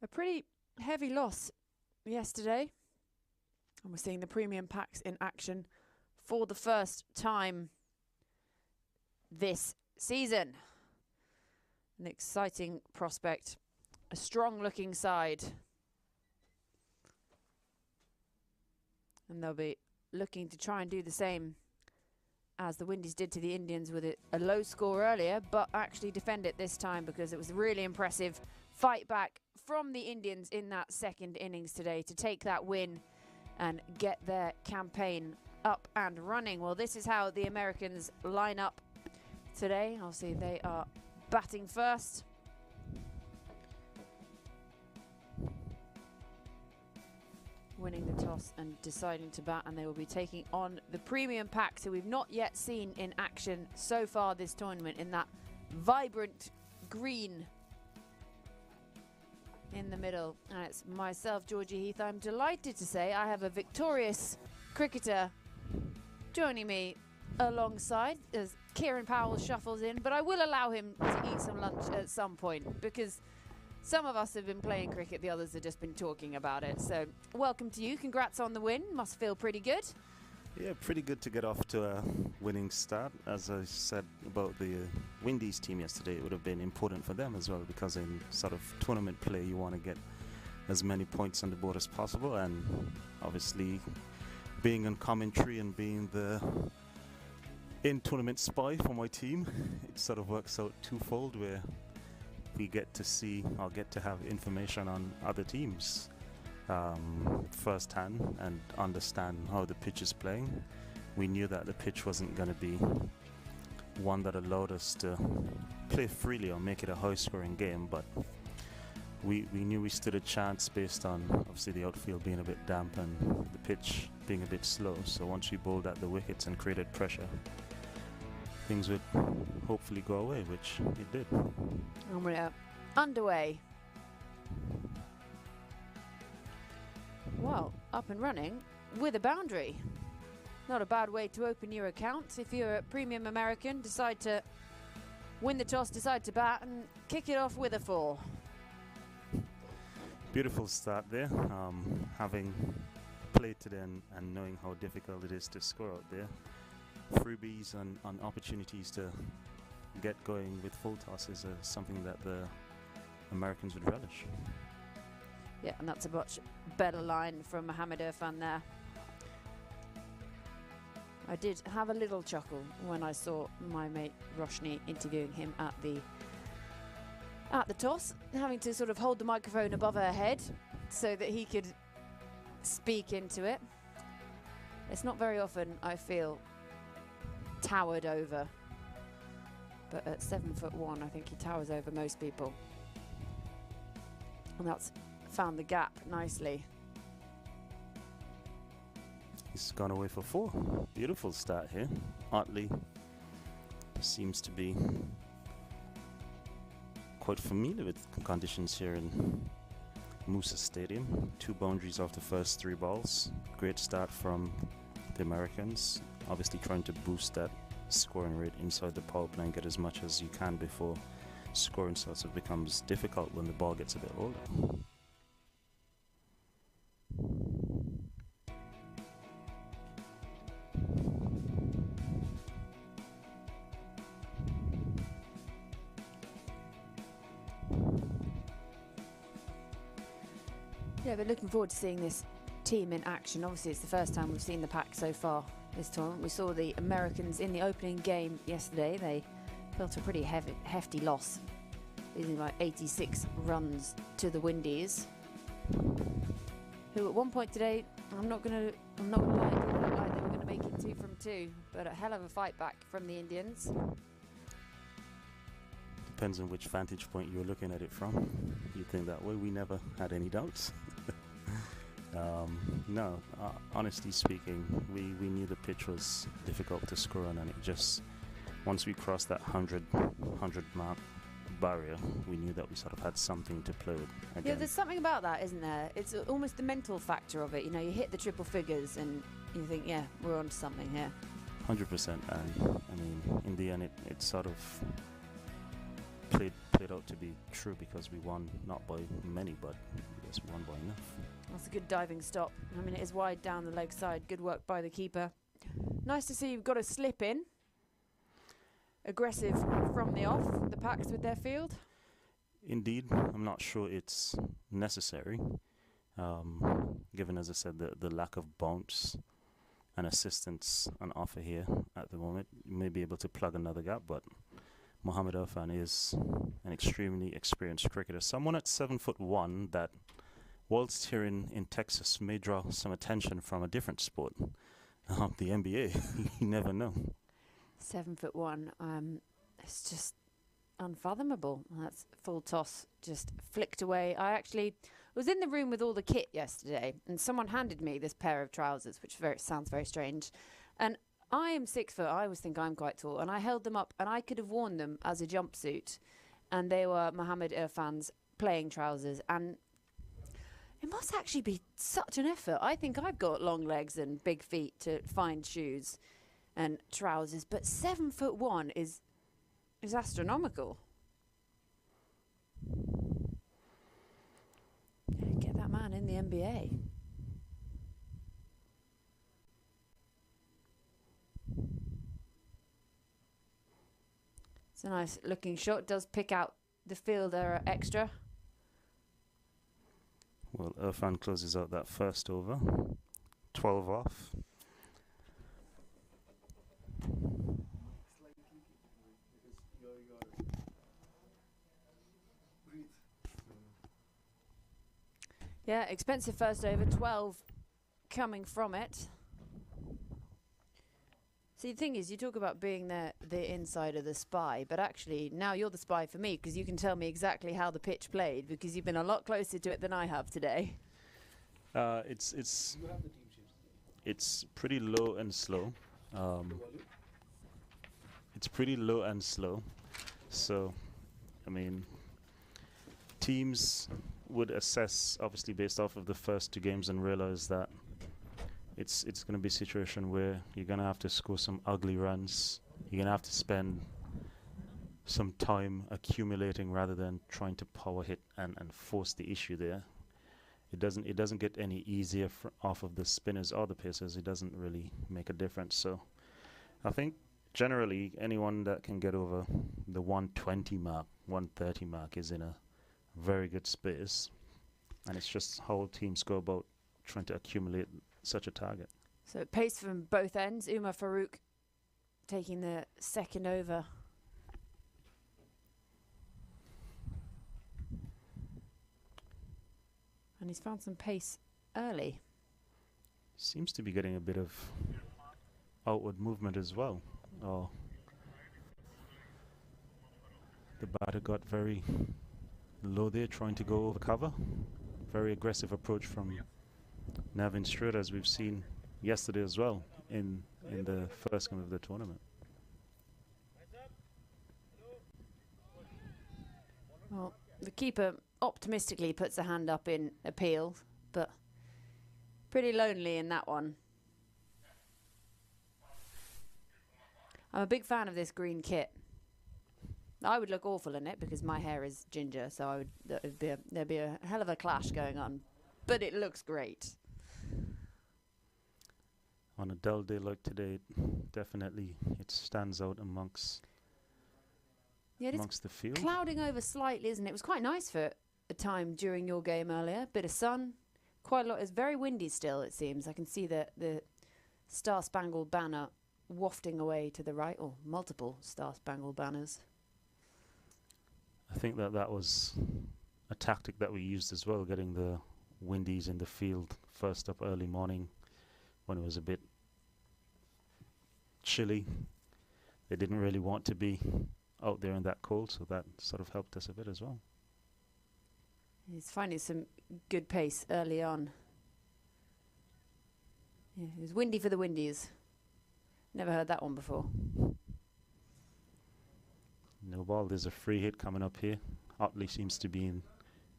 A pretty heavy loss yesterday. And we're seeing the premium packs in action for the first time this season. An exciting prospect, a strong looking side. And they'll be looking to try and do the same as the Windies did to the Indians with a low score earlier, but actually defend it this time because it was a really impressive fight back from the Indians in that second innings today to take that win and get their campaign up and running. Well, this is how the Americans line up today. I'll see they are batting first. Winning the toss and deciding to bat, and they will be taking on the premium pack, who we've not yet seen in action so far this tournament, in that vibrant green in the middle. And it's myself, Georgie Heath. I'm delighted to say I have a victorious cricketer joining me alongside as Kieran Powell shuffles in, but I will allow him to eat some lunch at some point because some of us have been playing cricket, the others have just been talking about it. So welcome to you. Congrats on the win. Must feel pretty good. Yeah, pretty good to get off to a winning start. As I said about the Windies team yesterday, it would have been important for them as well, because in sort of tournament play you want to get as many points on the board as possible, and obviously being on commentary and being the in-tournament spy for my team, it sort of works out twofold, where we get to see or get to have information on other teams firsthand and understand how the pitch is playing. We knew that the pitch wasn't going to be one that allowed us to play freely or make it a high-scoring game, but we knew we stood a chance based on obviously the outfield being a bit damp and the pitch being a bit slow. So once we bowled at the wickets and created pressure, things would hopefully go away, which it did. And we're underway. Well, up and running with a boundary. Not a bad way to open your account if you're a premium American, decide to win the toss, decide to bat and kick it off with a 4. Beautiful start there. Having played today and knowing how difficult it is to score out there, freebies and opportunities to get going with full tosses are something that the Americans would relish. Yeah, and that's a much better line from Mohammed Irfan there. I did have a little chuckle when I saw my mate Roshni interviewing him at the toss, having to sort of hold the microphone above her head so that he could speak into it. It's not very often I feel towered over, but at 7'1", I think he towers over most people, and that's found the gap nicely. He's gone away for 4. Beautiful start here. Otley seems to be quite familiar with conditions here in Musa Stadium. 2 boundaries off the first 3 balls. Great start from the Americans. Obviously trying to boost that scoring rate inside the power play and get as much as you can before scoring sort of becomes difficult when the ball gets a bit older. Yeah, but looking forward to seeing this team in action. Obviously, it's the first time we've seen the pack so far this tournament. We saw the Americans in the opening game yesterday. They felt a pretty hefty loss, losing by 86 runs to the Windies, who at one point today, I'm not gonna lie, didn't look like they were gonna make it 2 from 2, but a hell of a fight back from the Indians. Depends on which vantage point you're looking at it from. You think that way. We never had any doubts. No, honestly speaking, we knew the pitch was difficult to score on, and it just, once we crossed that 100 mark barrier, we knew that we sort of had something to play with again. Yeah, there's something about that, isn't there? It's almost the mental factor of it. You know, you hit the triple figures and you think, yeah, we're on to something here. 100%, and I mean, in the end, it sort of played played out to be true because we won not by many, but I guess we won by enough. That's a good diving stop. I mean, it is wide down the leg side. Good work by the keeper. Nice to see you've got a slip in. Aggressive from the off, the Paks with their field. Indeed, I'm not sure it's necessary, given, as I said, the lack of bounce and assistance on offer here at the moment. You may be able to plug another gap, but Mohammed Irfan is an extremely experienced cricketer. Someone at 7'1" that, whilst here in Texas, may draw some attention from a different sport, the NBA. You never know. 7'1". It's just unfathomable. That's full toss, just flicked away. I actually was in the room with all the kit yesterday, and someone handed me this pair of trousers, which sounds very strange. And I am 6 foot. I always think I'm quite tall, and I held them up, and I could have worn them as a jumpsuit, and they were Mohammed Irfan's playing trousers, and it must actually be such an effort. I think I've got long legs and big feet to find shoes and trousers, but 7'1" is astronomical. Yeah, get that man in the NBA. It's a nice looking shot. Does pick out the fielder extra. Well, Irfan closes out that first over. 12 off. Yeah, expensive first over, 12 coming from it. See, the thing is, you talk about being the insider, the spy, but actually now you're the spy for me because you can tell me exactly how the pitch played because you've been a lot closer to it than I have today. It's pretty low and slow. It's pretty low and slow. So, I mean, teams would assess, obviously, based off of the first two games and realize that it's going to be a situation where you're going to have to score some ugly runs. You're going to have to spend some time accumulating rather than trying to power hit and force the issue there. It doesn't get any easier off of the spinners or the pacers. It doesn't really make a difference. So I think generally anyone that can get over the 120 mark, 130 mark is in a very good space. And it's just how teams go about trying to accumulate such a target. So pace from both ends. Umar Farouk taking the second over. And he's found some pace early. Seems to be getting a bit of outward movement as well. Oh, the batter got very low there, trying to go over cover. Very aggressive approach from Navin Strud, as we've seen yesterday as well in the first game of the tournament. Well, the keeper optimistically puts a hand up in appeal, but pretty lonely in that one. I'm a big fan of this green kit. I would look awful in it because my hair is ginger, so there'd be a hell of a clash going on. But it looks great. On a dull day like today, definitely it stands out amongst the field. Clouding over slightly, isn't it? It was quite nice for a time during your game earlier. Bit of sun, quite a lot. It's very windy still, it seems. I can see the Star-Spangled Banner wafting away to the right, or multiple Star-Spangled Banners. I think that was a tactic that we used as well, getting the Windies in the field first up early morning when it was a bit chilly. They didn't really want to be out there in that cold, so that sort of helped us a bit as well. He's finding some good pace early on. Yeah, it was windy for the Windies. Never heard that one before. No ball. There's a free hit coming up here. Otley seems to be in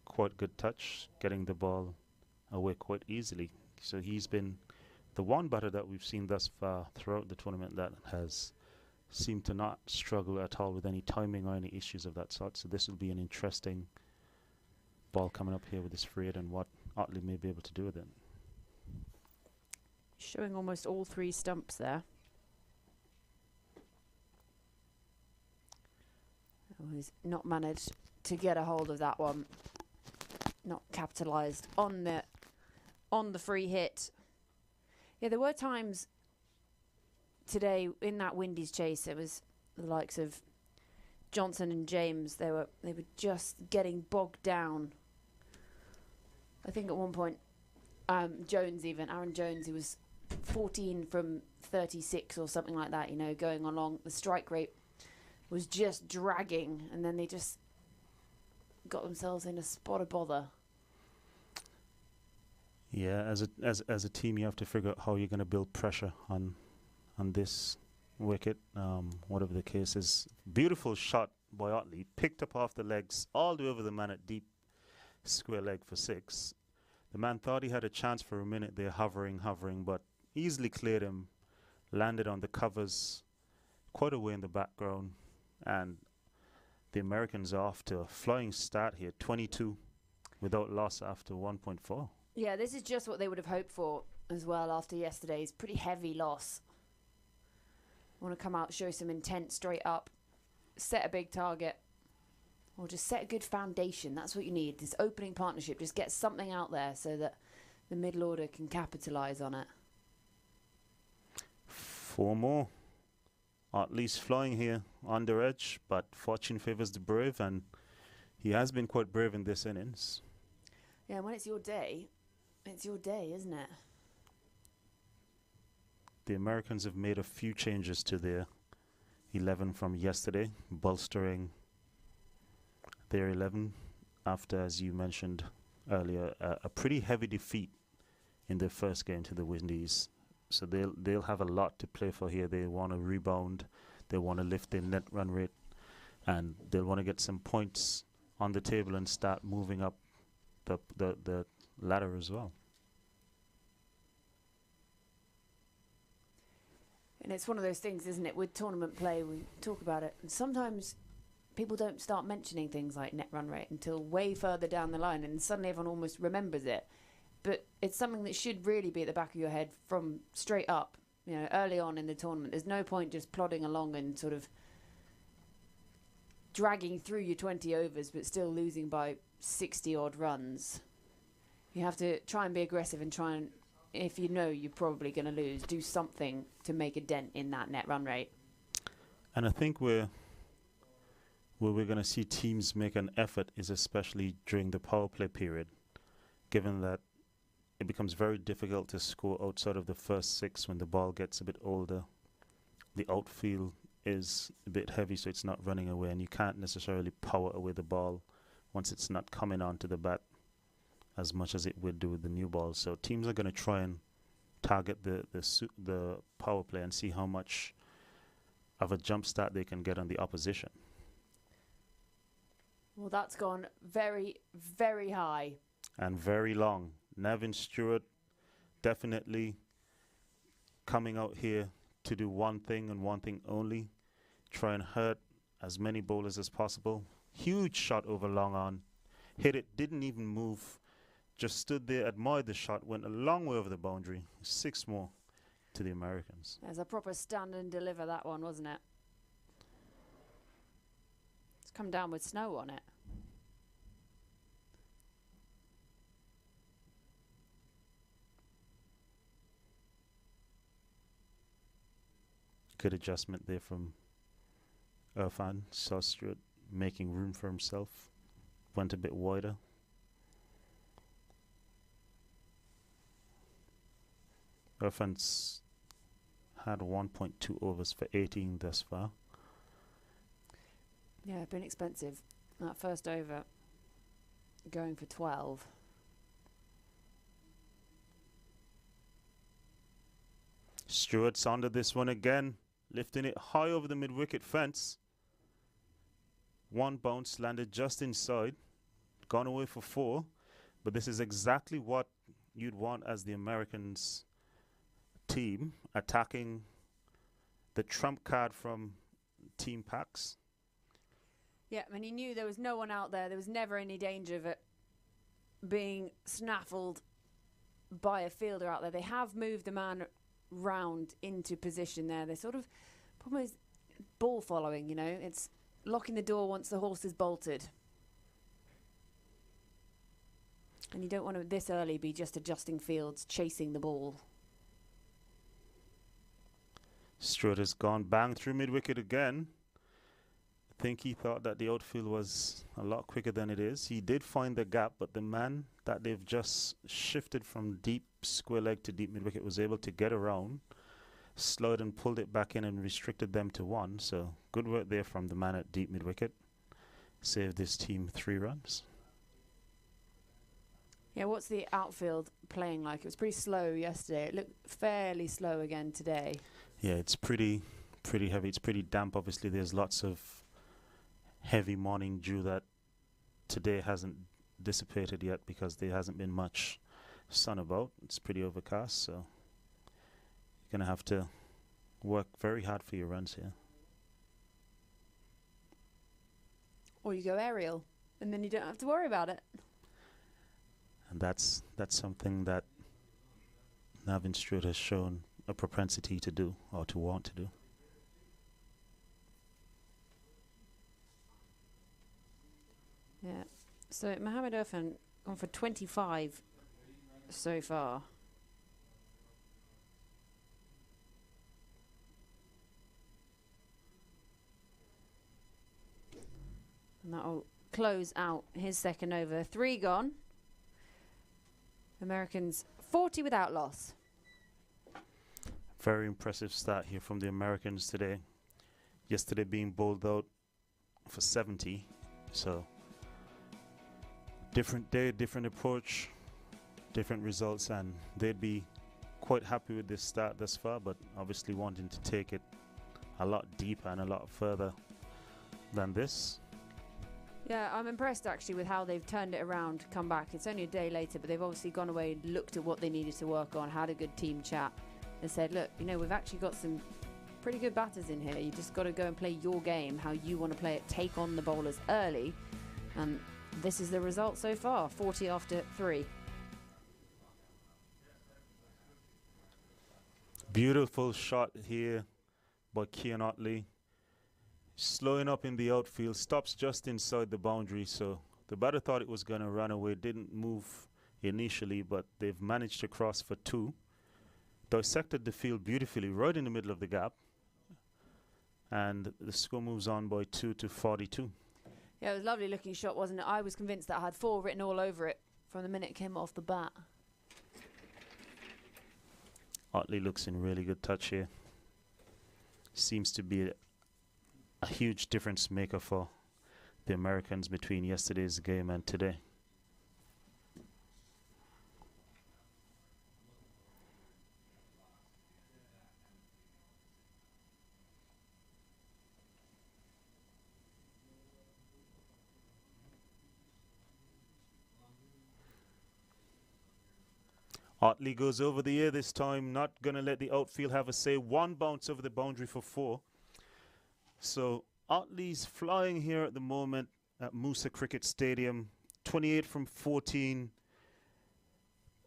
quite good touch, getting the ball away quite easily. So he's been the one batter that we've seen thus far throughout the tournament that has seem to not struggle at all with any timing or any issues of that sort. So this will be an interesting ball coming up here with this free hit and what Otley may be able to do with it. Showing almost all three stumps there. Oh, he's not managed to get a hold of that one. Not capitalised on the free hit. Yeah, there were times today in that Windies chase. There was the likes of Johnson and James. They were just getting bogged down. I think at one point, Aaron Jones, he was 14 from 36 or something like that. You know, going along, the strike rate was just dragging, and then they just got themselves in a spot of bother. Yeah, as a team, you have to figure out how you're going to build pressure on this wicket, whatever the case is. Beautiful shot by Otley, picked up off the legs all the way over the man at deep square leg for 6. The man thought he had a chance for a minute there, hovering, but easily cleared him, landed on the covers, quite a way in the background, and the Americans are off to a flying start here, 22 without loss after 1.4. Yeah, this is just what they would have hoped for as well after yesterday's pretty heavy loss. Want to come out, show some intent straight up, set a big target, or just set a good foundation. That's what you need. This opening partnership, just get something out there so that the middle order can capitalise on it. 4 more. Otley's flying here under edge, but fortune favours the brave, and he has been quite brave in this innings. Yeah, and when it's your day, isn't it? The Americans have made a few changes to their 11 from yesterday, bolstering their 11 after, as you mentioned earlier, a pretty heavy defeat in their first game to the Windies. So they'll have a lot to play for here. They want to rebound, they want to lift their net run rate, and they'll want to get some points on the table and start moving up the ladder as well. And it's one of those things, isn't it, with tournament play, we talk about it, and sometimes people don't start mentioning things like net run rate until way further down the line, and suddenly everyone almost remembers it. But it's something that should really be at the back of your head from straight up, you know, early on in the tournament. There's no point just plodding along and sort of dragging through your 20 overs but still losing by 60 odd runs. You have to try and be aggressive and try and, if you know you're probably going to lose, do something to make a dent in that net run rate. And I think where we're going to see teams make an effort is especially during the power play period, given that it becomes very difficult to score outside of the first 6 when the ball gets a bit older. The outfield is a bit heavy, so it's not running away, and you can't necessarily power away the ball once it's not coming onto the bat as much as it would do with the new ball. So teams are going to try and target the power play and see how much of a jump start they can get on the opposition. Well, that's gone very, very high. And very long. Nevin Stewart definitely coming out here to do one thing and one thing only. Try and hurt as many bowlers as possible. Huge shot over long on. Hit it, didn't even move. Just stood there, admired the shot, went a long way over the boundary. 6 more to the Americans. There's a proper stand and deliver, that one, wasn't it? It's come down with snow on it. Good adjustment there from Irfan. Saw Stewart making room for himself. Went a bit wider. Irfan's had 1.2 overs for 18 thus far. Yeah, been expensive. That first over going for 12. Stewart's under this one again, lifting it high over the mid-wicket fence. One bounce landed just inside, gone away for 4, but this is exactly what you'd want as the Americans team, attacking the trump card from Team Paks. Yeah, and he knew there was no one out there. There was never any danger of it being snaffled by a fielder out there. They have moved the man round into position there. They sort of, problem is ball following, you know. It's locking the door once the horse is bolted. And you don't want to, this early, be just adjusting fields, chasing the ball. Stewart has gone bang through mid-wicket again. I think he thought that the outfield was a lot quicker than it is. He did find the gap, but the man that they've just shifted from deep square leg to deep mid-wicket was able to get around, slowed and pulled it back in and restricted them to one. So good work there from the man at deep mid-wicket. Saved this team 3 runs. Yeah, what's the outfield playing like? It was pretty slow yesterday. It looked fairly slow again today. Yeah, it's pretty heavy. It's pretty damp. Obviously, there's lots of heavy morning dew that today hasn't dissipated yet because there hasn't been much sun about. It's pretty overcast, so you're going to have to work very hard for your runs here. Or you go aerial, and then you don't have to worry about it. And that's something that Navin Stewart has shown a propensity to do, or to want to do. Yeah. So Mohammed Irfan gone for 25 so far. And that'll close out his second over. 3 gone. Americans 40 without loss. Very impressive start here from the Americans today. Yesterday being bowled out for 70. So different day, different approach, different results, and they'd be quite happy with this start thus far, but obviously wanting to take it a lot deeper and a lot further than this. Yeah, I'm impressed actually with how they've turned it around, come back. It's only a day later, but they've obviously gone away and looked at what they needed to work on, had a good team chat, and said, look, you know, we've actually got some pretty good batters in here. You just got to go and play your game, how you want to play it, take on the bowlers early. And this is the result so far, 40 after 3. Beautiful shot here by Kean Otley. Slowing up in the outfield, stops just inside the boundary, so the batter thought it was going to run away, didn't move initially, but they've managed to cross for 2. Dissected the field beautifully right in the middle of the gap, and the score moves on by 2 to 42. Yeah, it was a lovely looking shot, wasn't it? I was convinced that I had 4 written all over it from the minute it came off the bat. Otley looks in really good touch here. Seems to be a huge difference maker for the Americans between yesterday's game and today. Otley goes over the air this time, not going to let the outfield have a say. 1 bounce over the boundary for 4. So Otley's flying here at the moment at Musa Cricket Stadium. 28 from 14.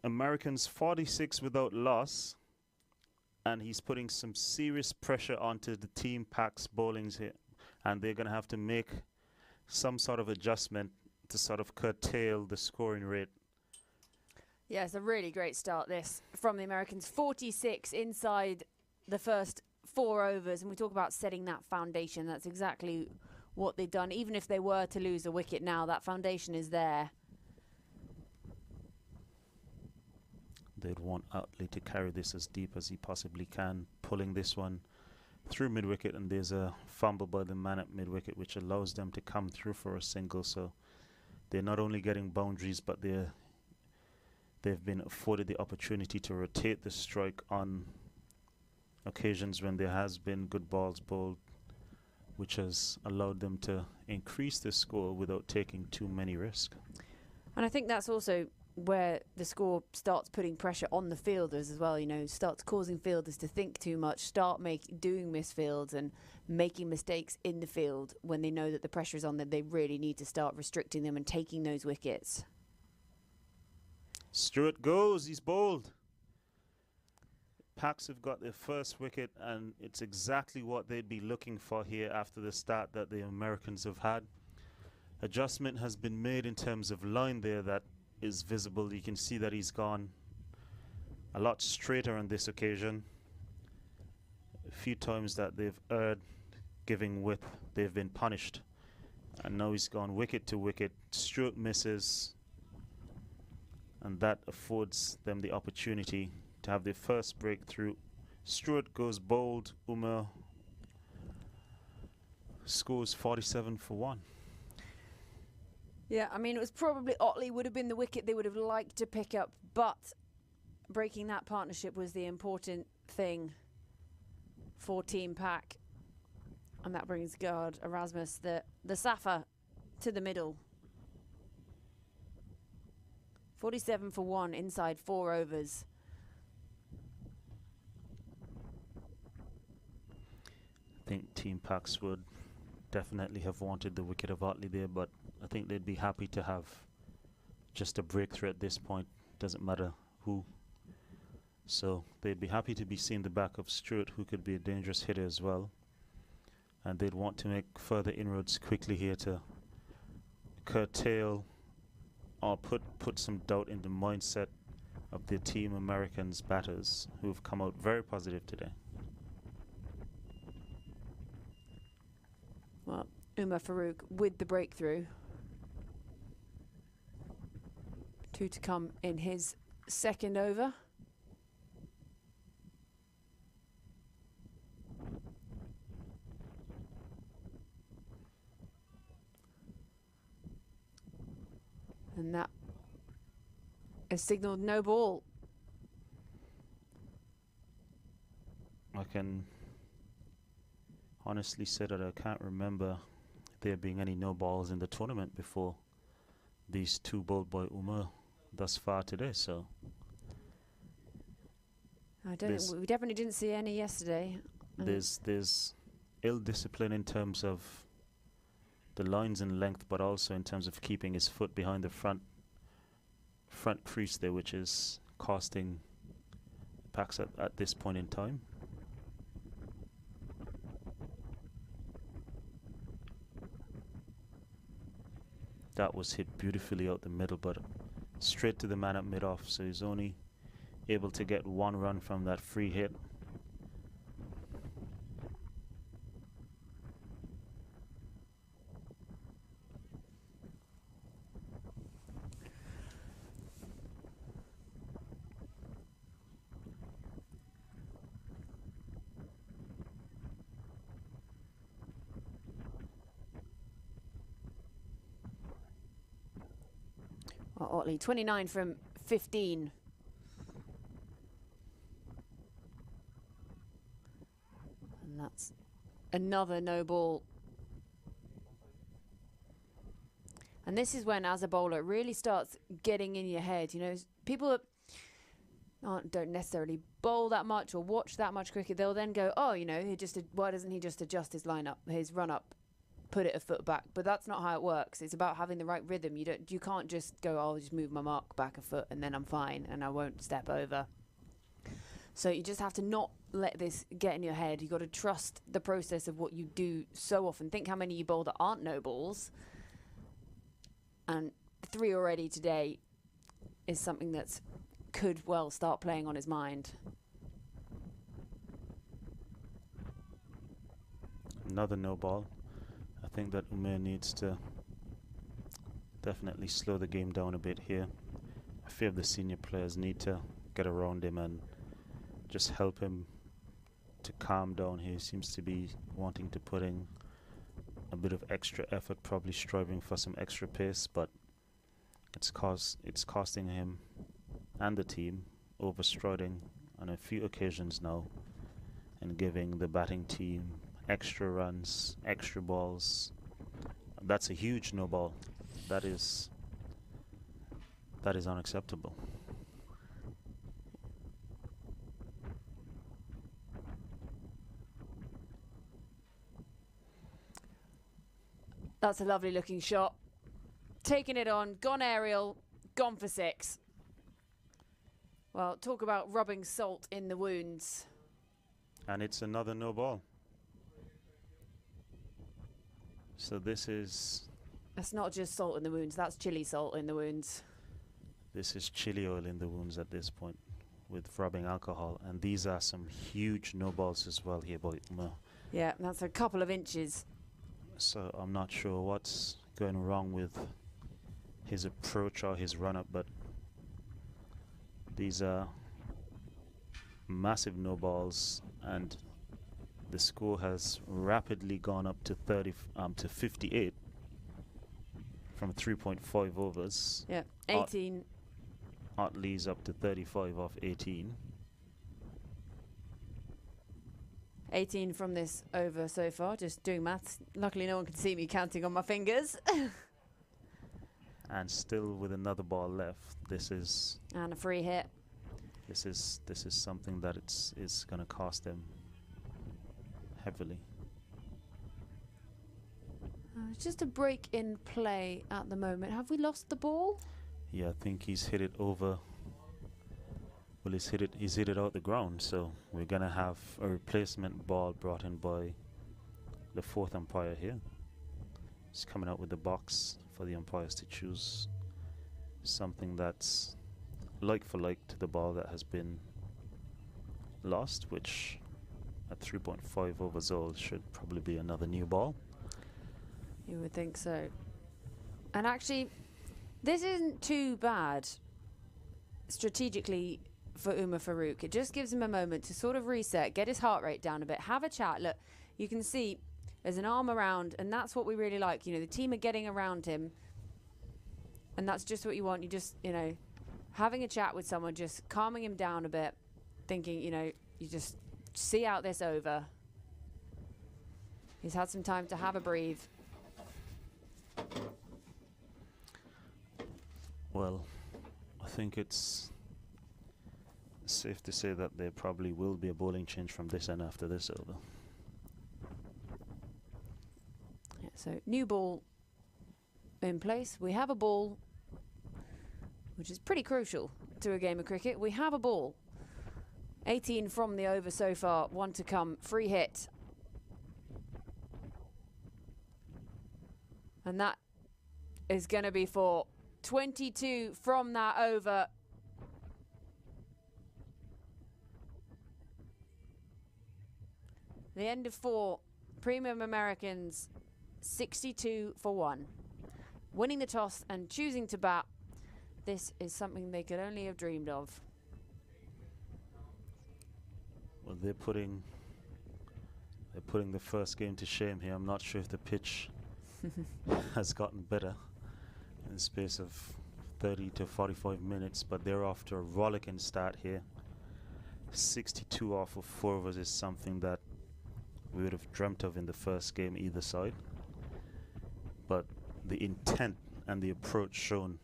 Americans 46 without loss. And he's putting some serious pressure onto the Team Paks bowlings here. And they're going to have to make some sort of adjustment to sort of curtail the scoring rate. Yeah, it's a really great start this from the Americans. 46 inside the first 4 overs, and we talk about setting that foundation. That's exactly what they've done. Even if they were to lose a wicket now, that foundation is there. They'd want Otley to carry this as deep as he possibly can, pulling this one through mid-wicket, and there's a fumble by the man at mid-wicket which allows them to come through for a single. So they're not only getting boundaries, but they've been afforded the opportunity to rotate the strike on occasions when there has been good balls bowled, which has allowed them to increase the score without taking too many risks. And I think that's also where the score starts putting pressure on the fielders as well, you know, starts causing fielders to think too much, start doing misfields and making mistakes in the field when they know that the pressure is on them. They really need to start restricting them and taking those wickets. Stewart goes, he's bowled. Paks have got their first wicket, and it's exactly what they'd be looking for here after the start that the Americans have had. Adjustment has been made in terms of line there that is visible. You can see that he's gone a lot straighter on this occasion. A few times that they've erred giving width, they've been punished, and now he's gone wicket to wicket. Stewart misses, and that affords them the opportunity to have their first breakthrough. Stewart goes bowled. Umar scores 47 for 1. Yeah, I mean, it was probably Otley would have been the wicket they would have liked to pick up, but breaking that partnership was the important thing for Team Pak. And that brings guard Erasmus, the Safa, to the middle. 47 for 1 inside 4 overs. I think Team Paks would definitely have wanted the wicket of Otley there, but I think they'd be happy to have just a breakthrough at this point. Doesn't matter who. So they'd be happy to be seeing the back of Stewart, who could be a dangerous hitter as well. And they'd want to make further inroads quickly here to curtail or put some doubt in the mindset of the Team Americans batters, who've come out very positive today. Well, Umar Farouk with the breakthrough. 2 to come in his second over. And that is signalled no ball. I can honestly say that I can't remember there being any no balls in the tournament before these two bowled by Umar thus far today. So I don't. We definitely didn't see any yesterday. There's ill discipline in terms of the lines and length, but also in terms of keeping his foot behind the front crease there, which is costing Paks at this point in time. That was hit beautifully out the middle, but straight to the man at mid-off, so he's only able to get 1 run from that free hit. Otley, 29 from 15. And that's another no ball. And this is when, as a bowler, it really starts getting in your head. You know, people don't necessarily bowl that much or watch that much cricket. They'll then go, oh, you know, why doesn't he just adjust his lineup, his run up, put it a foot back? But that's not how it works. It's about having the right rhythm. You can't just go, I'll just move my mark back a foot and then I'm fine and I won't step over. So you just have to not let this get in your head. You've got to trust the process of what you do so often. Think how many you bowl that aren't no balls. And 3 already today is something that could well start playing on his mind. Another no ball. I think that Umar needs to definitely slow the game down a bit here. I fear the senior players need to get around him and just help him to calm down. He seems to be wanting to put in a bit of extra effort, probably striving for some extra pace, but it's costing him and the team, overstriding on a few occasions now and giving the batting team extra runs, extra balls. That's a huge no ball. That is That is unacceptable. That's a lovely looking shot. Taking it on, gone aerial, gone for 6. Well, talk about rubbing salt in the wounds. And it's another no ball. So this is... That's not just salt in the wounds, that's chili salt in the wounds. This is chili oil in the wounds at this point with rubbing alcohol. And these are some huge no balls as well here, boy. Yeah, that's a couple of inches. So I'm not sure what's going wrong with his approach or his run-up, but these are massive no balls, and the score has rapidly gone up to 58 from 3.5 overs. Yeah, 18. Otley's up to 35 off 18. 18 from this over so far, just doing maths. Luckily no one can see me counting on my fingers. And still with another ball left. This is... And a free hit. This is something that is going to cost them heavily. It's just a break in play at the moment. Have we lost the ball? Yeah, I think he's hit it over. Well, he's hit it out the ground. So we're going to have a replacement ball brought in by the 4th umpire here. He's coming out with the box for the umpires to choose something that's like for like to the ball that has been lost, which at 3.5 overs old should probably be another new ball. You would think so. And actually, this isn't too bad strategically for Umar Farouk. It just gives him a moment to sort of reset, get his heart rate down a bit, have a chat. Look, you can see there's an arm around, and that's what we really like. You know, the team are getting around him, and that's just what you want. You just, you know, having a chat with someone, just calming him down a bit, thinking, you know, you just see out this over. He's had some time to have a breathe. Well, I think it's safe to say that there probably will be a bowling change from this end after this over. Yeah, so new ball in place. We have a ball, which is pretty crucial to a game of cricket. We have a ball. 18 from the over so far, 1 to come, free hit. And that is going to be for 22 from that over. The end of 4, Premium Americans 62 for 1. Winning the toss and choosing to bat. This is something they could only have dreamed of. Well, they're putting the first game to shame here. I'm not sure if the pitch has gotten better in the space of 30 to 45 minutes, but they're off to a rollicking start here. 62 off of 4 overs is something that we would have dreamt of in the first game either side. But the intent and the approach shown,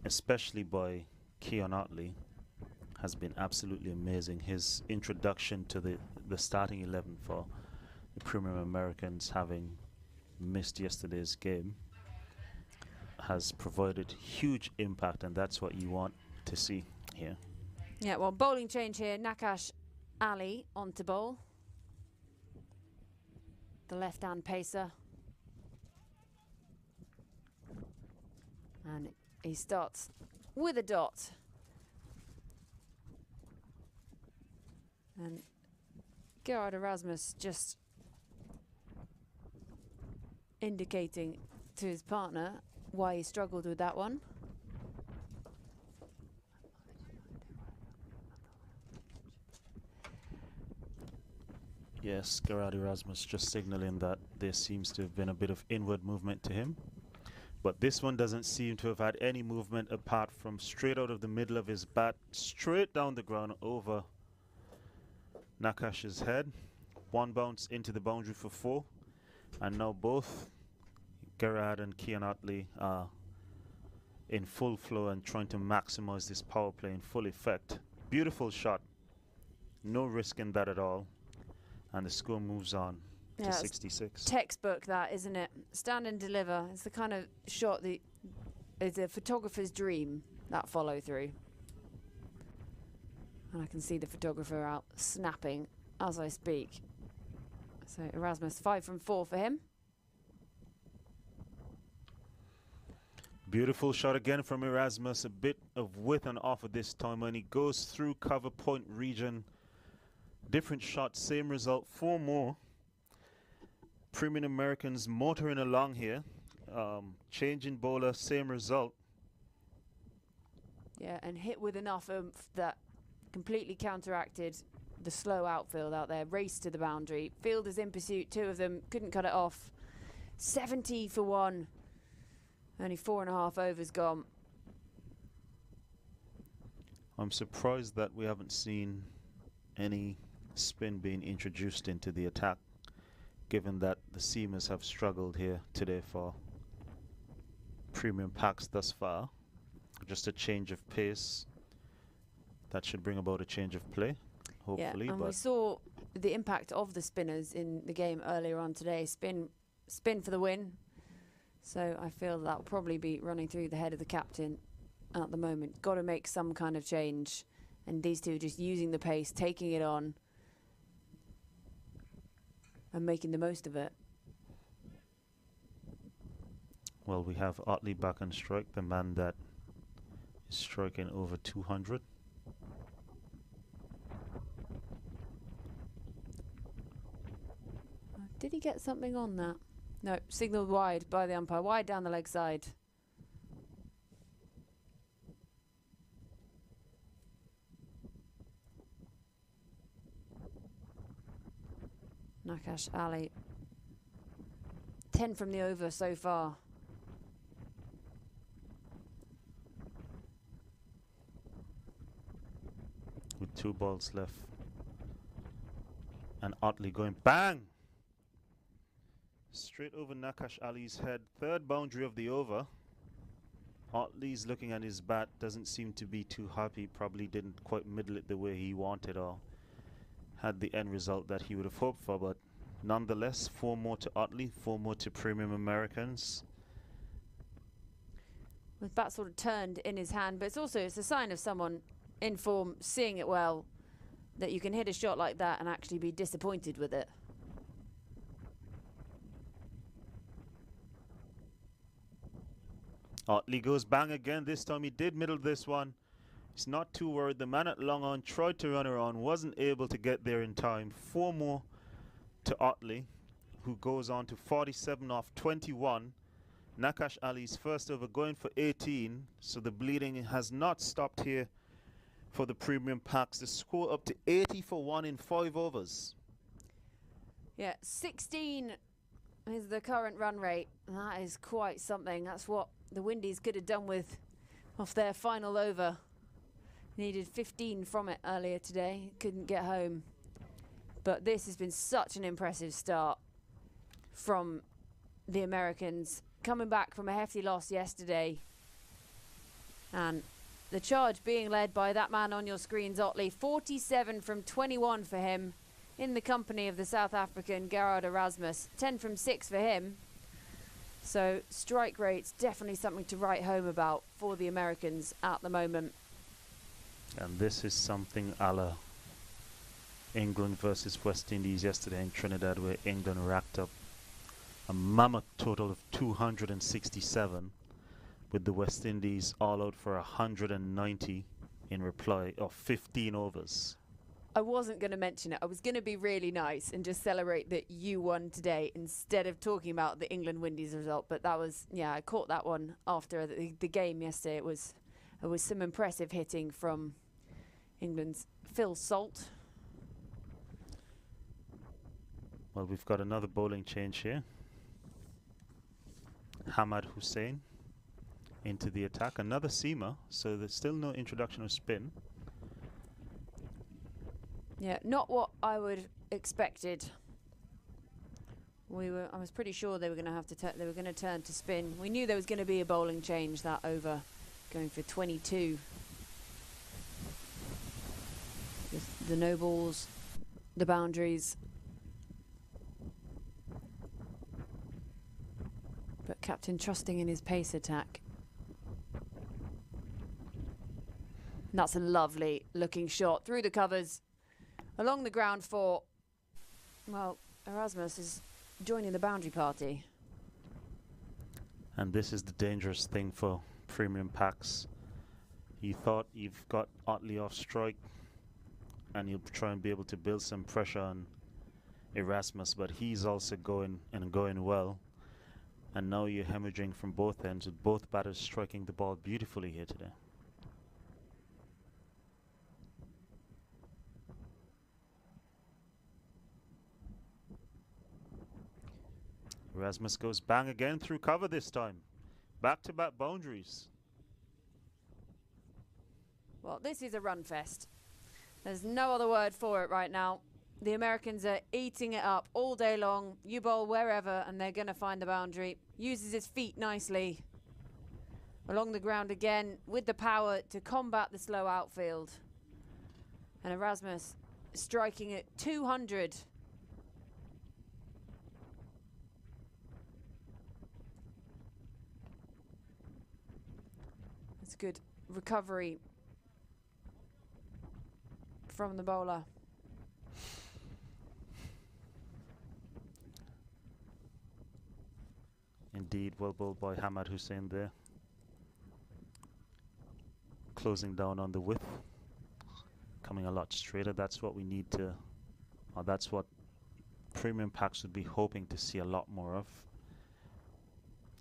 especially by Keon Otley, has been absolutely amazing. His introduction to the starting 11 for the Premium Americans, having missed yesterday's game, has provided huge impact, and that's what you want to see here. Yeah, well, bowling change here. Nakash Ali on to bowl. The left-hand pacer. And he starts with a dot. And Gerard Erasmus just indicating to his partner why he struggled with that one. Yes, Gerard Erasmus just signaling that there seems to have been a bit of inward movement to him. But this one doesn't seem to have had any movement apart from straight out of the middle of his bat, straight down the ground over Nakash's head. One bounce into the boundary for 4. And now both Gerard and Keon Otley are in full flow and trying to maximize this power play in full effect. Beautiful shot. No risk in that at all. And the score moves on to 66. Textbook that, isn't it? Stand and deliver. It's the kind of shot that is a photographer's dream, that follow through. And I can see the photographer out snapping as I speak. So Erasmus, 5 from 4 for him. Beautiful shot again from Erasmus. A bit of width and off at this time when he goes through cover point region. Different shot, same result, 4 more. Premium Americans motoring along here. Changing bowler, same result. Yeah, and hit with enough oomph that completely counteracted the slow outfield out there. Race to the boundary. Fielders in pursuit, 2 of them couldn't cut it off. 70 for 1. Only 4.5 overs gone. I'm surprised that we haven't seen any spin being introduced into the attack, given that the seamers have struggled here today for Premium Paks thus far. Just a change of pace. That should bring about a change of play, hopefully. Yeah, and but we saw the impact of the spinners in the game earlier on today. Spin for the win. So I feel that will probably be running through the head of the captain at the moment. Got to make some kind of change. And these two just using the pace, taking it on, and making the most of it. Well, we have Otley back on strike, the man that is striking over 200. Did he get something on that? No, signalled wide by the umpire. Wide down the leg side. Nakash Ali. 10 from the over so far. With 2 balls left. And Otley going bang! Straight over Nakash Ali's head. 3rd boundary of the over. Otley's looking at his bat. Doesn't seem to be too happy. Probably didn't quite middle it the way he wanted or had the end result that he would have hoped for. But nonetheless, 4 more to Otley. 4 more to Premium Americans. With bat sort of turned in his hand. But it's a sign of someone in form, seeing it well, that you can hit a shot like that and actually be disappointed with it. Otley goes bang again. This time he did middle this one. He's not too worried. The man at long on tried to run her on, wasn't able to get there in time. 4 more to Otley, who goes on to 47 off 21. Nakash Ali's first over going for 18. So the bleeding has not stopped here for the Premium Paks. The score up to 80 for 1 in 5 overs. Yeah, 16 is the current run rate. That is quite something. That's what the Windies could have done with off their final over. Needed 15 from it earlier today. Couldn't get home. But this has been such an impressive start from the Americans. Coming back from a hefty loss yesterday. And the charge being led by that man on your screens, Otley. 47 from 21 for him in the company of the South African Gerard Erasmus. 10 from 6 for him. So strike rate's definitely something to write home about for the Americans at the moment. And this is something a la England versus West Indies yesterday in Trinidad, where England racked up a mammoth total of 267, with the West Indies all out for 190 in reply of 15 overs. I wasn't going to mention it. I was going to be really nice and just celebrate that you won today instead of talking about the England Windies result. But that was, yeah, I caught that one after the game yesterday. It was some impressive hitting from England's Phil Salt. Well, we've got another bowling change here. Hamad Hussain into the attack. Another seamer, so there's still no introduction of spin. Yeah, not what I would expected I was pretty sure they were going to have to. They were going to turn to spin. We knew there was going to be a bowling change that over, going for 22. With the no balls, the boundaries. But captain trusting in his pace attack. And that's a lovely looking shot through the covers, along the ground for, well, Erasmus is joining the boundary party. And this is the dangerous thing for premium Paks. You thought you've got Otley off strike and you'll try and be able to build some pressure on Erasmus, but he's also going well. And now you're hemorrhaging from both ends, with both batters striking the ball beautifully here today. Erasmus goes bang again through cover this time. Back-to-back boundaries. Well, this is a run fest. There's no other word for it right now. The Americans are eating it up all day long. You bowl wherever and they're going to find the boundary. Uses his feet nicely. Along the ground again with the power to combat the slow outfield. And Erasmus striking at 200. That's good recovery from the bowler. Indeed, well bowled by Hamad Hussain there. Closing down on the width. Coming a lot straighter. That's what we need to, or that's what premium Paks would be hoping to see a lot more of.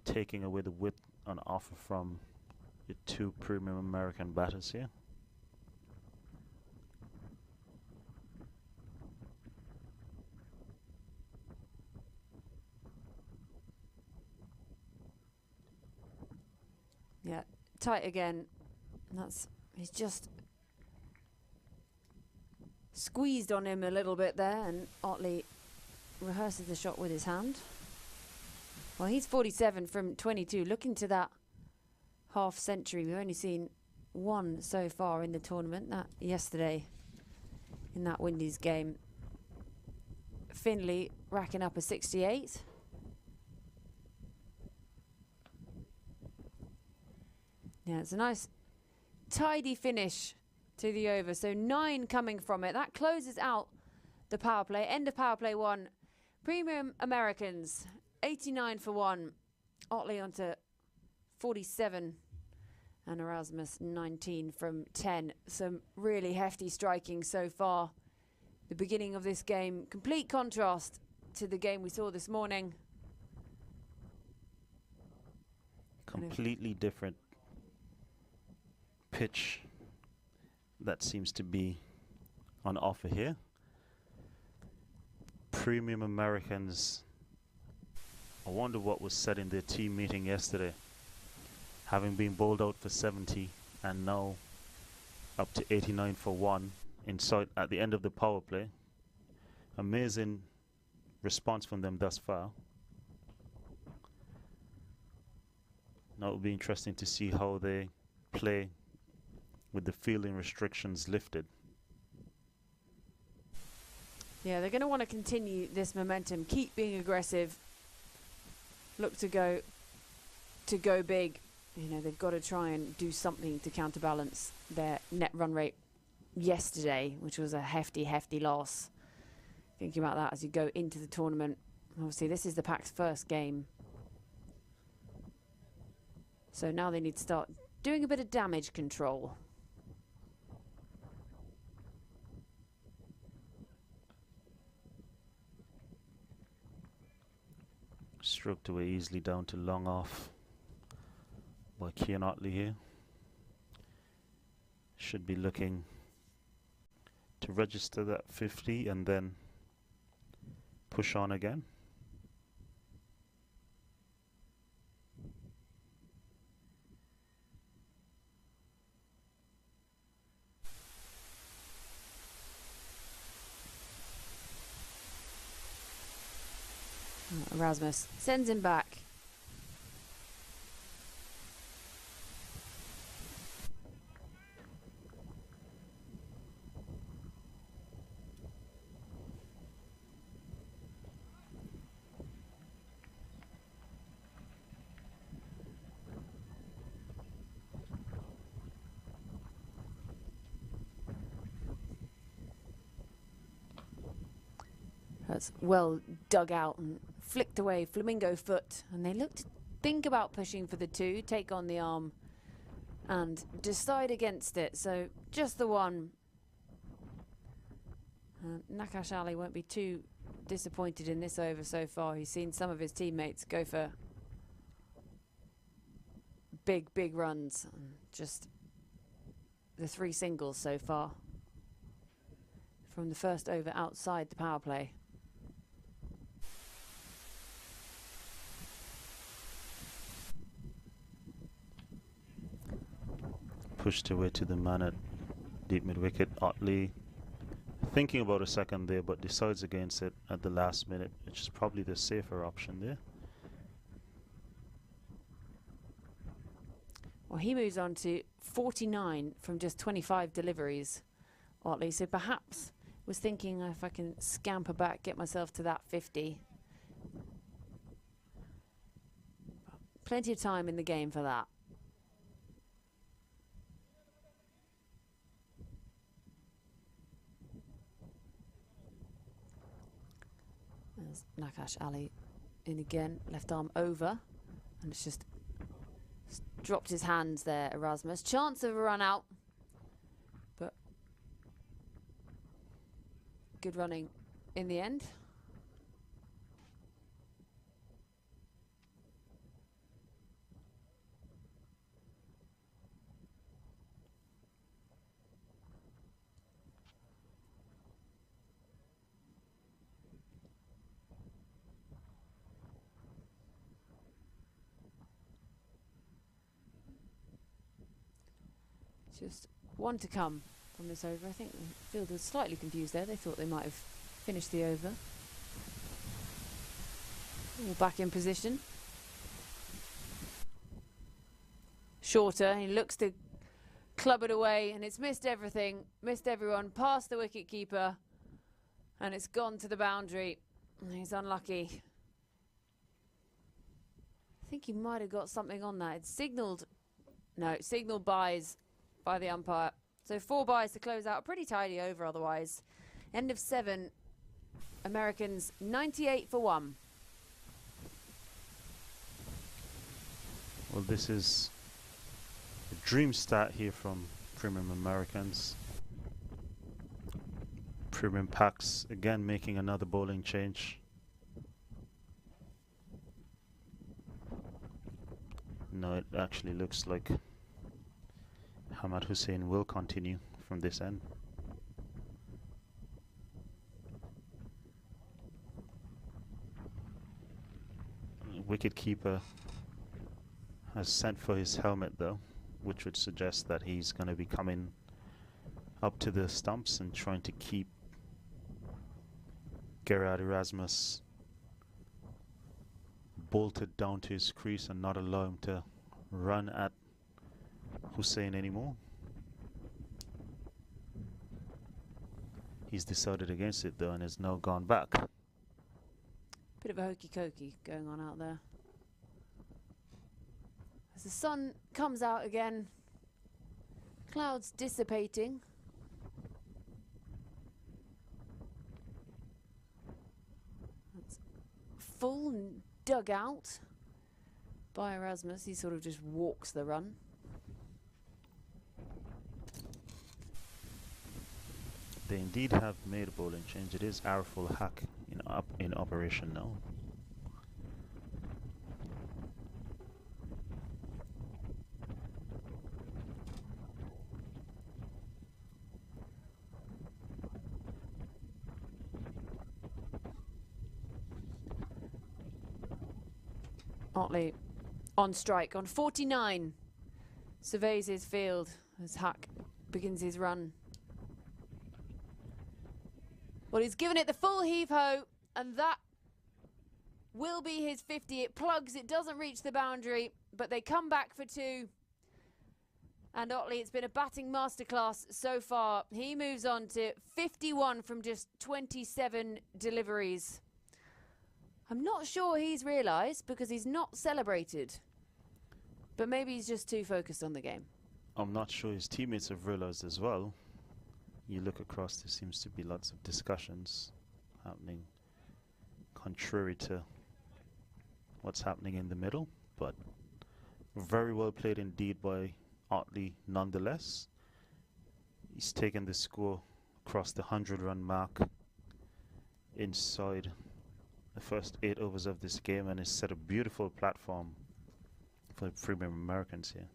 Taking away the width on offer from the two premium American batters here. Yeah, tight again. He's just squeezed on him a little bit there, and Otley rehearses the shot with his hand. Well, he's 47 from 22. Looking to that half century, we've only seen one so far in the tournament, that yesterday in that Windies game. Finley racking up a 68. Yeah, it's a nice tidy finish to the over. So 9 coming from it. That closes out the power play. End of power play 1. Premium Americans, 89 for 1. Otley onto 47. And Erasmus, 19 from 10. Some really hefty striking so far. The beginning of this game, complete contrast to the game we saw this morning. Completely different pitch that seems to be on offer here. Premium Americans, I wonder what was said in their team meeting yesterday. Having been bowled out for 70 and now up to 89 for 1 in sight at the end of the power play. Amazing response from them thus far. Now it will be interesting to see how they play with the fielding restrictions lifted. Yeah, they're going to want to continue this momentum, keep being aggressive, look to go big. You know, they've got to try and do something to counterbalance their net run rate yesterday, which was a hefty loss. Thinking about that as you go into the tournament. Obviously, this is the Paks' first game. So now they need to start doing a bit of damage control. Stroked away easily down to long off by Cian Otley here. Should be looking to register that 50 and then push on again. Erasmus sends him back. That's well dug out and flicked away, flamingo foot, and they look to think about pushing for the 2, take on the arm and decide against it. So just the one. Nakash Ali won't be too disappointed in this over so far. He's seen some of his teammates go for big runs. Just the 3 singles so far from the first over outside the power play. Pushed away to the man at deep mid wicket. Otley thinking about a second there, but decides against it at the last minute, which is probably the safer option there. Well, he moves on to 49 from just 25 deliveries, Otley. So perhaps was thinking if I can scamper back, get myself to that 50. Plenty of time in the game for that. There's Nakash Ali in again, left arm over, and it's just dropped his hands there, Erasmus. Chance of a run out, but good running in the end. Just one to come from this over. I think the field was slightly confused there. They thought they might have finished the over. All back in position. Shorter, he looks to club it away, and it's missed everything, missed everyone, past the wicket keeper, and it's gone to the boundary. He's unlucky. I think he might have got something on that. It's signalled, no, signalled byes by the umpire. So 4 byes to close out. A pretty tidy over otherwise. End of 7. Americans 98 for 1. Well, this is a dream start here from Premium Americans. Premium Paks again making another bowling change. No, it actually looks like Hamad Hussain will continue from this end. Wicketkeeper has sent for his helmet though, which would suggest that he's going to be coming up to the stumps and trying to keep Gerard Erasmus bolted down to his crease and not allow him to run at Hussain anymore. He's decided against it though and has now gone back. Bit of a hokey cokey going on out there. As the sun comes out again, clouds dissipating. That's full dug out by Erasmus. He sort of just walks the run. They indeed have made a bowling change. It is Ariful Haq in operation now. Otley on strike on 49. Surveys his field as Haq begins his run. Well, he's given it the full heave-ho, and that will be his 50. It plugs, it doesn't reach the boundary, but they come back for 2. And Otley, it's been a batting masterclass so far. He moves on to 51 from just 27 deliveries. I'm not sure he's realised because he's not celebrated. But maybe he's just too focused on the game. I'm not sure his teammates have realised as well. You look across, there seems to be lots of discussions happening contrary to what's happening in the middle. But very well played indeed by Otley nonetheless. He's taken the score across the 100-run mark inside the first 8 overs of this game and has set a beautiful platform for the Premium Americans here.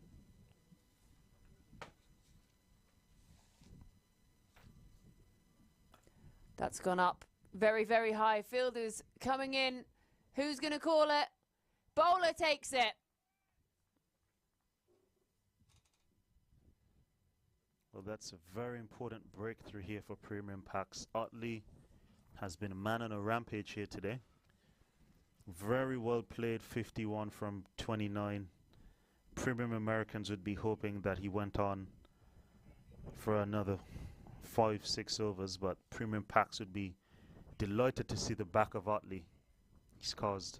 That's gone up very, very high. Fielders coming in. Who's going to call it? Bowler takes it. Well, that's a very important breakthrough here for Premium Paks. Otley has been a man on a rampage here today. Very well played, 51 from 29. Premium Americans would be hoping that he went on for another 5-6 overs, but Premium Paks would be delighted to see the back of Otley. He's caused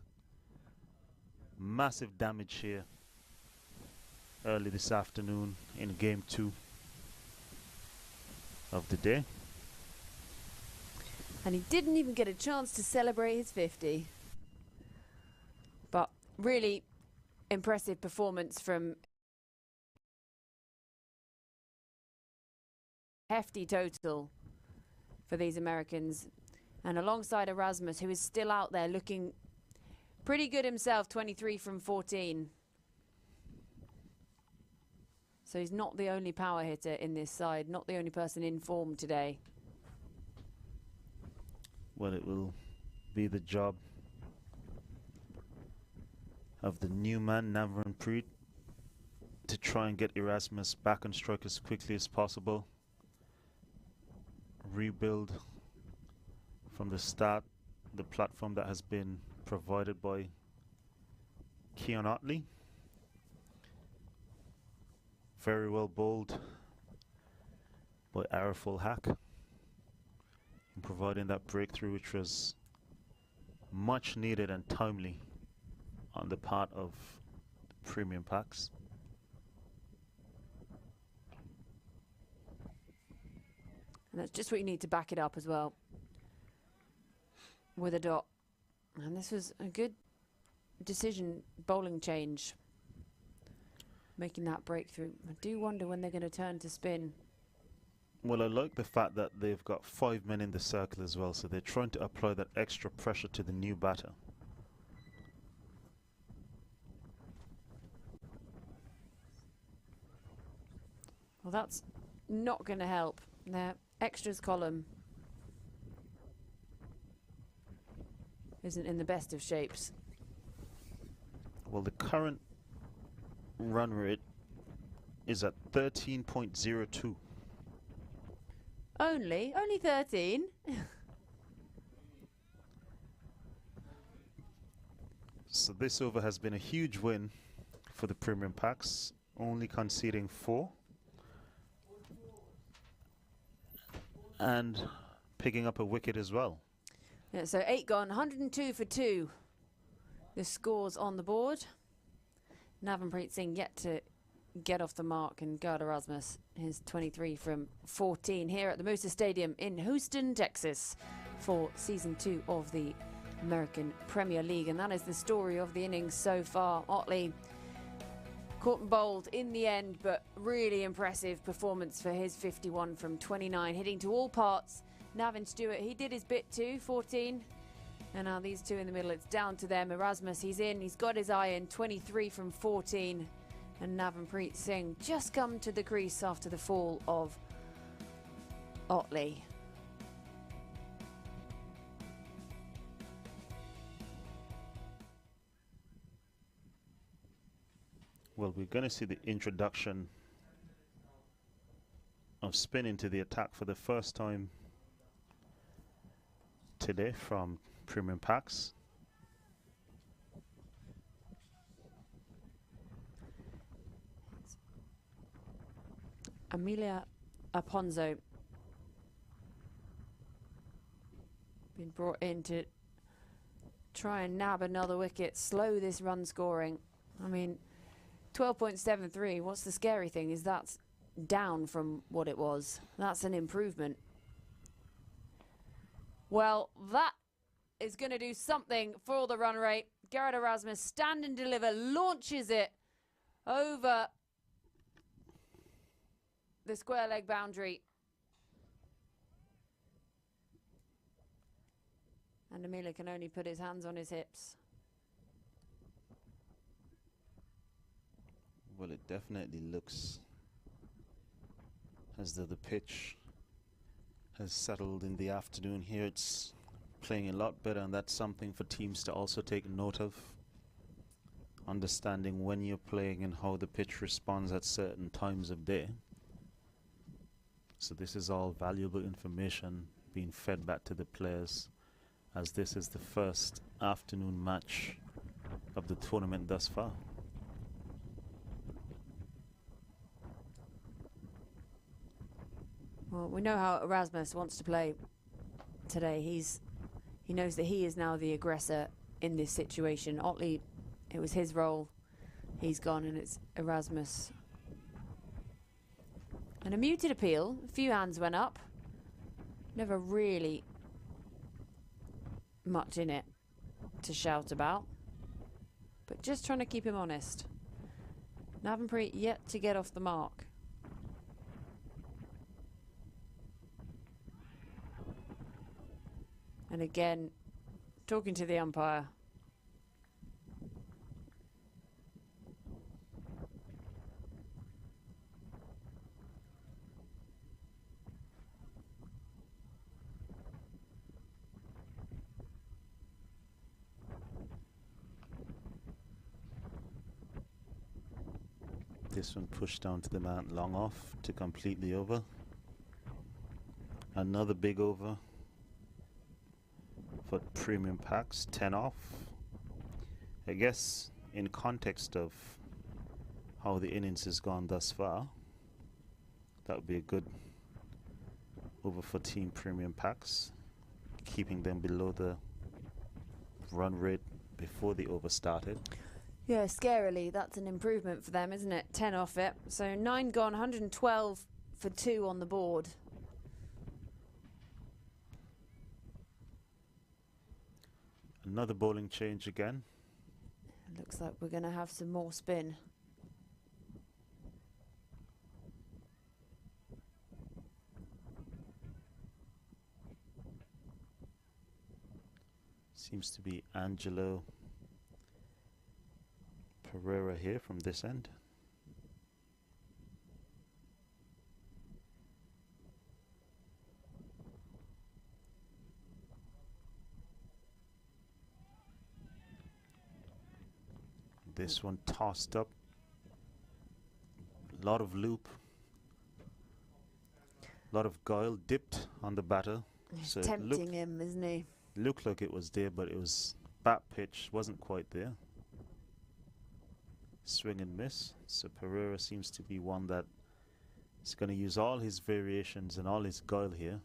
massive damage here early this afternoon in game 2 of the day. And he didn't even get a chance to celebrate his 50. But really impressive performance from hefty total for these Americans. And alongside Erasmus, who is still out there looking pretty good himself, 23 from 14. So he's not the only power hitter in this side, not the only person in form today. Well, it will be the job of the new man, Navranpreet, to try and get Erasmus back on strike as quickly as possible. Rebuild from the start the platform that has been provided by Keon Otley. Very well bowled by Araful Hack in providing that breakthrough, which was much needed and timely on the part of Premium Paks. And that's just what you need to back it up as well with a dot. And this was a good decision, bowling change, making that breakthrough. I do wonder when they're going to turn to spin. Well, I like the fact that they've got 5 men in the circle as well, so they're trying to apply that extra pressure to the new batter. Well, that's not going to help. Their extras column isn't in the best of shapes. Well, the current run rate is at 13.02. Only 13? So this over has been a huge win for the Premium Paks, only conceding 4 and picking up a wicket as well. Yeah, so 8 gone, 102 for 2. The scores on the board. Navranpreet Singh yet to get off the mark, and Gard Erasmus, his 23 from 14 here at the Moose Stadium in Houston, Texas, for season 2 of the American Premier League. And that is the story of the innings so far. Otley caught and bowled in the end, but really impressive performance for his 51 from 29, hitting to all parts. Navin Stewart, he did his bit too, 14. And now these two in the middle, it's down to them. Erasmus, he's in, he's got his eye in, 23 from 14. And Navranpreet Singh just come to the crease after the fall of Otley. Well, we're going to see the introduction of spin into the attack for the first time today from Premium Paks. Amelia Aponzo been brought in to try and nab another wicket, slow this run scoring. I mean, 12.73, what's the scary thing is that's down from what it was. That's an improvement. Well, that is going to do something for the run rate. Garrett Erasmus, stand and deliver, launches it over the square leg boundary. And Amelia can only put his hands on his hips. Well, it definitely looks as though the pitch has settled in the afternoon here. It's playing a lot better, and that's something for teams to also take note of. Understanding when you're playing and how the pitch responds at certain times of day. So this is all valuable information being fed back to the players, as this is the first afternoon match of the tournament thus far. Well, we know how Erasmus wants to play today. He knows that he is now the aggressor in this situation. Otley, it was his role. He's gone, and it's Erasmus. And a muted appeal. A few hands went up. Never really much in it to shout about, but just trying to keep him honest. Navanpreet yet to get off the mark. And again, talking to the umpire. This one pushed down to the mount, long off to completely over. Another big over for Premium Paks, 10 off. I guess in context of how the innings has gone thus far, that would be a good over for Team Premium Paks, keeping them below the run rate before the over started. Yeah, scarily, that's an improvement for them, isn't it? 10 off it. So 9 gone, 112 for 2 on the board. Another bowling change again. Looks like we're going to have some more spin. Seems to be Angelo Pereira here from this end. This one tossed up. A lot of loop. A lot of guile dipped on the batter. So tempting him, isn't he? Looked like it was there, but it was bat pitch, wasn't quite there. Swing and miss. So Pereira seems to be one that is going to use all his variations and all his guile here.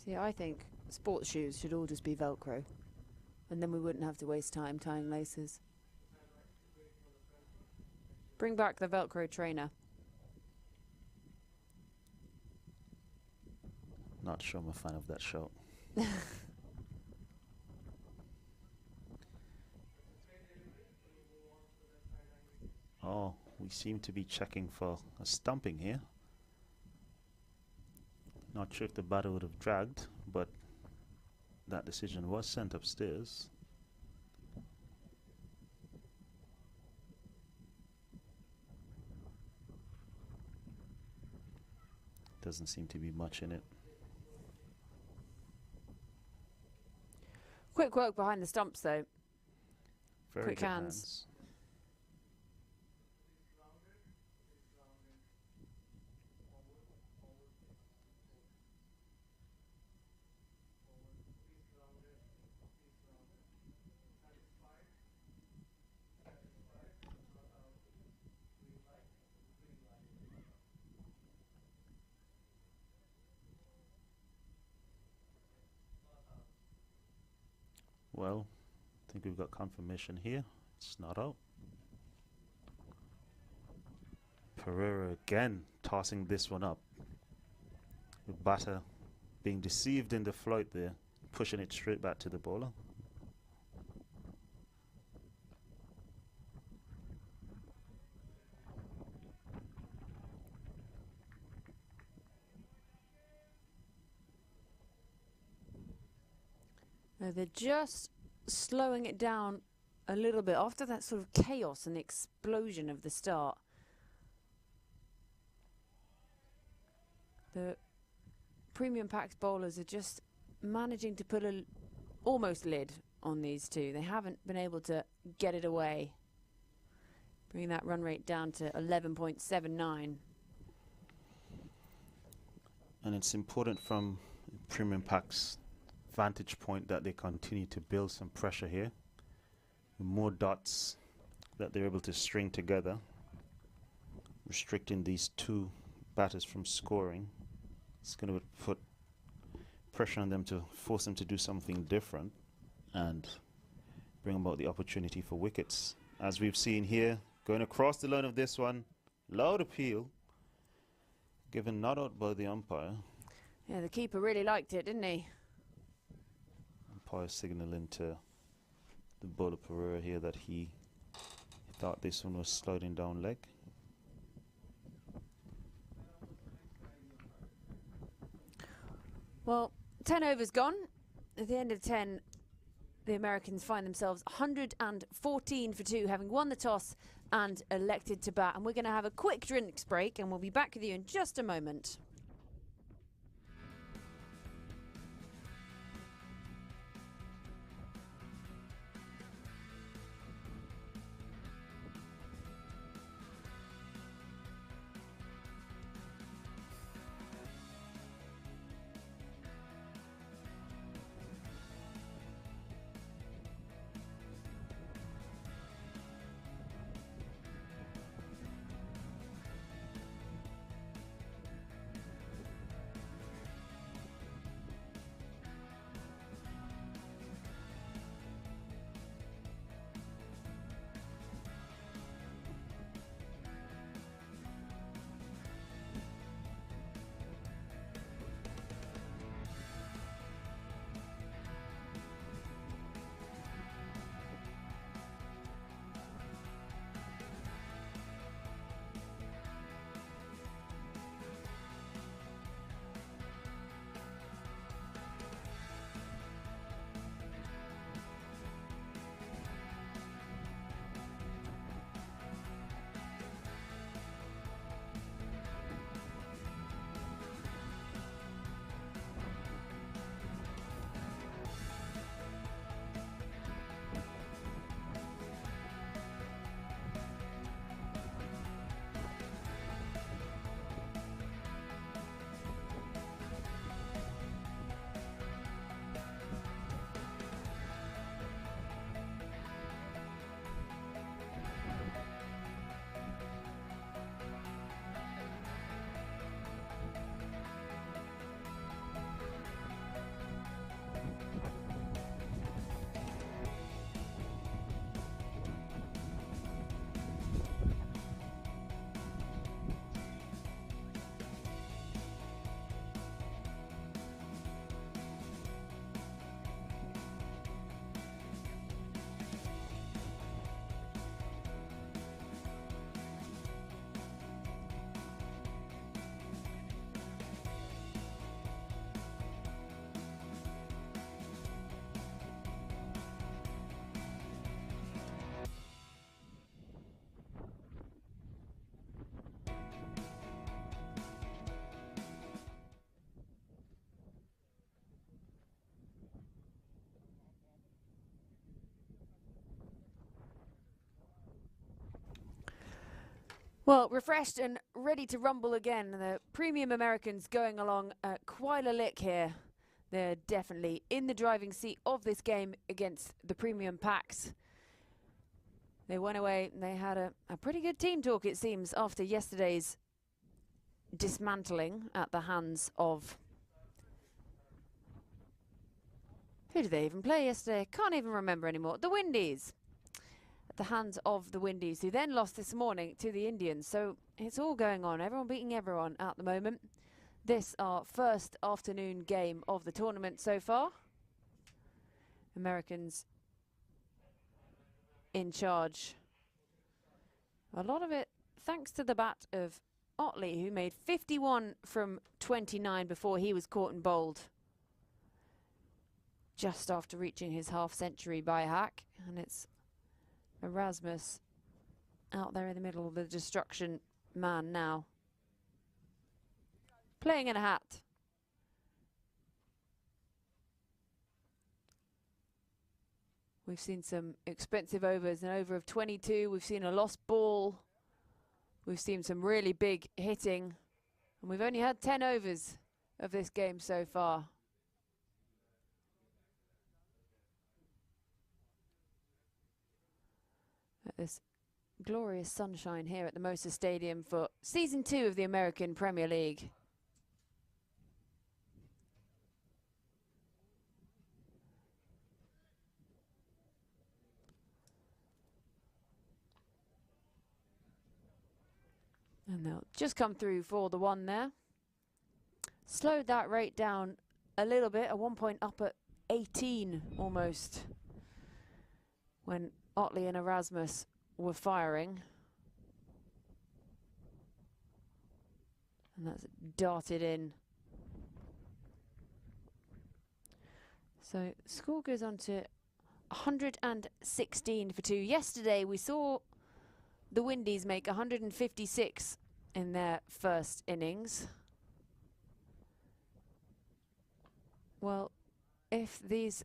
See, I think sports shoes should all just be Velcro, and then we wouldn't have to waste time tying laces. Bring back the Velcro trainer. Not sure I'm a fan of that show. Oh, we seem to be checking for a stumping here. Not sure if the batter would have dragged, but that decision was sent upstairs. Doesn't seem to be much in it. Quick work behind the stumps, though. Very quick good hands. Well, I think we've got confirmation here. It's not out. Pereira again tossing this one up. The batter being deceived in the flight there, pushing it straight back to the bowler. They're just slowing it down a little bit after that sort of chaos and explosion of the start. The premium Paks bowlers are just managing to put a almost lid on these two. They haven't been able to get it away, bringing that run rate down to 11.79. And it's important from premium Paks vantage point that they continue to build some pressure here. The more dots that they're able to string together, restricting these two batters from scoring, it's going to put pressure on them to force them to do something different and bring about the opportunity for wickets. As we've seen here, going across the line of this one, loud appeal, given not out by the umpire. Yeah, the keeper really liked it, didn't he? Umpire signalling to the bowler Pereira here that he thought this one was sliding down leg. Well, 10 overs gone. At the end of 10, the Americans find themselves 114 for 2, having won the toss and elected to bat. And we're going to have a quick drinks break, and we'll be back with you in just a moment. Well, refreshed and ready to rumble again. The premium Americans going along quite a lick here. They're definitely in the driving seat of this game against the premium Paks. They went away and they had a pretty good team talk, it seems, after yesterday's dismantling at the hands of Who did they even play yesterday? Can't even remember anymore. The Windies. At the hands of the Windies, who then lost this morning to the Indians. So it's all going on. Everyone beating everyone at the moment. This our first afternoon game of the tournament so far. Americans in charge. A lot of it thanks to the bat of Otley, who made 51 from 29 before he was caught and bowled just after reaching his half-century by Hack. And it's Erasmus out there in the middle, the destruction man now. Playing in a hat. We've seen some expensive overs, an over of 22. We've seen a lost ball. We've seen some really big hitting. And we've only had 10 overs of this game so far. At this glorious sunshine here at the Moser Stadium for Season 2 of the American Premier League. And they'll just come through for the one there. Slowed that rate down a little bit, a 1 point up at 18 almost, when Otley and Erasmus were firing. And that's darted in. So score goes on to 116 for 2. Yesterday we saw the Windies make 156 in their first innings. Well, if these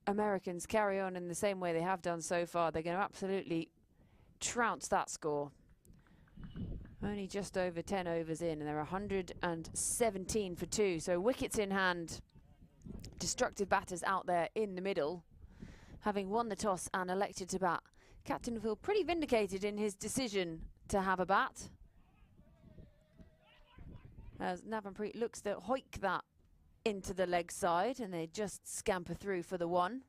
Americans carry on in the same way they have done so far, they're going to absolutely trounce that score. Only just over 10 overs in, and they're 117 for 2. So wickets in hand, destructive batters out there in the middle, having won the toss and elected to bat. Captain will feel pretty vindicated in his decision to have a bat, as Navanpreet looks to hoik that into the leg side, and they just scamper through for the one.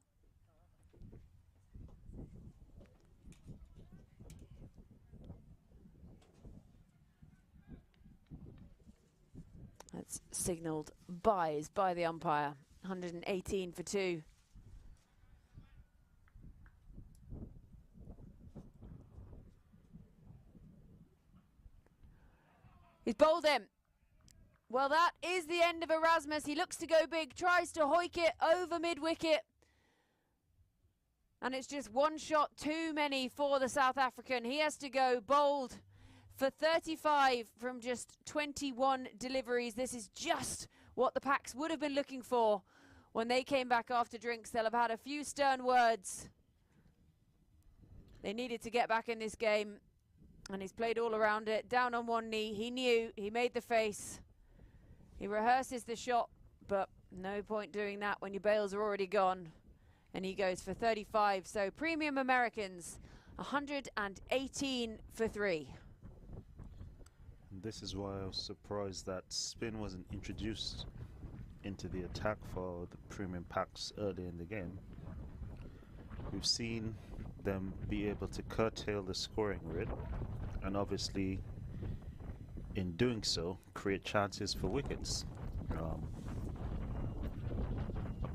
That's signalled byes by the umpire. 118 for 2. He's bowled him. Well, that is the end of Erasmus. He looks to go big, tries to hoik it over mid-wicket. And it's just one shot too many for the South African. He has to go bowled for 35 from just 21 deliveries. This is just what the Paks would have been looking for when they came back after drinks. They'll have had a few stern words. They needed to get back in this game. And he's played all around it, down on one knee. He knew, he made the face. He rehearses the shot, but no point doing that when your bails are already gone. And he goes for 35. So premium Americans, 118 for 3. This is why I was surprised that spin wasn't introduced into the attack for the premium Paks early in the game. We've seen them be able to curtail the scoring rate, and obviously in doing so create chances for wickets.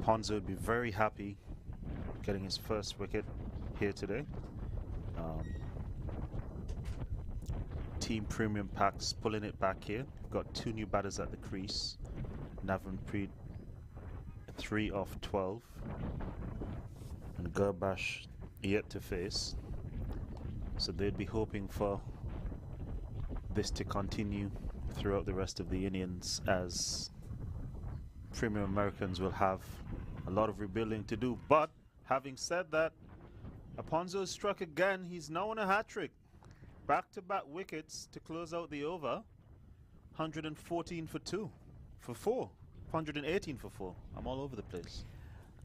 Ponzo would be very happy getting his first wicket here today. Team Premium Paks pulling it back here. We've got 2 new batters at the crease. Navanpreet 3 off 12, and Gurbash yet to face. So they'd be hoping for this to continue throughout the rest of the innings, as Premium Americans will have a lot of rebuilding to do. But having said that, Aponzo struck again. He's now on a hat-trick. Back-to-back wickets to close out the over. 114 for 2. For 4. 118 for 4. I'm all over the place.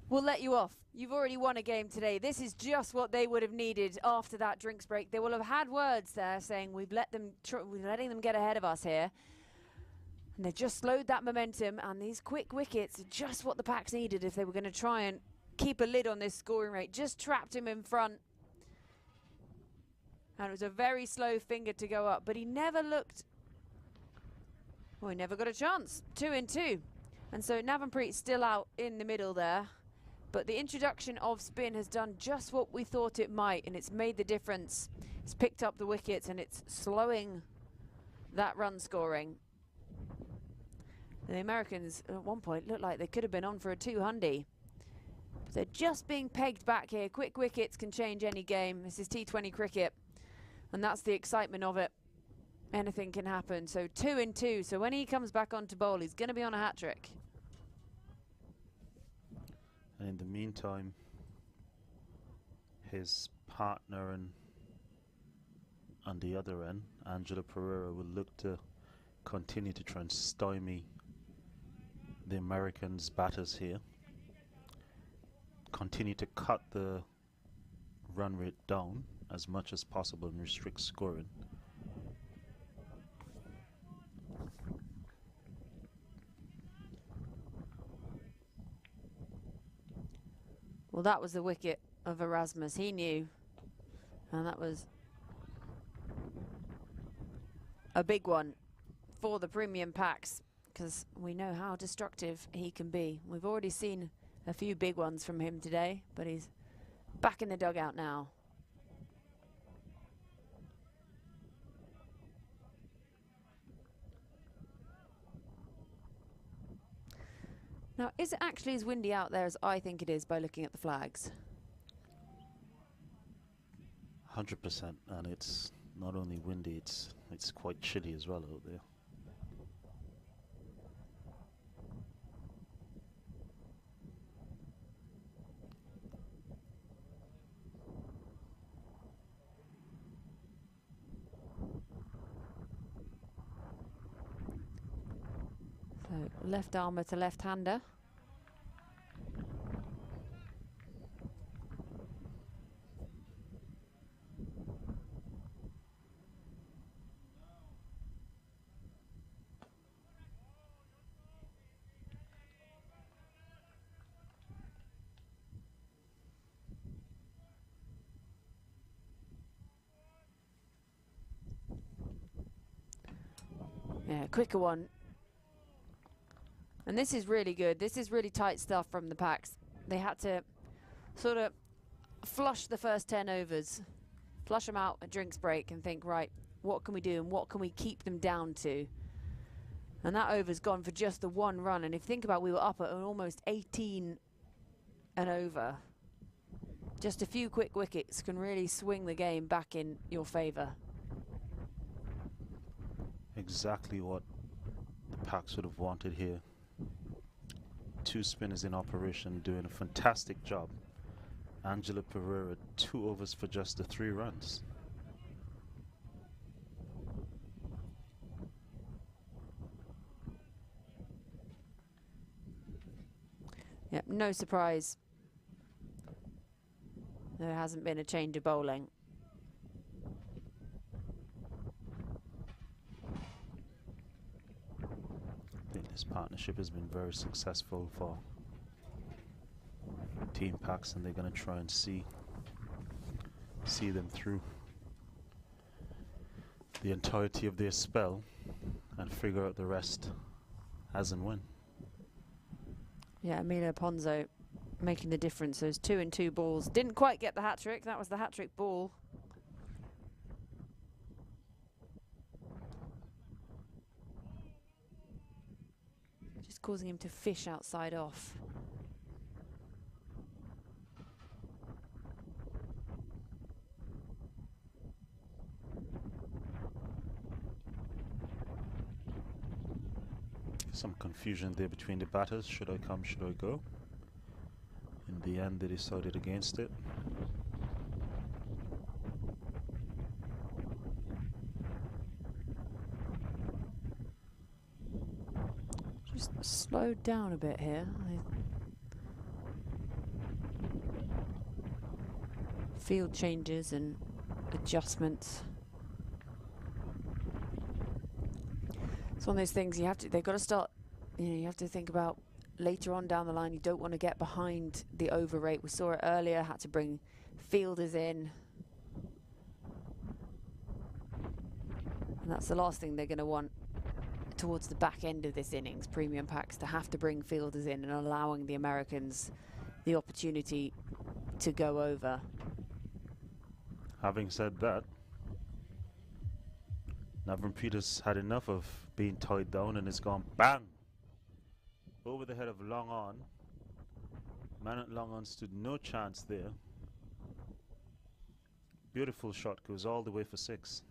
We'll let you off. You've already won a game today. This is just what they would have needed after that drinks break. They will have had words there saying we're letting them get ahead of us here. And they just slowed that momentum, and these quick wickets are just what the Paks needed if they were going to try and keep a lid on this scoring rate. Just trapped him in front. And it was a very slow finger to go up, but he never looked, well, he never got a chance. 2 in 2. And so Navanpreet's still out in the middle there. But the introduction of spin has done just what we thought it might, and it's made the difference. It's picked up the wickets, and it's slowing that run scoring. The Americans at one point looked like they could have been on for a 200. But they're just being pegged back here. Quick wickets can change any game. This is T20 cricket, and that's the excitement of it. Anything can happen. So 2 in 2. So when he comes back on to bowl, he's going to be on a hat-trick. And in the meantime, his partner on the other end, Angela Pereira, will look to continue to try and stymie the Americans' batters here. Continue to cut the run rate down as much as possible and restrict scoring. Well, that was the wicket of Erasmus. He knew, and that was a big one for the premium Paks, because we know how destructive he can be. We've already seen a few big ones from him today, but he's back in the dugout now. Now, is it actually as windy out there as I think it is by looking at the flags? 100%, and it's not only windy, it's quite chilly as well out there. So left armour to left-hander. Yeah, quicker one. And this is really good. This is really tight stuff from the Paks. They had to sort of flush the first 10 overs, flush them out at drinks break and think, right, what can we do and what can we keep them down to? And that over's gone for just the 1 run. And if you think about, we were up at almost 18 and over. Just a few quick wickets can really swing the game back in your favour. Exactly what the Paks would have wanted here. 2 spinners in operation doing a fantastic job. Angela Pereira, 2 overs for just the 3 runs. Yep, no surprise. There hasn't been a change of bowling. I think this partnership has been very successful for Team Paks, and they're going to try and see them through the entirety of their spell and figure out the rest as and when. Yeah, Emilio Ponzo making the difference. Those 2 and 2 balls. Didn't quite get the hat-trick. That was the hat-trick ball. Just causing him to fish outside off. Some confusion there between the batters. Should I come, should I go? In the end, they decided against it. Just slowed down a bit here. Field changes and adjustments. It's one of those things they've got to start, you have to think about later on down the line. You don't want to get behind the over rate. We saw it earlier, had to bring fielders in. And that's the last thing they're going to want towards the back end of this innings, Premium Paks, to have to bring fielders in and allowing the Americans the opportunity to go over. Having said that, Navran has had enough of being tied down and has gone bang over the head of long on. Man at long on stood no chance there. Beautiful shot, goes all the way for 6.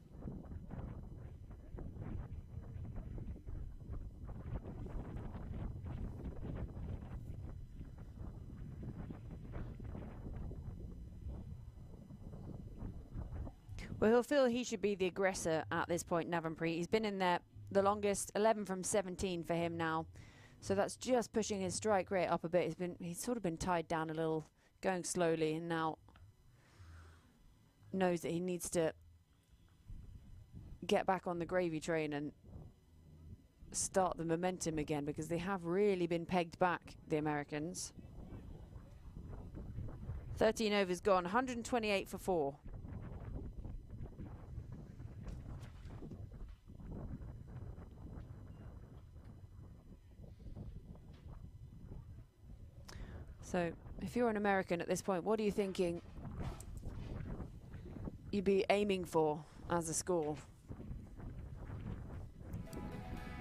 Well, he'll feel he should be the aggressor at this point, Navran. He's been in there the longest, 11 from 17 for him now. So that's just pushing his strike rate up a bit. He's sort of been tied down a little, going slowly, and now knows that he needs to get back on the gravy train and start the momentum again, because they have really been pegged back, the Americans. 13 overs gone, 128 for 4. So, if you're an American at this point, what are you thinking you'd be aiming for as a score?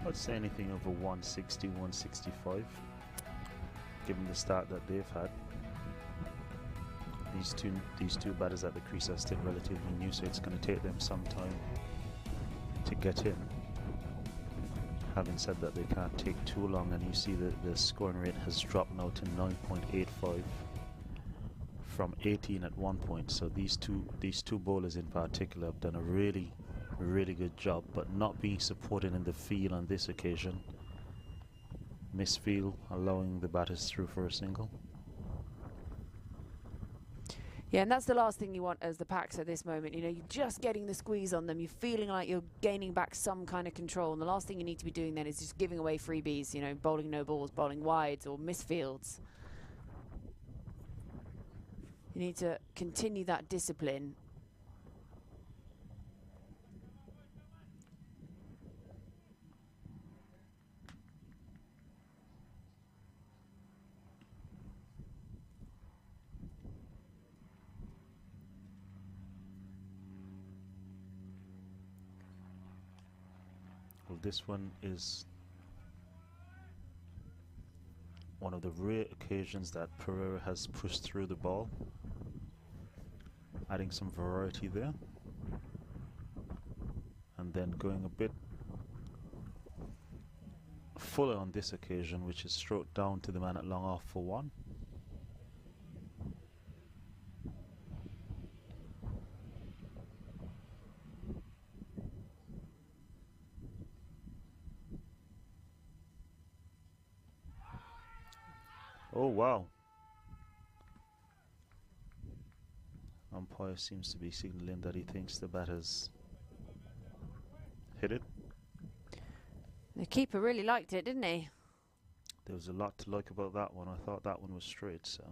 I'd say anything over 160, 165, given the start that they've had. These two batters at the crease are still relatively new, so it's going to take them some time to get in. Having said that, they can't take too long, and you see that the scoring rate has dropped now to 9.85 from 18 at one point. So these two bowlers in particular have done a really good job, but not being supported in the field on this occasion. Misfield, allowing the batters through for a single. Yeah, and that's the last thing you want as the Paks at this moment. You're just getting the squeeze on them. You're feeling like you're gaining back some kind of control. And the last thing you need to be doing then is just giving away freebies, bowling no balls, bowling wides or misfields. You need to continue that discipline. Well, this one is one of the rare occasions that Pereira has pushed through the ball, adding some variety there, and then going a bit fuller on this occasion, which is stroked down to the man at long off for 1. Oh wow. Umpire seems to be signaling that he thinks the batter's hit it. The keeper really liked it, didn't he? There was a lot to like about that one. I thought that one was straight, so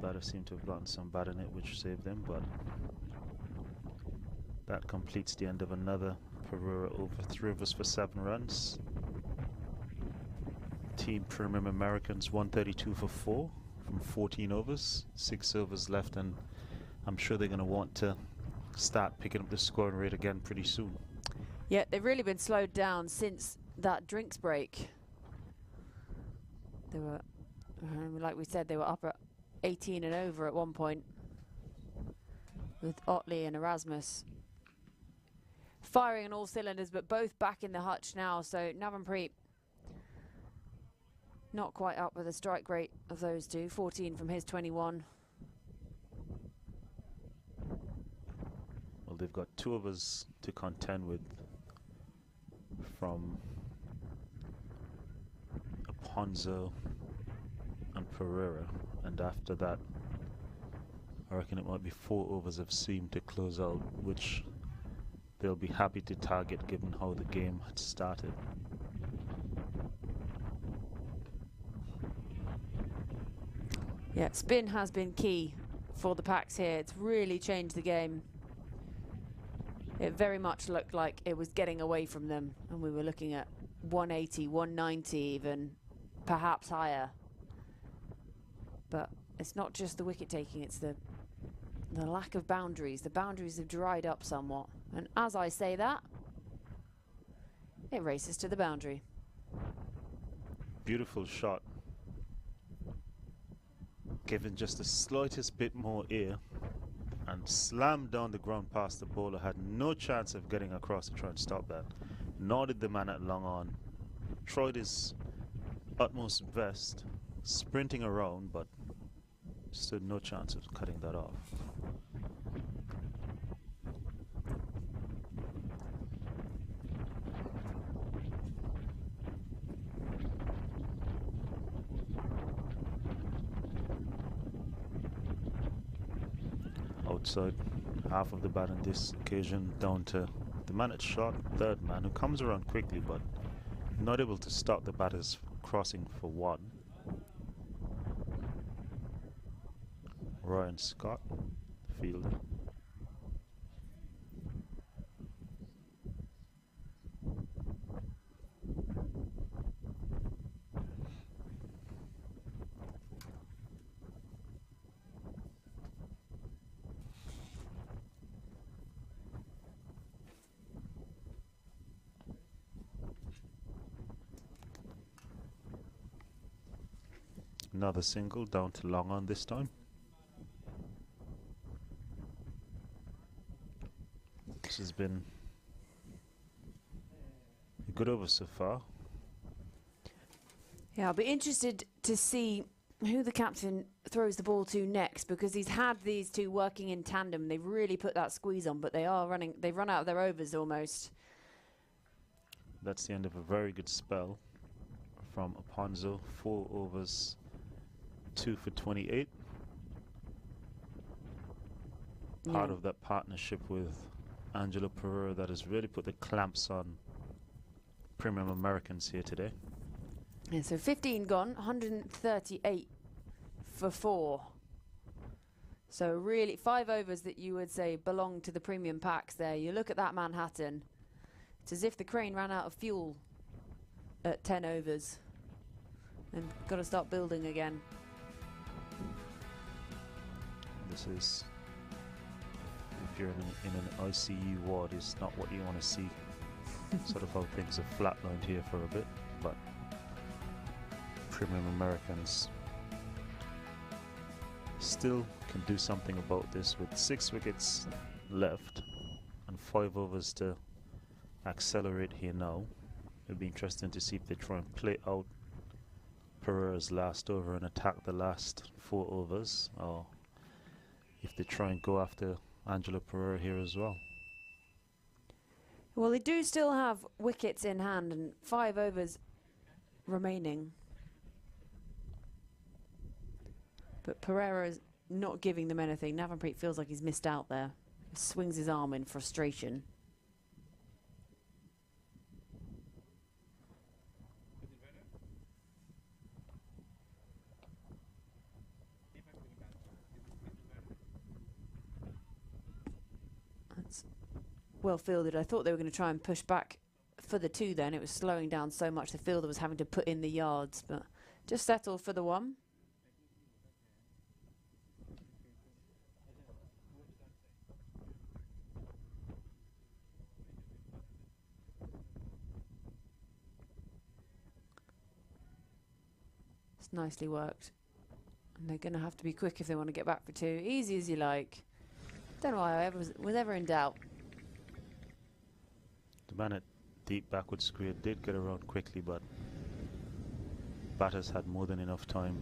batter seemed to have gotten some bat in it, which saved them, but that completes the end of another Pereira over. 3 overs for 7 runs. Team Premium Americans 132 for 4 from 14 overs, 6 overs left, and I'm sure they're going to want to start picking up the scoring rate again pretty soon. Yeah, they've really been slowed down since that drinks break. They were, like we said, they were up at 18 and over at one point with Otley and Erasmus firing on all cylinders, but both back in the hutch now. So Navran not quite up with the strike rate of those two. 14 from his 21. Well, they've got 2 overs to contend with from Ponzo and Pereira, and after that I reckon it might be 4 overs of Seam to close out, which they'll be happy to target given how the game had started. Yeah, spin has been key for the Paks here. It's really changed the game. It very much looked like it was getting away from them, and we were looking at 180, 190 even, perhaps higher. But it's not just the wicket taking, it's the lack of boundaries. The boundaries have dried up somewhat. And as I say that, it races to the boundary. Beautiful shot. Given just the slightest bit more air and slammed down the ground past the bowler. Had no chance of getting across to try and stop that. Nor did the man at long on. Tried his utmost best, sprinting around, but stood no chance of cutting that off. Outside, half of the bat on this occasion, down to the man at shot, third man, who comes around quickly but not able to stop the batters crossing for one. Ryan Scott, fielder. Another single down to long on this time. This has been a good over so far. Yeah, I'll be interested to see who the captain throws the ball to next, because he's had these two working in tandem. They've really put that squeeze on, but they've run out of their overs almost. That's the end of a very good spell from Aponzo. 4 overs, 2 for 28. Part of that partnership with Angelo Pereira that has really put the clamps on premium Americans here today. Yeah, so 15 gone, 138 for 4. So really 5 overs that you would say belong to the premium Paks there. You look at that Manhattan, it's as if the crane ran out of fuel at 10 overs and got to start building again. This is, if you're in an ICU ward, is not what you want to see. Sort of how things have flatlined here for a bit, but premium Americans still can do something about this with 6 wickets left and 5 overs to accelerate here now. It'll be interesting to see if they try and play out Pereira's last over and attack the last 4 overs, or if they try and go after Angelo Pereira here as well. Well, they do still have wickets in hand and 5 overs remaining. But Pereira is not giving them anything. Navanpreet feels like he's missed out there. He swings his arm in frustration. That's well fielded. I thought they were going to try and push back for the 2 then. It was slowing down so much the fielder was having to put in the yards, but just settled for the 1. It's nicely worked. And they're going to have to be quick if they want to get back for 2. Easy as you like. Don't know why I was ever in doubt. The man at deep backward square did get around quickly, but batters had more than enough time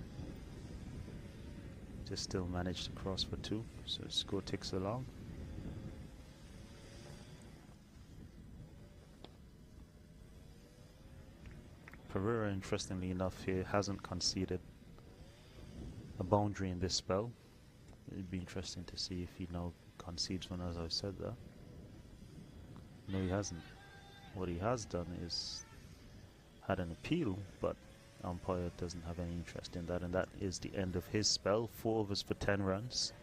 to still manage to cross for 2, so the score ticks along. Pereira, interestingly enough, here hasn't conceded a boundary in this spell. It'd be interesting to see if he now concedes one, as I said there. No, he hasn't. What he has done is had an appeal, but umpire doesn't have any interest in that, and that is the end of his spell. 4 overs for 10 runs.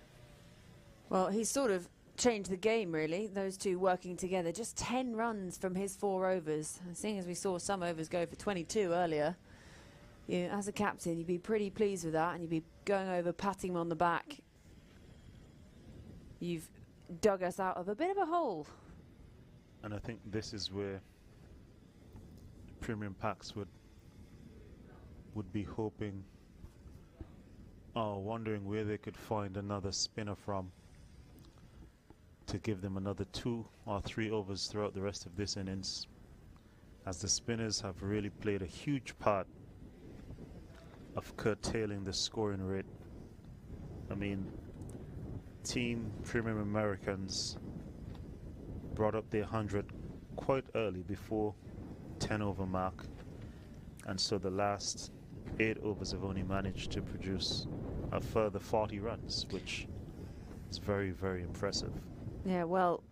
Well, he's sort of changed the game, really, those two working together. Just 10 runs from his 4 overs. And seeing as we saw some overs go for 22 earlier, you, as a captain, you'd be pretty pleased with that, and you'd be going over, patting him on the back. You've dug us out of a bit of a hole. And I think this is where Premium Paks would be hoping or wondering where they could find another spinner from to give them another 2 or 3 overs throughout the rest of this innings, as the spinners have really played a huge part of curtailing the scoring rate. I mean, Team Premium Americans brought up their 100 quite early, before 10 over mark, and so the last 8 overs have only managed to produce a further 40 runs, which is very, very impressive. Yeah, well,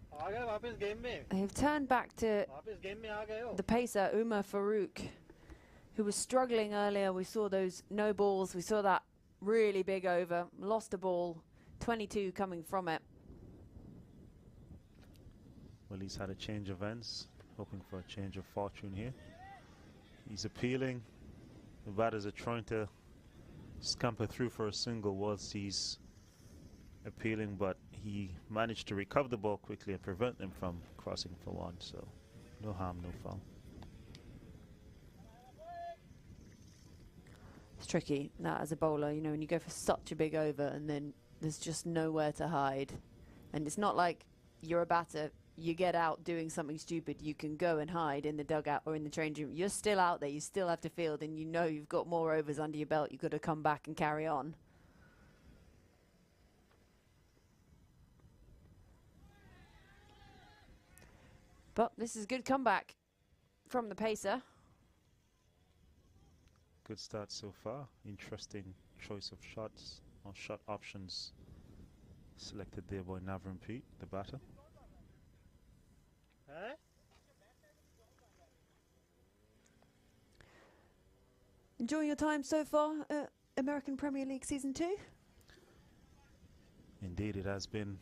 they've turned back to the pacer, Umar Farouk, who was struggling earlier. We saw those no balls. We saw that really big over, lost a ball, 22 coming from it. Well, he's had a change of ends, hoping for a change of fortune here. He's appealing. The batters are trying to scamper through for a single whilst he's appealing, but he managed to recover the ball quickly and prevent them from crossing for 1, so no harm, no foul. It's tricky, that as a bowler, you know, when you go for such a big over and then there's just nowhere to hide. And it's not like you're a batter, you get out doing something stupid, you can go and hide in the dugout or in the changing room. You're still out there, you still have to field, and you know you've got more overs under your belt. You've got to come back and carry on. But this is a good comeback from the pacer. Good start so far. Interesting choice of shots or shot options selected there by Navran Pete, the batter. Enjoying your time so far at American Premier League Season 2? Indeed, it has been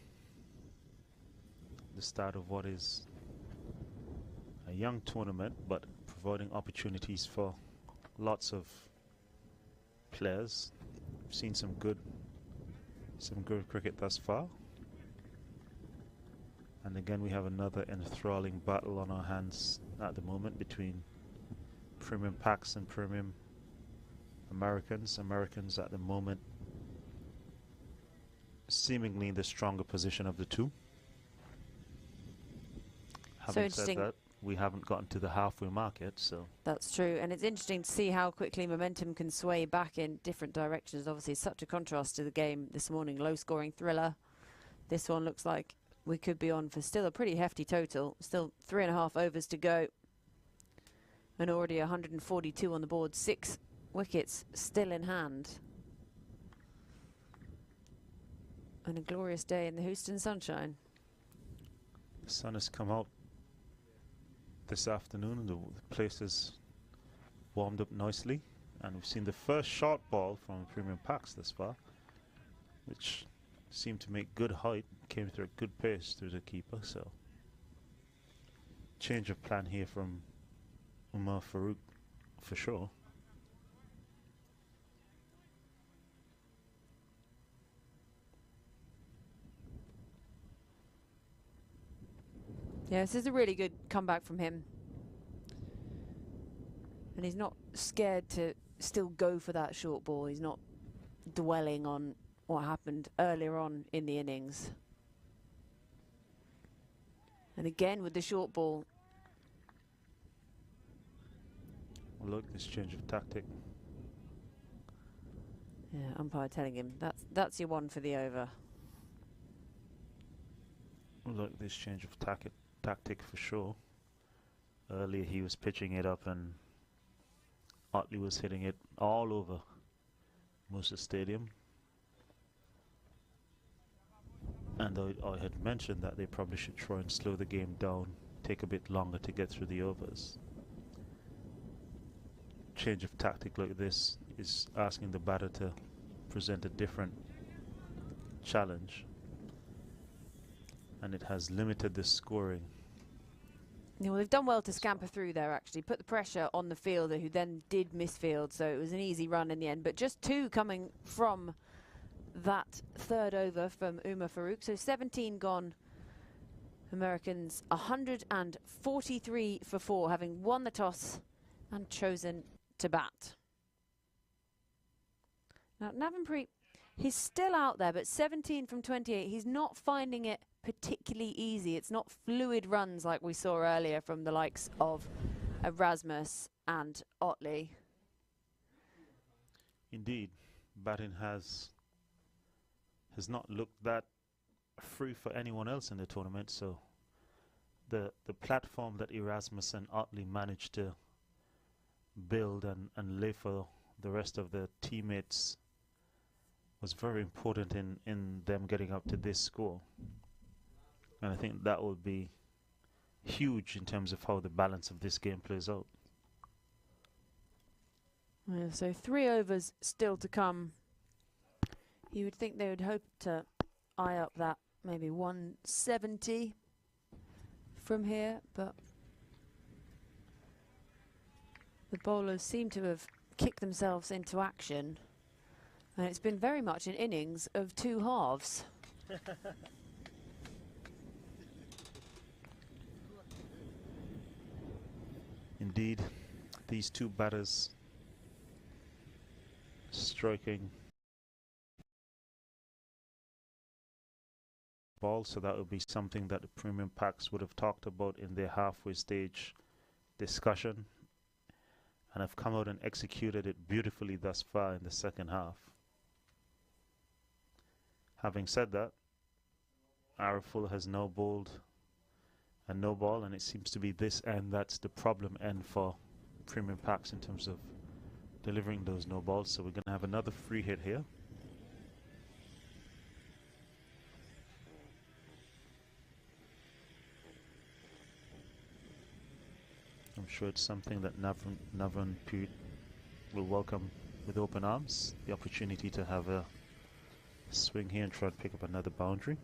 the start of what is a young tournament, but providing opportunities for lots of players. We've seen some good cricket thus far. And again, we have another enthralling battle on our hands at the moment between Premium Paks and Premium Americans. Americans at the moment seemingly in the stronger position of the two. Having said that, we haven't gotten to the halfway mark yet, so. That's true, and it's interesting to see how quickly momentum can sway back in different directions. Obviously, such a contrast to the game this morning. Low-scoring thriller. This one looks like we could be on for still a pretty hefty total. Still 3.5 overs to go. And already 142 on the board. 6 wickets still in hand. And a glorious day in the Houston sunshine. The sun has come out this afternoon and the place has warmed up nicely, and we've seen the first short ball from Premium Paks this far, which seemed to make good height, came through a good pace through the keeper, so change of plan here from Umar Farouk for sure. Yeah, this is a really good comeback from him. And he's not scared to still go for that short ball. He's not dwelling on what happened earlier on in the innings. And again with the short ball. Look, this change of tactic. Yeah, umpire telling him that's your one for the over. Look, this change of tactic for sure. Earlier he was pitching it up and Otley was hitting it all over Musa Stadium. And I had mentioned that they probably should try and slow the game down take a bit longer to get through the overs. Change of tactic like this is asking the batter to present a different challenge, and it has limited the scoring. Yeah, well, they've done well to scamper through there, actually. Put the pressure on the fielder, who then did misfield, so it was an easy run in the end. But just 2 coming from that third over from Umar Farouk. So 17 gone. Americans 143 for 4, having won the toss and chosen to bat. Now, Navanpreet, he's still out there, but 17 from 28. He's not finding it particularly easy. It's not fluid runs like we saw earlier from the likes of Erasmus and Otley. Indeed, batting has not looked that free for anyone else in the tournament, so the platform that Erasmus and Otley managed to build and lay for the rest of the teammates was very important in them getting up to this score. And I think that would be huge in terms of how the balance of this game plays out. Yeah, so 3 overs still to come. You would think they would hope to eye up that maybe 170 from here, but the bowlers seem to have kicked themselves into action, and it's been very much an innings of 2 halves. Indeed, these 2 batters striking ball, so that would be something that the premium Paks would have talked about in their halfway stage discussion, and have come out and executed it beautifully thus far in the second half. Having said that, Araful has now bowled a no ball, and it seems to be this end that's the problem end for premium Paks in terms of delivering those no balls. So we're going to have another free hit here. I'm sure it's something that Navanpreet will welcome with open arms, the opportunity to have a swing here and try and pick up another boundary.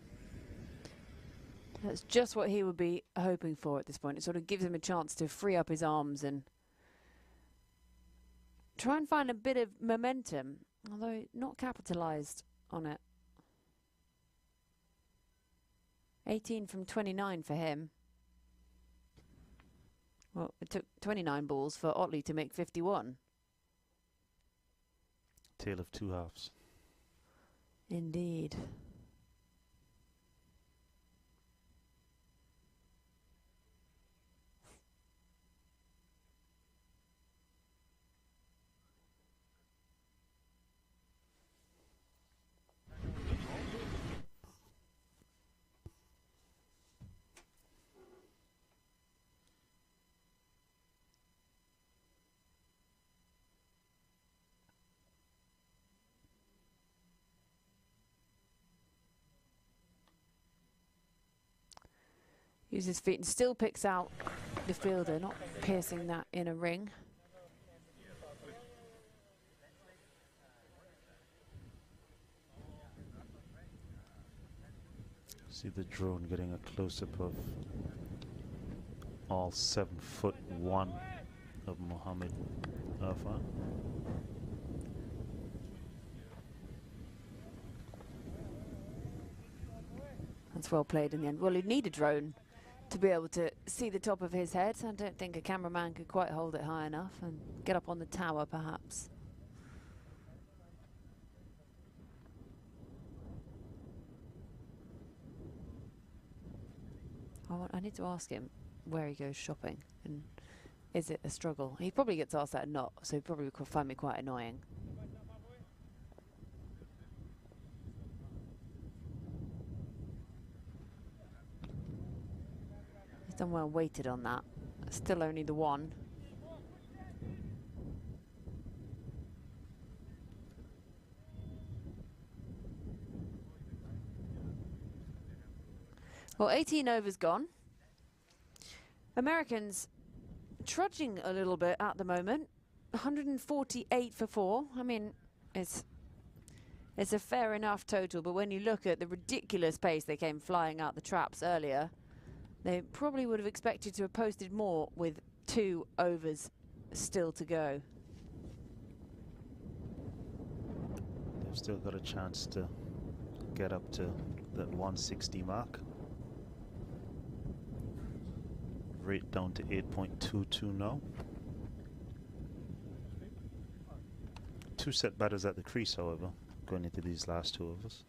That's just what he would be hoping for at this point. It sort of gives him a chance to free up his arms and try and find a bit of momentum, although not capitalised on it. 18 from 29 for him. Well, it took 29 balls for Otley to make 51. Tale of 2 halves. Indeed. Uses his feet and still picks out the fielder, not piercing that inner ring. See the drone getting a close-up of all 7'1" of Mohammed Arfan. That's well played in the end. Well, he'd need a drone to be able to see the top of his head. I don't think a cameraman could quite hold it high enough and get up on the tower, perhaps. I need to ask him where he goes shopping and is it a struggle. He probably gets asked that a lot, so he probably could find me quite annoying. Done well weighted on that. Still only the 1. Well, 18 overs gone. Americans trudging a little bit at the moment. 148 for 4. I mean, it's a fair enough total, but when you look at the ridiculous pace they came flying out the traps earlier, they probably would have expected to have posted more with 2 overs still to go. They've still got a chance to get up to that 160 mark. Rate down to 8.22 now. 2 set batters at the crease, however, going into these last 2 overs.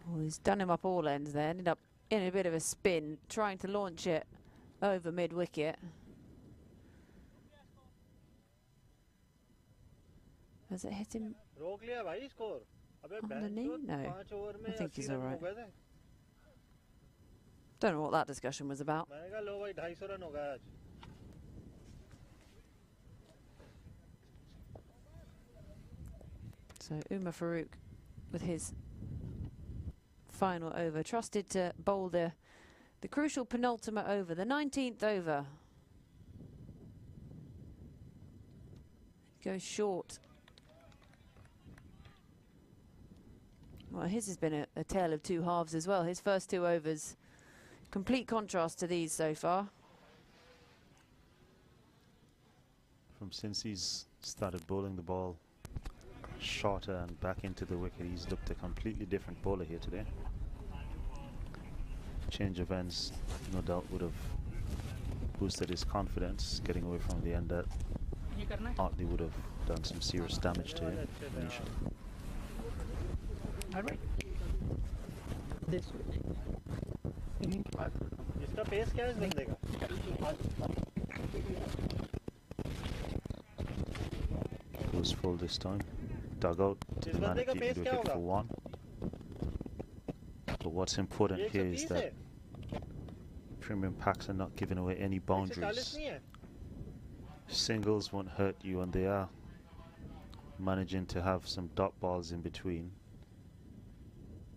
Well, he's done him up all ends there. Ended up in a bit of a spin, trying to launch it over mid-wicket. Has it hit him on the knee? No, I think he's all right. Don't know what that discussion was about. So Umar Farooq with his final over, trusted to bowl the crucial penultimate over, the 19th over. Goes short. Well, his has been a tale of 2 halves as well. His first 2 overs, complete contrast to these so far. From since he's started bowling the ball shorter and back into the wicket, he's looked a completely different bowler here today. Change of ends, no doubt, would have boosted his confidence. Getting away from the end that hardly would have done some serious damage to him initially. All right. This way. इसका pace क्या है इस बंदे का? Goes full this time. Dug out to the man at keeping the wicket for 1. But what's important here is that premium packs are not giving away any boundaries. Singles won't hurt you, and they are managing to have some dot balls in between.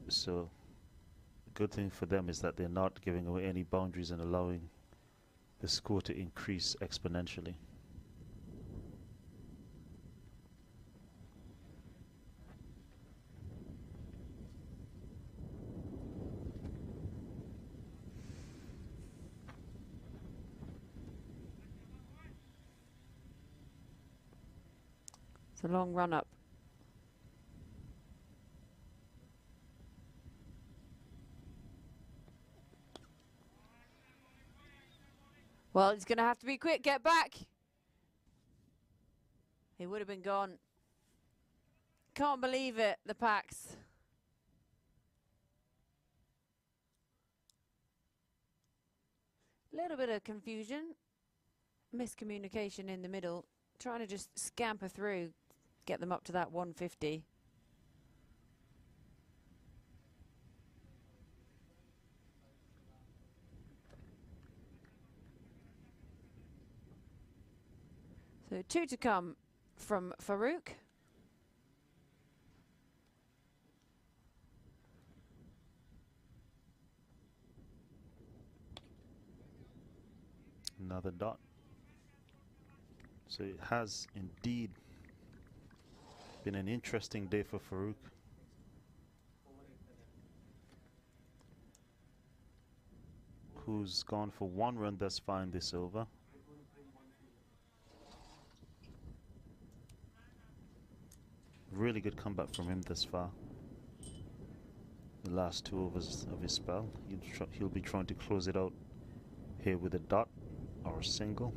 So good thing for them is that they're not giving away any boundaries and allowing the score to increase exponentially. It's a long run up. Well, it's going to have to be quick. Get back. He would have been gone. Can't believe it, the Paks. Little bit of confusion. Miscommunication in the middle. Trying to just scamper through, get them up to that 150. So 2 to come from Farooq. Another dot. So it has indeed been an interesting day for Farooq. Who's gone for 1 run thus far in this over. Really good comeback from him thus far. The last 2 overs of his spell. He'll be trying to close it out here with a dot or a single.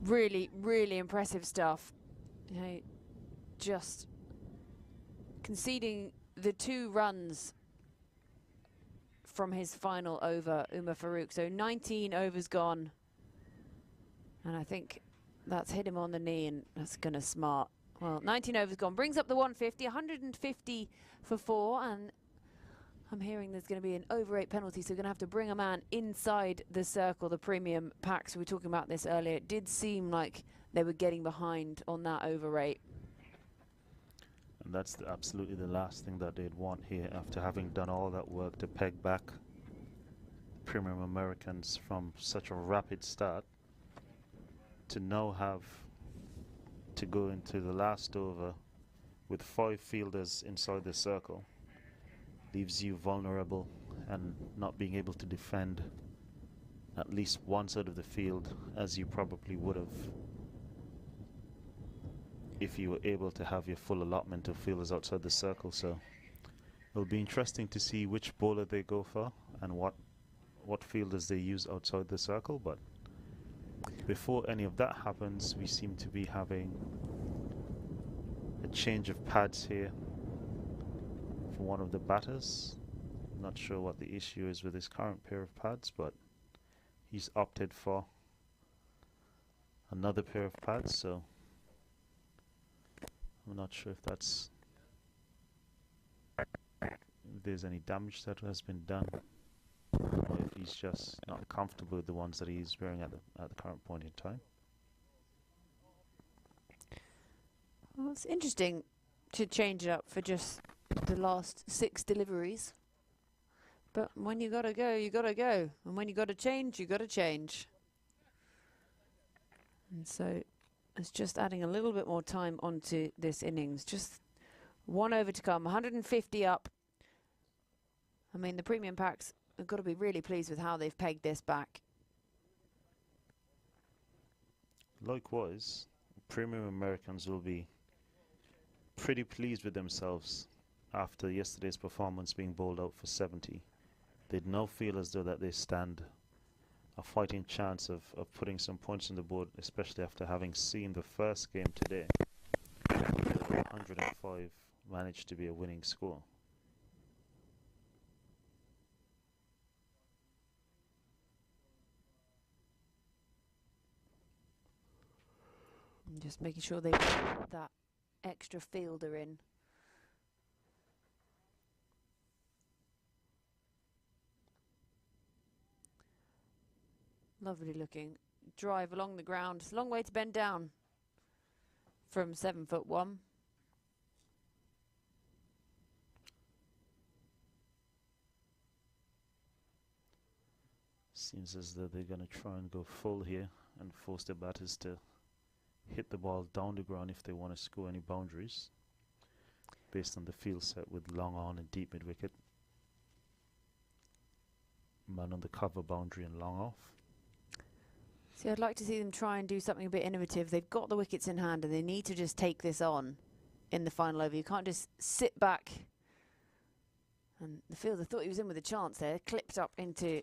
Really, really impressive stuff. You know, just conceding the 2 runs from his final over, Umar Farooq. So 19 overs gone. And I think that's hit him on the knee, and that's going to smart. Well, 19 overs gone. Brings up the 150, 150 for 4. And I'm hearing there's going to be an over 8 penalty, so we're going to have to bring a man inside the circle. The premium Paks, we were talking about this earlier, it did seem like they were getting behind on that over 8. And that's absolutely the last thing that they'd want here after having done all that work to peg back premium Americans from such a rapid start, to now have to go into the last over with 5 fielders inside the circle leaves you vulnerable and not being able to defend at least one side of the field as you probably would have if you were able to have your full allotment of fielders outside the circle. So it'll be interesting to see which bowler they go for and what fielders they use outside the circle. But before any of that happens, we seem to be having a change of pads here for one of the batters. I'm not sure what the issue is with his current pair of pads, but he's opted for another pair of pads, so I'm not sure if there's any damage that has been done, or if he's just not comfortable with the ones that he's wearing at the current point in time. Well, it's interesting to change it up for just the last 6 deliveries. But when you gotta go, you gotta go. And when you gotta change, you gotta change. And so it's just adding a little bit more time onto this innings. Just 1 over to come, 150 up. I mean, the premium Paks have got to be really pleased with how they've pegged this back. Likewise, premium Americans will be pretty pleased with themselves after yesterday's performance being bowled out for 70. They'd now feel as though that they stand a fighting chance of putting some points on the board, especially after having seen the first game today, where 105 managed to be a winning score. And just making sure they put that extra fielder in. Lovely looking drive along the ground. It's a long way to bend down from 7'1". Seems as though they're going to try and go full here and force the batters to hit the ball down the ground if they want to score any boundaries, based on the field set with long on and deep mid wicket, man on the cover boundary and long off. See, I'd like to see them try and do something a bit innovative. They've got the wickets in hand and they need to just take this on in the final over. You can't just sit back. And the fielder thought he was in with a chance there, clipped up into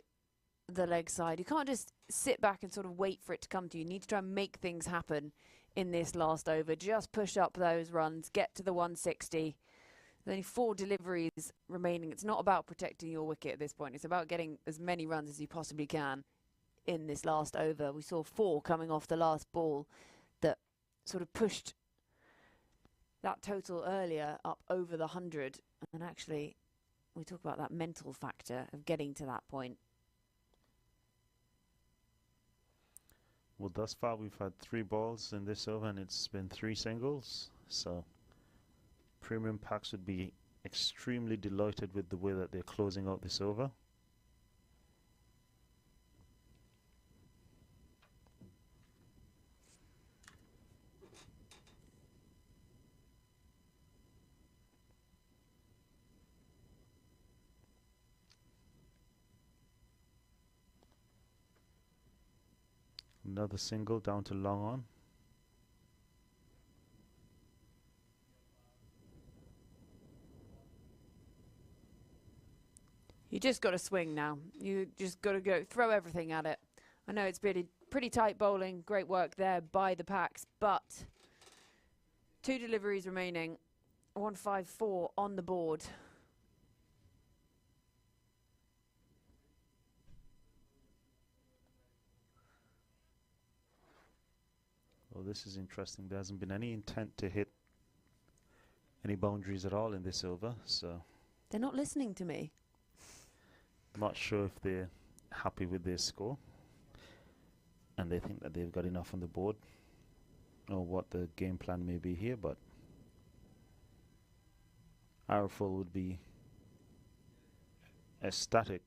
the leg side. You can't just sit back and sort of wait for it to come to you. You need to try and make things happen in this last over. Just push up those runs, get to the 160. There's only 4 deliveries remaining. It's not about protecting your wicket at this point. It's about getting as many runs as you possibly can in this last over. We saw 4 coming off the last ball that sort of pushed that total earlier up over the 100. And actually, we talk about that mental factor of getting to that point. Well, thus far we've had 3 balls in this over and it's been 3 singles. So premium Paks would be extremely delighted with the way that they're closing out this over. Another single down to long on. You just got to swing now. You just got to go throw everything at it. I know it's pretty tight bowling. Great work there by the Paks, but 2 deliveries remaining. 154 on the board. Well, this is interesting. There hasn't been any intent to hit any boundaries at all in this over, so They're not listening to me. Not sure if they're happy with their score and they think that they've got enough on the board, or what the game plan may be here, but Araful would be ecstatic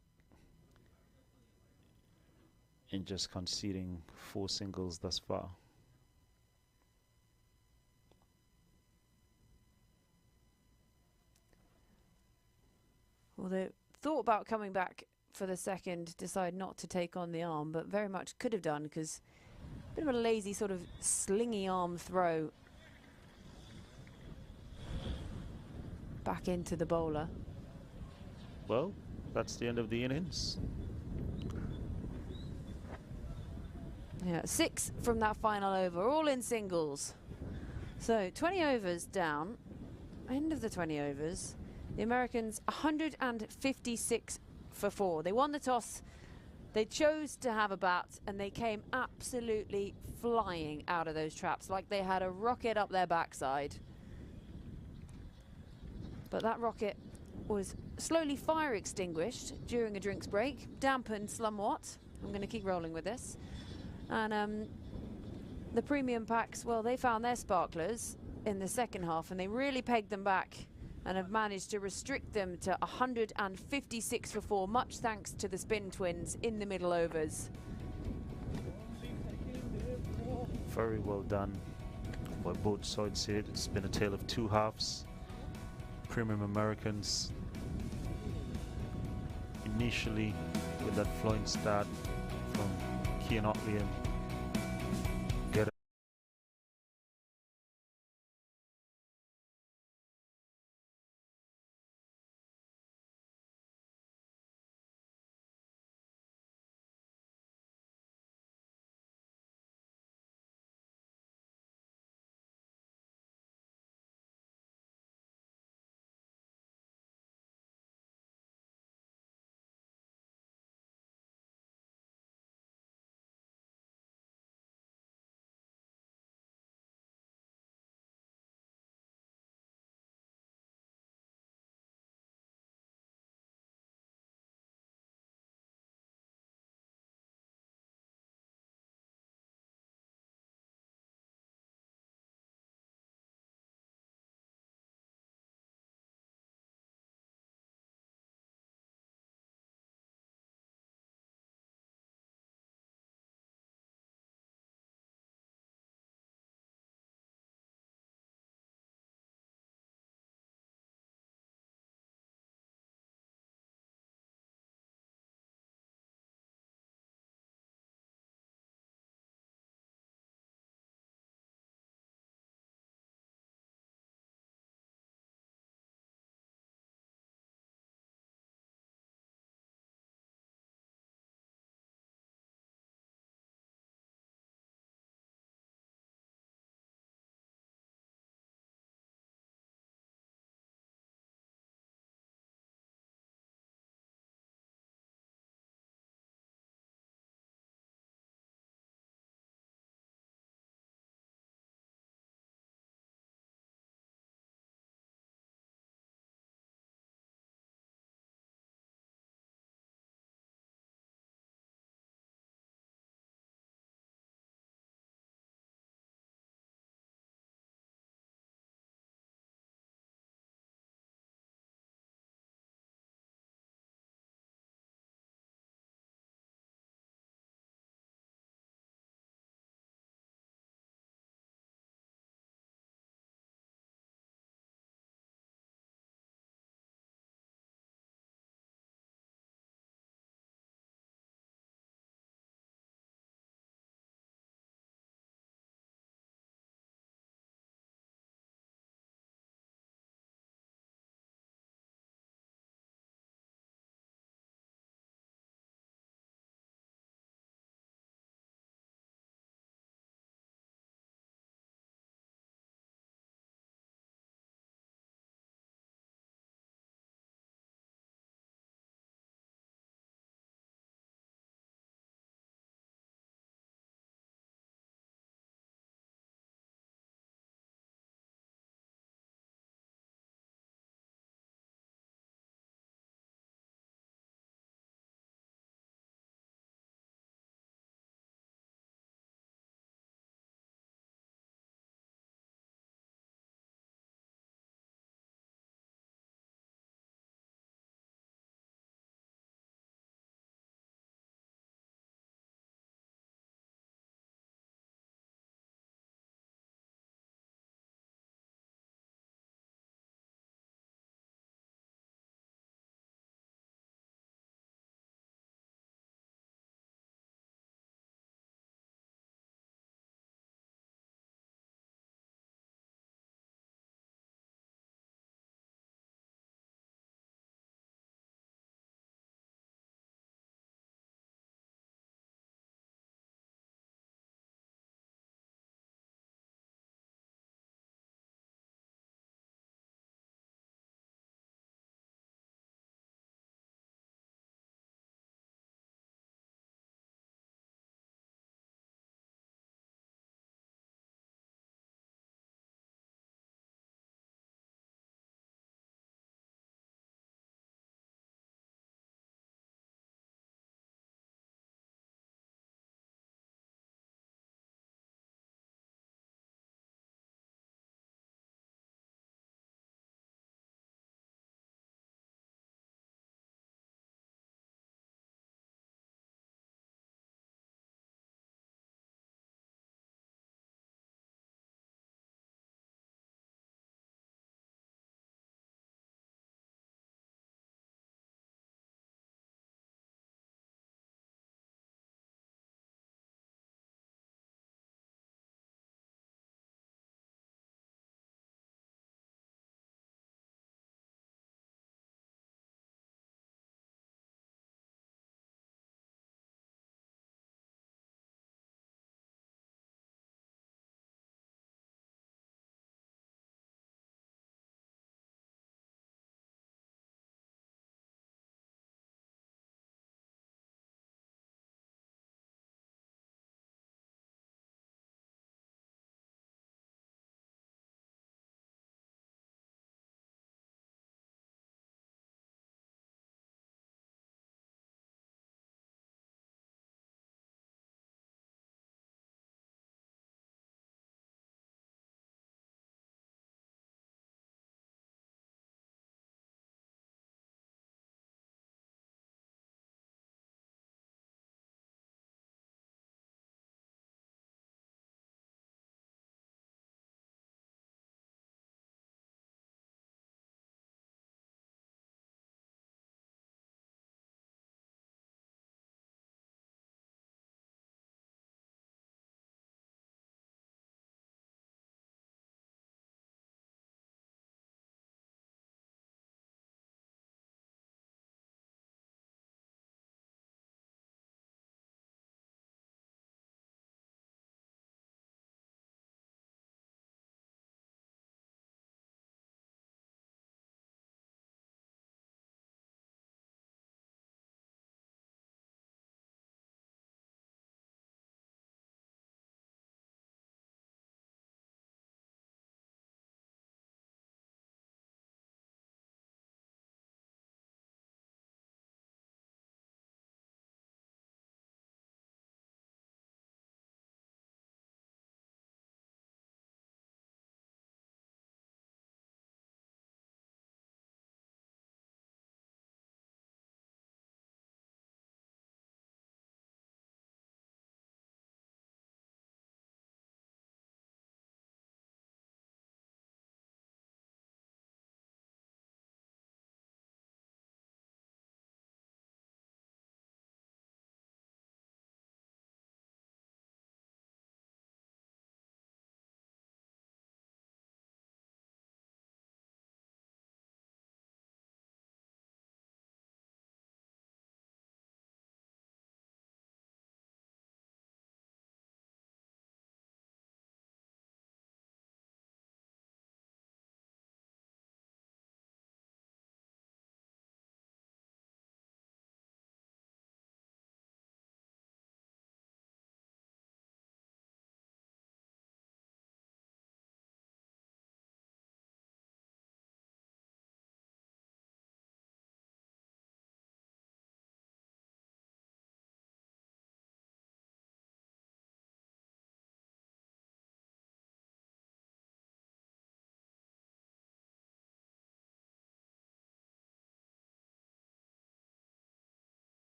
in just conceding 4 singles thus far. Well, they thought about coming back for the second, decide not to take on the arm, but very much could have done, because a bit of a lazy sort of slingy arm throw back into the bowler. Well, that's the end of the innings. Yeah, 6 from that final over, all in singles. So 20 overs down, end of the 20 overs. The Americans 156 for 4. They won the toss, they chose to have a bat, and they came absolutely flying out of those traps like they had a rocket up their backside. But that rocket was slowly fire extinguished during a drinks break, dampened somewhat. I'm going to keep rolling with this. And the premium packs, well, they found their sparklers in the second half, and they really pegged them back and have managed to restrict them to 156 for 4, much thanks to the spin twins in the middle overs. Very well done by both sides here. It's been a tale of 2 halves. Premium Americans initially with that flying start from Keane Otley and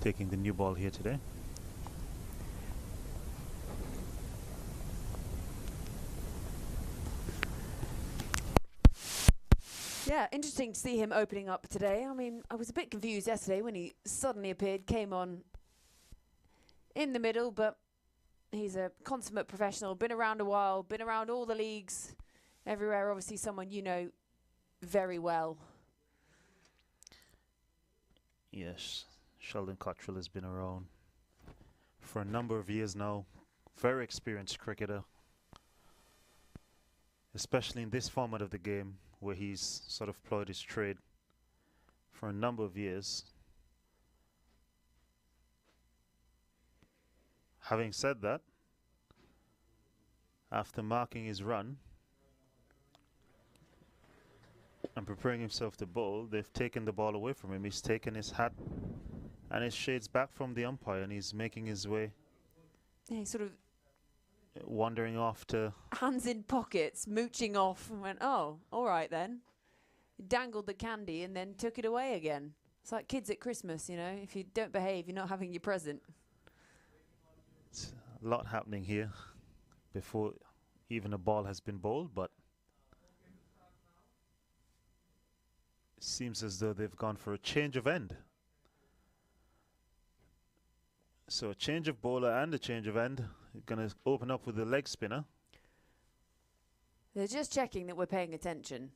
taking the new ball here today. Yeah, interesting to see him opening up today. I mean, I was a bit confused yesterday when he suddenly appeared, came on in the middle, but he's a consummate professional, been around a while, been around all the leagues, everywhere. Obviously someone you know very well. Yes, Sheldon Cottrell has been around for a number of years now. Very experienced cricketer, especially in this format of the game where he's sort of ployed his trade for a number of years. Having said that, after marking his run and preparing himself to bowl, they've taken the ball away from him. He's taken his hat and his shades back from the umpire, and he's making his way, Yeah, he sort of wandering off to... hands in pockets, mooching off, and went, oh, all right then. He dangled the candy and then took it away again. It's like kids at Christmas, you know. If you don't behave, you're not having your present. It's a lot happening here before even a ball has been bowled, but it seems as though they've gone for a change of end. So a change of bowler and a change of end. Going to open up with a leg spinner. They're just checking that we're paying attention.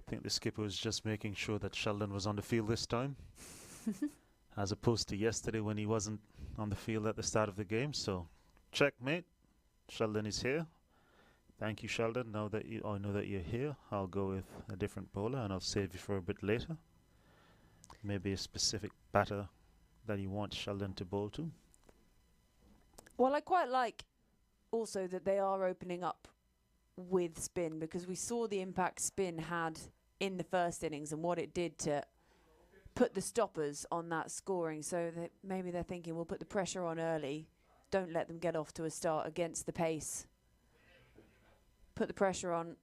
I think the skipper was just making sure that Sheldon was on the field this time, as opposed to yesterday when he wasn't on the field at the start of the game. So, checkmate. Sheldon is here. Thank you, Sheldon. Now that I know that you're here, I'll go with a different bowler and I'll save you for a bit later. Maybe a specific batter that you want Sheldon to bowl to. Well, I quite like also that they are opening up with spin, because we saw the impact spin had in the first innings and what it did to put the stoppers on that scoring. So that maybe they're thinking, we'll put the pressure on early, don't let them get off to a start against the pace, put the pressure on.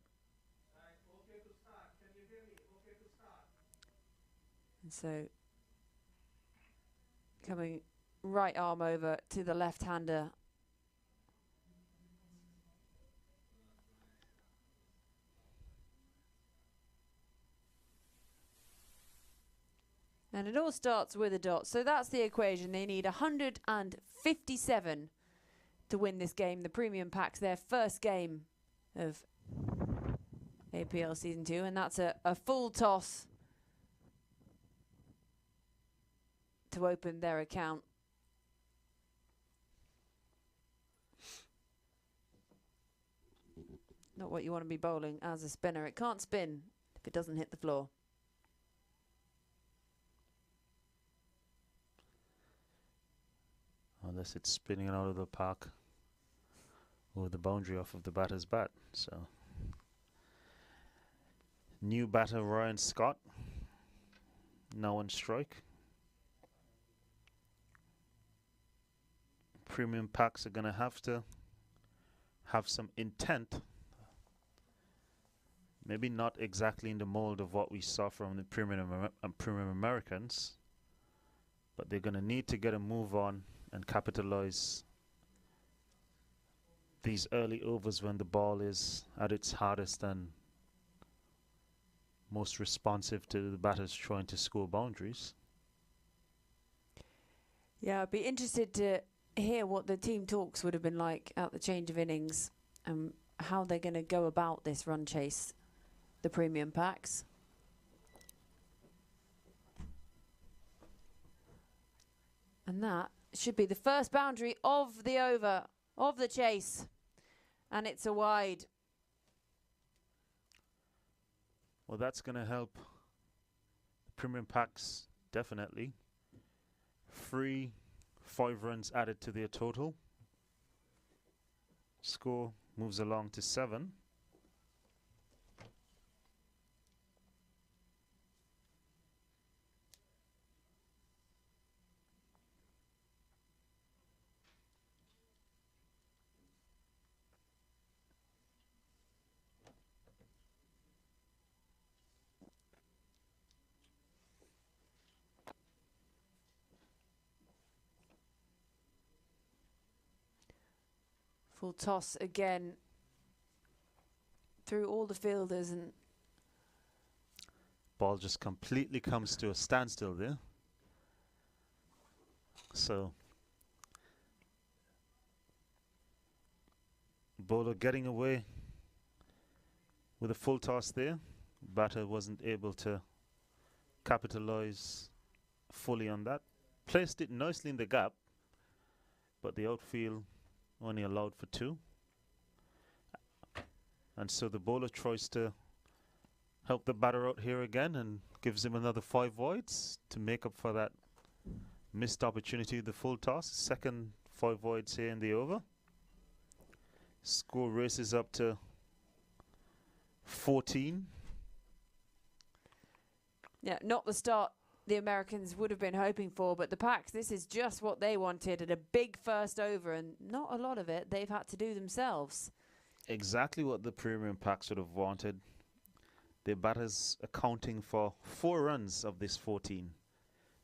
And so coming right arm over to the left-hander. And it all starts with a dot. So that's the equation. They need 157 to win this game. The Premium Paks, their first game of APL Season 2. And that's a full toss to open their account. Not what you want to be bowling as a spinner. It can't spin if it doesn't hit the floor. Unless it's spinning out of the park or the boundary off of the batter's bat. So, new batter Ryan Scott, now on strike. Premium Paks are going to have some intent. Maybe not exactly in the mold of what we saw from the Premium Americans, but they're going to need to get a move on and capitalize these early overs when the ball is at its hardest and most responsive to the batters trying to score boundaries. Yeah, I'd be interested to hear what the team talks would have been like at the change of innings and how they're going to go about this run chase, the Premium Paks. And that should be the first boundary of the over, of the chase. And it's a wide. Well, that's going to help the Premium Paks, definitely. 5 runs added to their total. Score moves along to 7. Full toss again through all the fielders, and ball just completely comes to a standstill there. So bowler getting away with a full toss there. Batter wasn't able to capitalize fully on that. Placed it nicely in the gap, but the outfield only allowed for 2. And so the bowler tries to help the batter out here again and gives him another 5 wides to make up for that missed opportunity of the full toss. Second 5 wides here in the over. Score races up to 14. Yeah, not the start the Americans would have been hoping for, but the Paks, this is just what they wanted at a big first over, and not a lot of it they've had to do themselves. Exactly what the premium Paks would have wanted. Their batters accounting for 4 runs of this 14.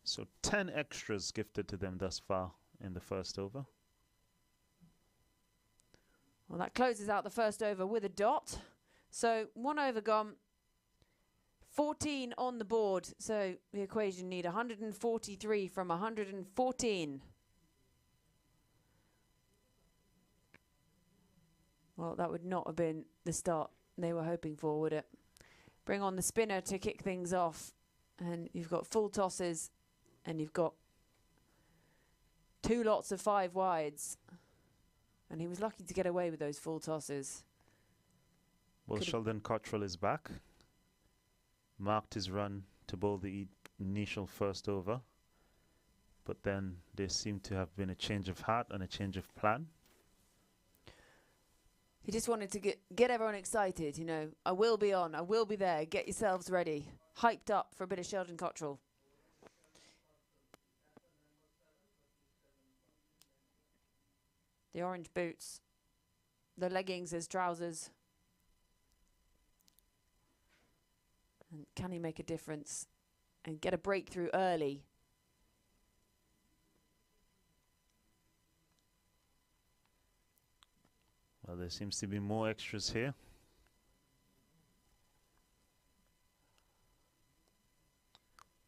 So 10 extras gifted to them thus far in the first over. Well, that closes out the first over with a dot. So 1 over gone. 14 on the board, so the equation need 143 from 114. Well, that would not have been the start they were hoping for, would it? Bring on the spinner to kick things off, and you've got full tosses, and you've got 2 lots of 5 wides, and he was lucky to get away with those full tosses. Well, Sheldon Cottrell is back. Marked his run to bowl the initial first over, but then there seemed to have been a change of heart and a change of plan. He just wanted to get everyone excited, you know. I will be on, I will be there, get yourselves ready. Hyped up for a bit of Sheldon Cottrell. The orange boots, the leggings as trousers. And can he make a difference and get a breakthrough early? Well, there seems to be more extras here.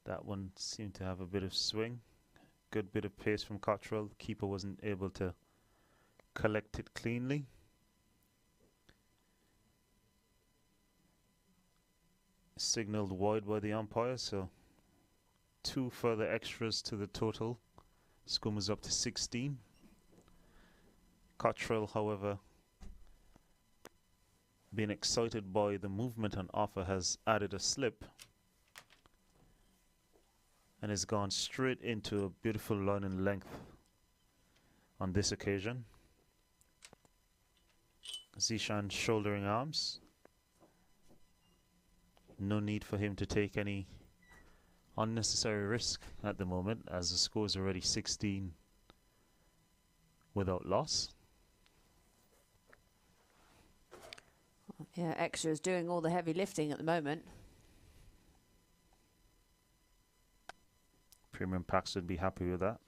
That one seemed to have a bit of swing. Good bit of pace from Cottrell. The keeper wasn't able to collect it cleanly. Signaled wide by the umpire, so 2 further extras to the total. Score is up to 16. Cottrell, however, being excited by the movement on offer, has added a slip and has gone straight into a beautiful line and length on this occasion. Zishan shouldering arms. No need for him to take any unnecessary risk at the moment, as the score is already 16 without loss. Yeah, extras doing all the heavy lifting at the moment. Premium Paks would be happy with that.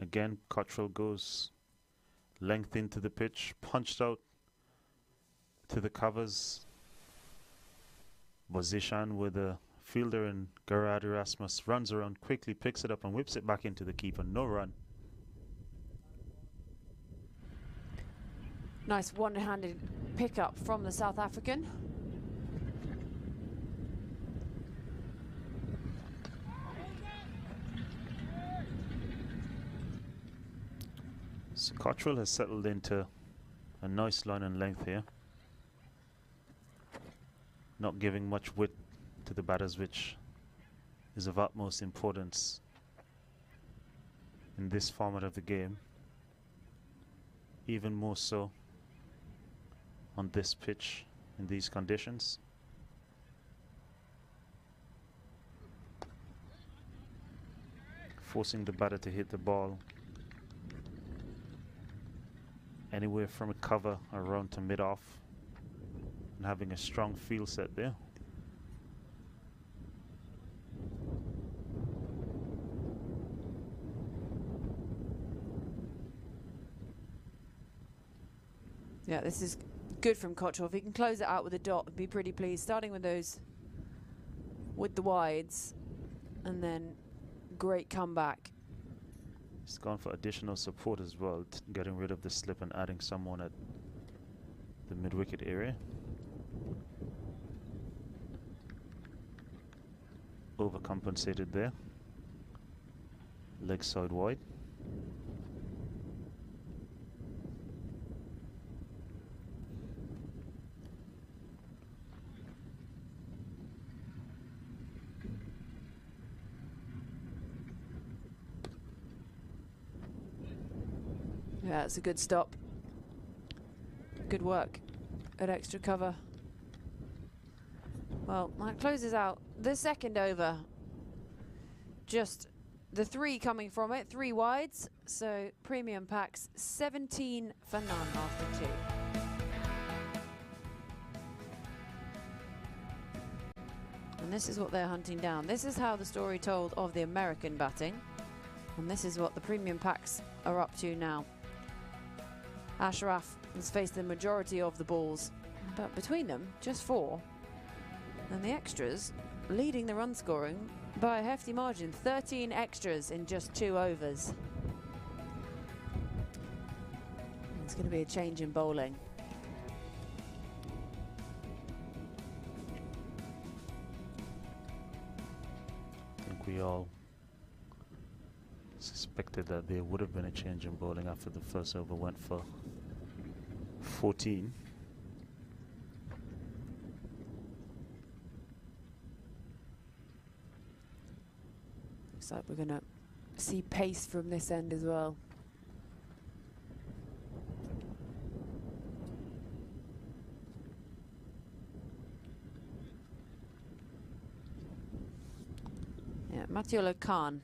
Again, Cottrell goes length into the pitch, punched out to the covers. Bozishan with a fielder, and Gerard Erasmus runs around quickly, picks it up and whips it back into the keeper. No run. Nice one-handed pickup from the South African. So Cottrell has settled into a nice line and length here. Not giving much width to the batters, which is of utmost importance in this format of the game. Even more so on this pitch in these conditions. forcing the batter to hit the ball anywhere from a cover around to mid-off, and having a strong field set there. Yeah, this is good from Cottrell. If he can close it out with a dot, I'd be pretty pleased. Starting with those, with the wides, and then great comeback. He's gone for additional support as well, getting rid of the slip and adding someone at the mid-wicket area. Overcompensated there. Leg side wide. Yeah, it's a good stop. Good work at extra cover. Well, that closes out the second over. Just the 3 coming from it, 3 wides. So Premium Paks 17 for none after 2. And this is what they're hunting down. This is how the story told of the American batting. And this is what the Premium Paks are up to now. Ashraf has faced the majority of the balls, but between them, just 4. And the extras leading the run scoring by a hefty margin, 13 extras in just 2 overs. It's going to be a change in bowling. I think we all suspected that there would have been a change in bowling after the first over went for 14. Looks like we're going to see pace from this end as well. Yeah, Matiola Khan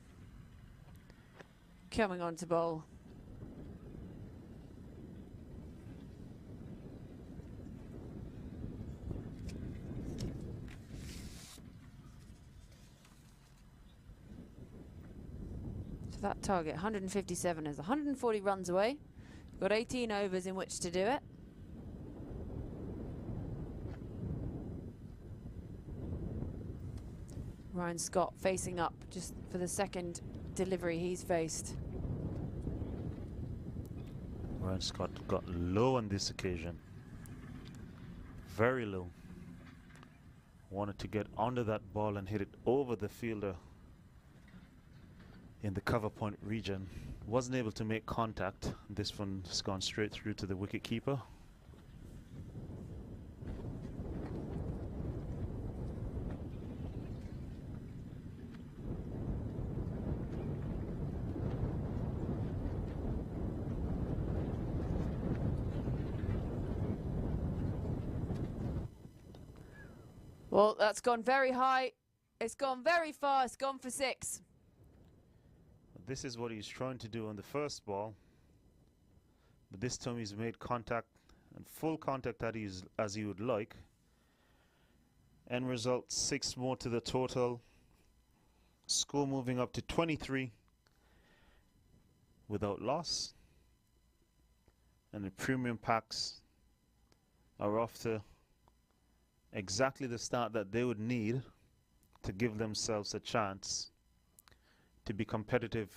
coming on to bowl. So that target, 157, is 140 runs away. Got 18 overs in which to do it. Ryan Scott facing up just for the second delivery he's faced. Ryan Scott got low on this occasion. Very low. Wanted to get under that ball and hit it over the fielder in the cover point region. Wasn't able to make contact. This one's gone straight through to the wicket keeper. Well, that's gone very high. It's gone very far. It's gone for 6. This is what he's trying to do on the first ball. But this time he's made contact, and full contact as he would like. End result, 6 more to the total. Score moving up to 23 without loss. And the Premium Paks are off to exactly the start that they would need to give themselves a chance to be competitive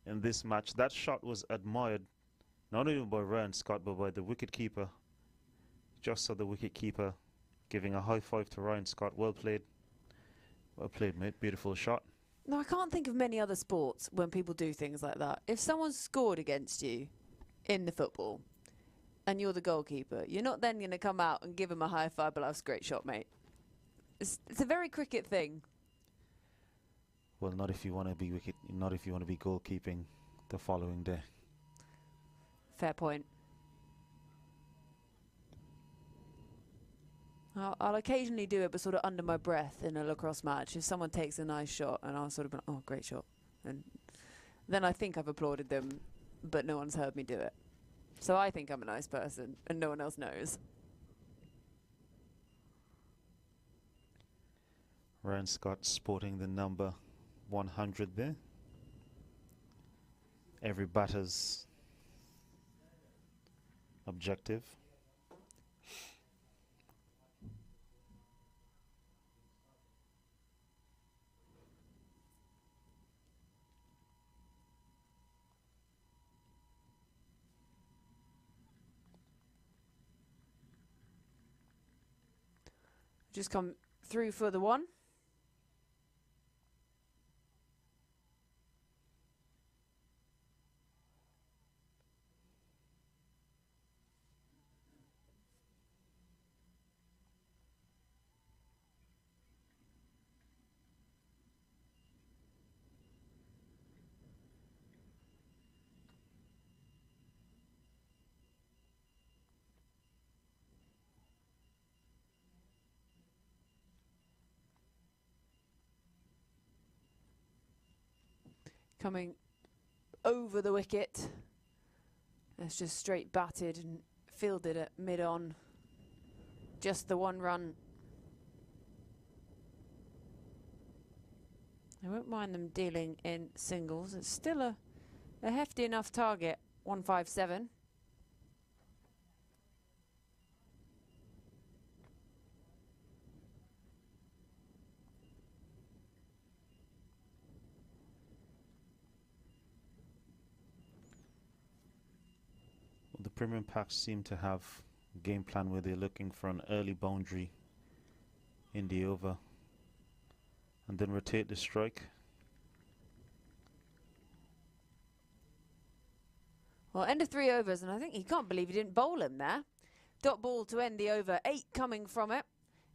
in this match. That shot was admired not only by Ryan Scott but by the wicketkeeper. Just saw the wicketkeeper giving a high five to Ryan Scott. Well played. Well played, mate. Beautiful shot. No, I can't think of many other sports when people do things like that. If someone's scored against you in the football and you're the goalkeeper, you're not then going to come out and give him a high five, but that's a great shot, mate. It's a very cricket thing. Well, not if you want to be not if you want to be goalkeeping the following day. Fair point. I'll occasionally do it, but sort of under my breath in a lacrosse match. If someone takes a nice shot, and I'll sort of be like, oh, great shot. And then I think I've applauded them, but no one's heard me do it. So I think I'm a nice person, and no one else knows. Ryan Scott sporting the number 100 there. Every batter's objective. Just come through for the one. Coming over the wicket. It's just straight batted and fielded at mid-on. Just the one run. I won't mind them dealing in singles. It's still a hefty enough target, 157. The premium packs seem to have a game plan where they're looking for an early boundary in the over and then rotate the strike. Well, end of 3 overs, and I think he can't believe he didn't bowl him there. Dot ball to end the over, 8 coming from it.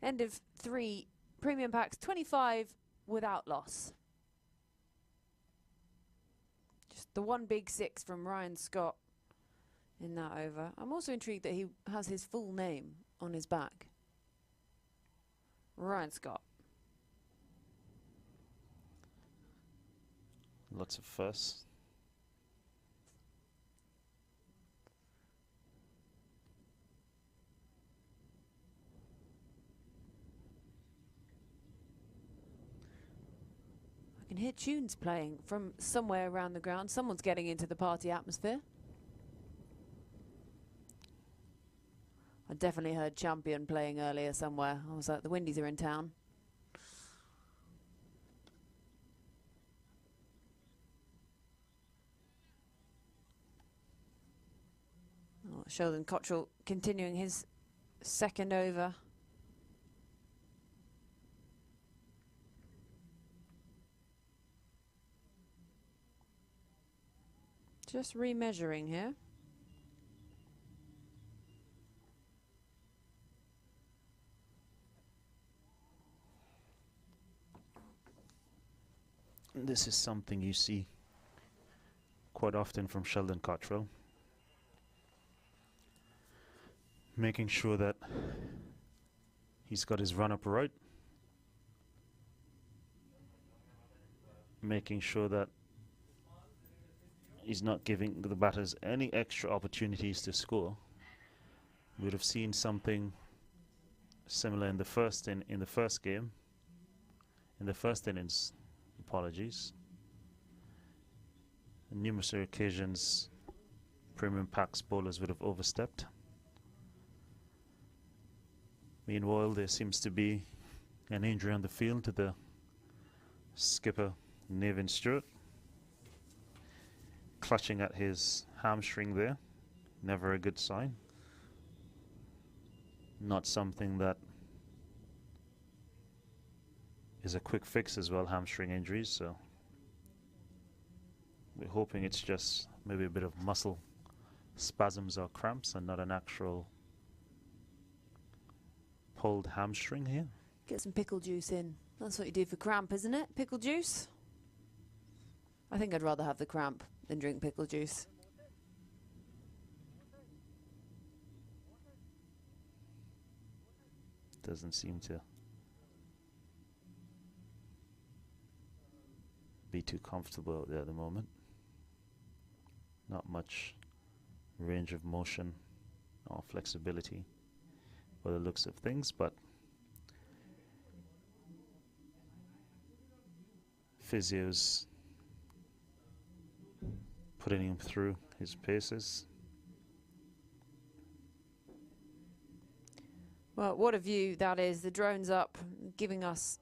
End of 3, premium packs, 25 without loss. Just the one big 6 from Ryan Scott in that over. I'm also intrigued that he has his full name on his back. Ryan Scott. Lots of fuss. I can hear tunes playing from somewhere around the ground. Someone's getting into the party atmosphere. I definitely heard Champion playing earlier somewhere. I was like, the Windies are in town. Oh, Sheldon Cottrell continuing his second over. Just remeasuring here. This is something you see quite often from Sheldon Cottrell. Making sure that he's got his run-up right. Making sure that he's not giving the batters any extra opportunities to score. We would have seen something similar in the first game, in the first innings. Apologies. On numerous occasions, premium packs bowlers would have overstepped. Meanwhile, there seems to be an injury on the field to the skipper, Nevin Stewart. Clutching at his hamstring there. Never a good sign. Not something that is a quick fix as well, hamstring injuries, so we're hoping it's just maybe a bit of muscle spasms or cramps and not an actual pulled hamstring here. Get some pickle juice in. That's what you do for cramp, isn't it? Pickle juice? I think I'd rather have the cramp than drink pickle juice. Doesn't seem to be too comfortable out there at the moment. Not much range of motion or flexibility by the looks of things, but physio's putting him through his paces. Well, what a view that is. The drone's up, giving us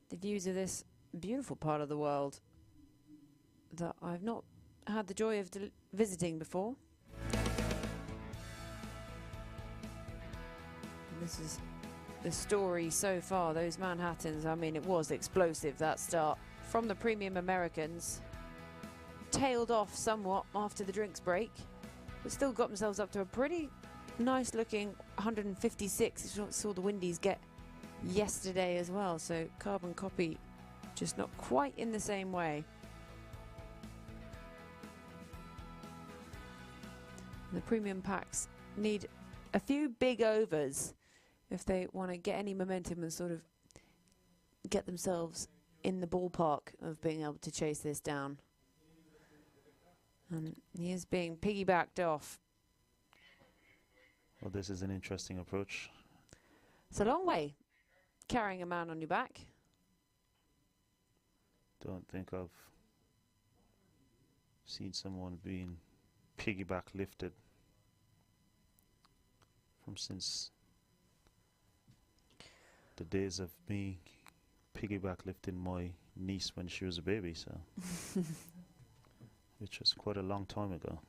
the views of this beautiful part of the world that I've not had the joy of visiting before. And this is the story so far. Those Manhattans, I mean, it was explosive, that start from the Premium Americans. Tailed off somewhat after the drinks break, but still got themselves up to a pretty nice looking 156. You saw the Windies get yesterday as well, so carbon copy just not quite in the same way. The Premium Paks need a few big overs if they want to get any momentum and sort of get themselves in the ballpark of being able to chase this down. And he is being piggybacked off. Well, this is an interesting approach. It's a long way, carrying a man on your back. Don't think I've seen someone being piggyback lifted from since the days of me piggyback lifting my niece when she was a baby, so which was quite a long time ago.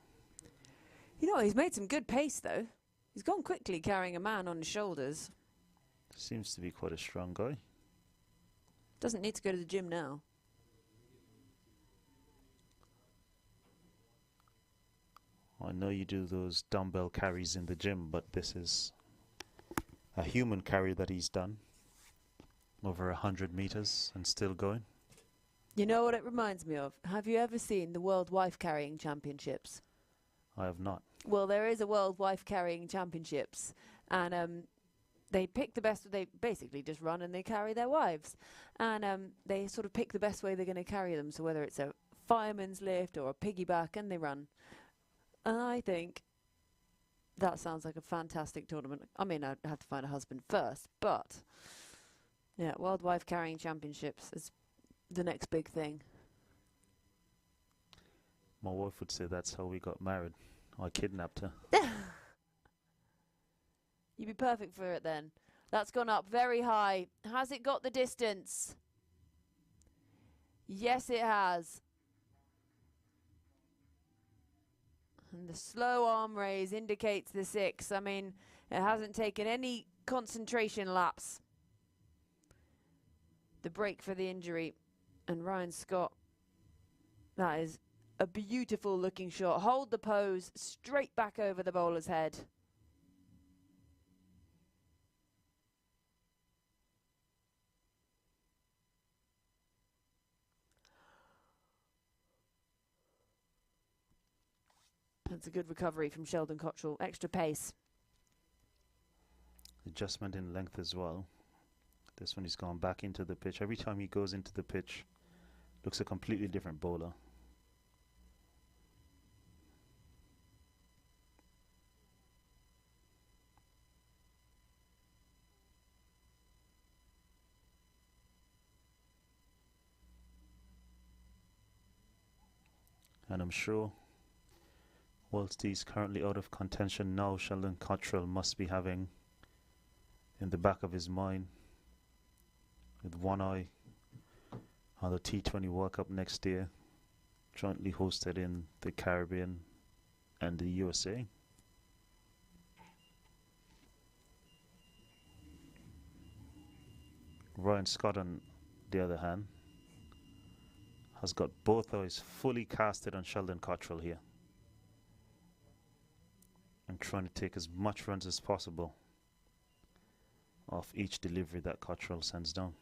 You know, he's made some good pace though. He's gone quickly carrying a man on his shoulders. Seems to be quite a strong guy. Doesn't need to go to the gym now. I know you do those dumbbell carries in the gym, but this is a human carry that he's done. Over 100 meters and still going. You know what it reminds me of? Have you ever seen the World Wife Carrying Championships? I have not. Well, there is a World Wife Carrying Championships, and they pick the best. They basically just run and they carry their wives, and they sort of pick the best way they're going to carry them. So whether it's a fireman's lift or a piggyback, and they run. And I think that sounds like a fantastic tournament. I mean, I'd have to find a husband first, but yeah, World Wife Carrying Championships is the next big thing. My wife would say that's how we got married. I kidnapped her. You'd be perfect for it then. That's gone up very high. Has it got the distance? Yes, it has. And the slow arm raise indicates the 6. I mean, it hasn't taken any concentration lapse. The break for the injury. And Ryan Scott, that is a beautiful looking shot. Hold the pose, straight back over the bowler's head. That's a good recovery from Sheldon Cottrell. Extra pace. Adjustment in length as well. This one he's gone back into the pitch. Every time he goes into the pitch, looks a completely different bowler. And I'm sure, whilst he's currently out of contention now, Sheldon Cottrell must be having in the back of his mind, with one eye on the T20 World Cup next year, jointly hosted in the Caribbean and the USA. Ryan Scott, on the other hand, has got both eyes fully casted on Sheldon Cottrell here, and trying to take as much runs as possible off each delivery that Cottrell sends down.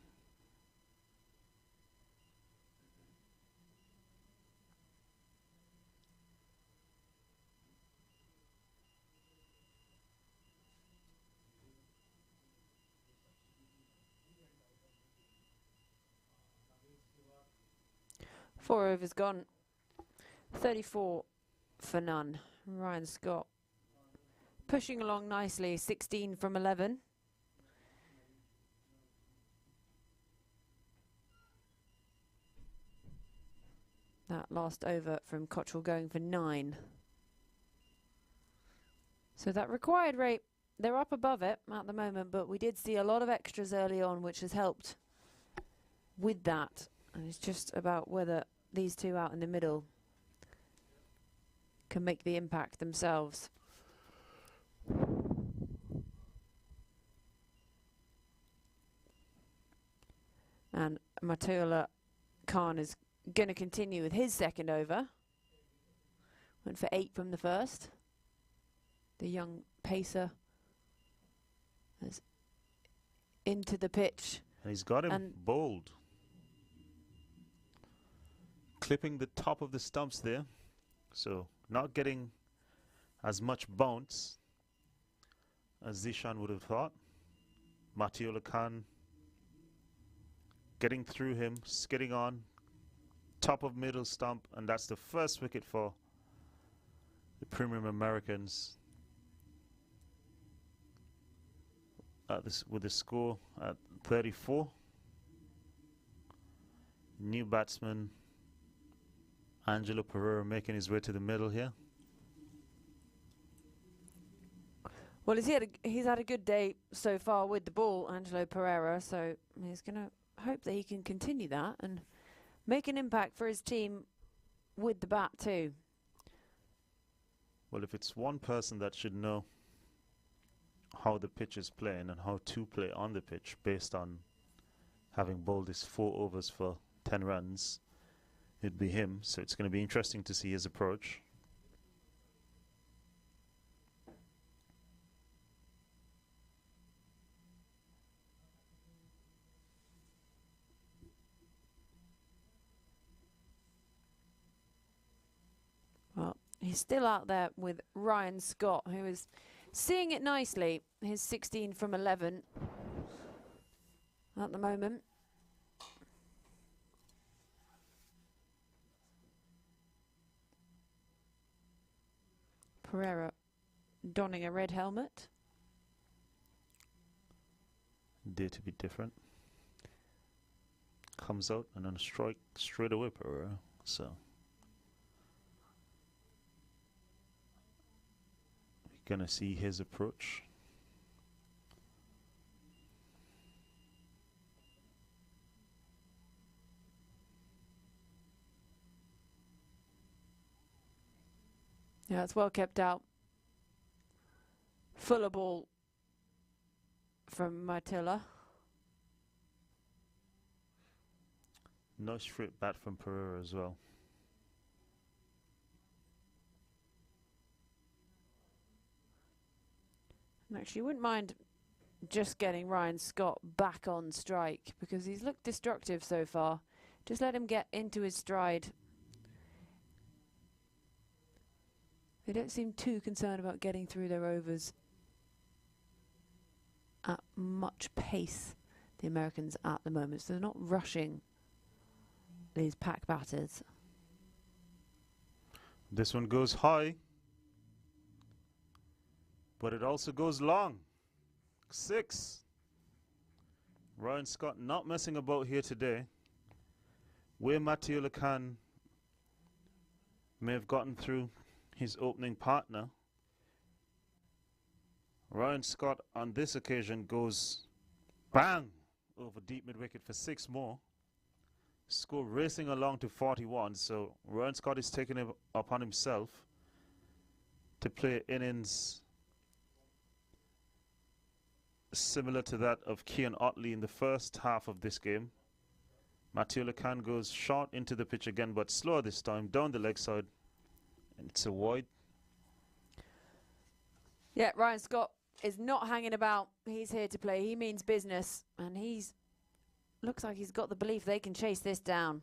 4 overs gone. 34 for none. Ryan Scott pushing along nicely. 16 from 11. That last over from Cottrell going for 9. So that required rate, they're up above it at the moment, but we did see a lot of extras early on, which has helped with that. And it's just about whether these two out in the middle can make the impact themselves. And Matula Khan is going to continue with his second over. Went for 8 from the first. The young pacer is into the pitch. And he's got him bowled. Clipping the top of the stumps there. So not getting as much bounce as Zishan would have thought. Matiola Khan getting through him, skidding on. Top of middle stump, and that's the first wicket for the Premium Americans. With the score at 34. New batsman Angelo Pereira making his way to the middle here. Well, he's had a good day so far with the ball, Angelo Pereira, so he's going to hope that he can continue that and make an impact for his team with the bat too. Well, if it's one person that should know how the pitch is playing and how to play on the pitch based on having bowled his 4 overs for 10 runs, it'd be him. So it's going to be interesting to see his approach. Well, he's still out there with Ryan Scott, who is seeing it nicely. His 16 from 11 at the moment. Pereira donning a red helmet. Dare to be different. Comes out and then a strike straight away, Pereira. So we're gonna see his approach. Yeah, it's well kept out. Fuller ball from Martilla. No straight bat from Pereira as well. And actually, wouldn't mind just getting Ryan Scott back on strike because he's looked destructive so far. Just let him get into his stride. They don't seem too concerned about getting through their overs at much pace, the Americans at the moment. So they're not rushing these pack batters. This one goes high, but it also goes long. 6. Ryan Scott not messing about here today. Where Matiola Khan may have gotten through his opening partner, Ryan Scott on this occasion goes bang over deep mid-wicket for 6 more. Score racing along to 41, so Ryan Scott is taking it upon himself to play innings similar to that of Kean Otley in the first half of this game. Matiola Khan goes short into the pitch again, but slower this time, down the leg side, and it's a wide. Yeah, Ryan Scott is not hanging about. He's here to play. He means business, and he's looks like he's got the belief they can chase this down.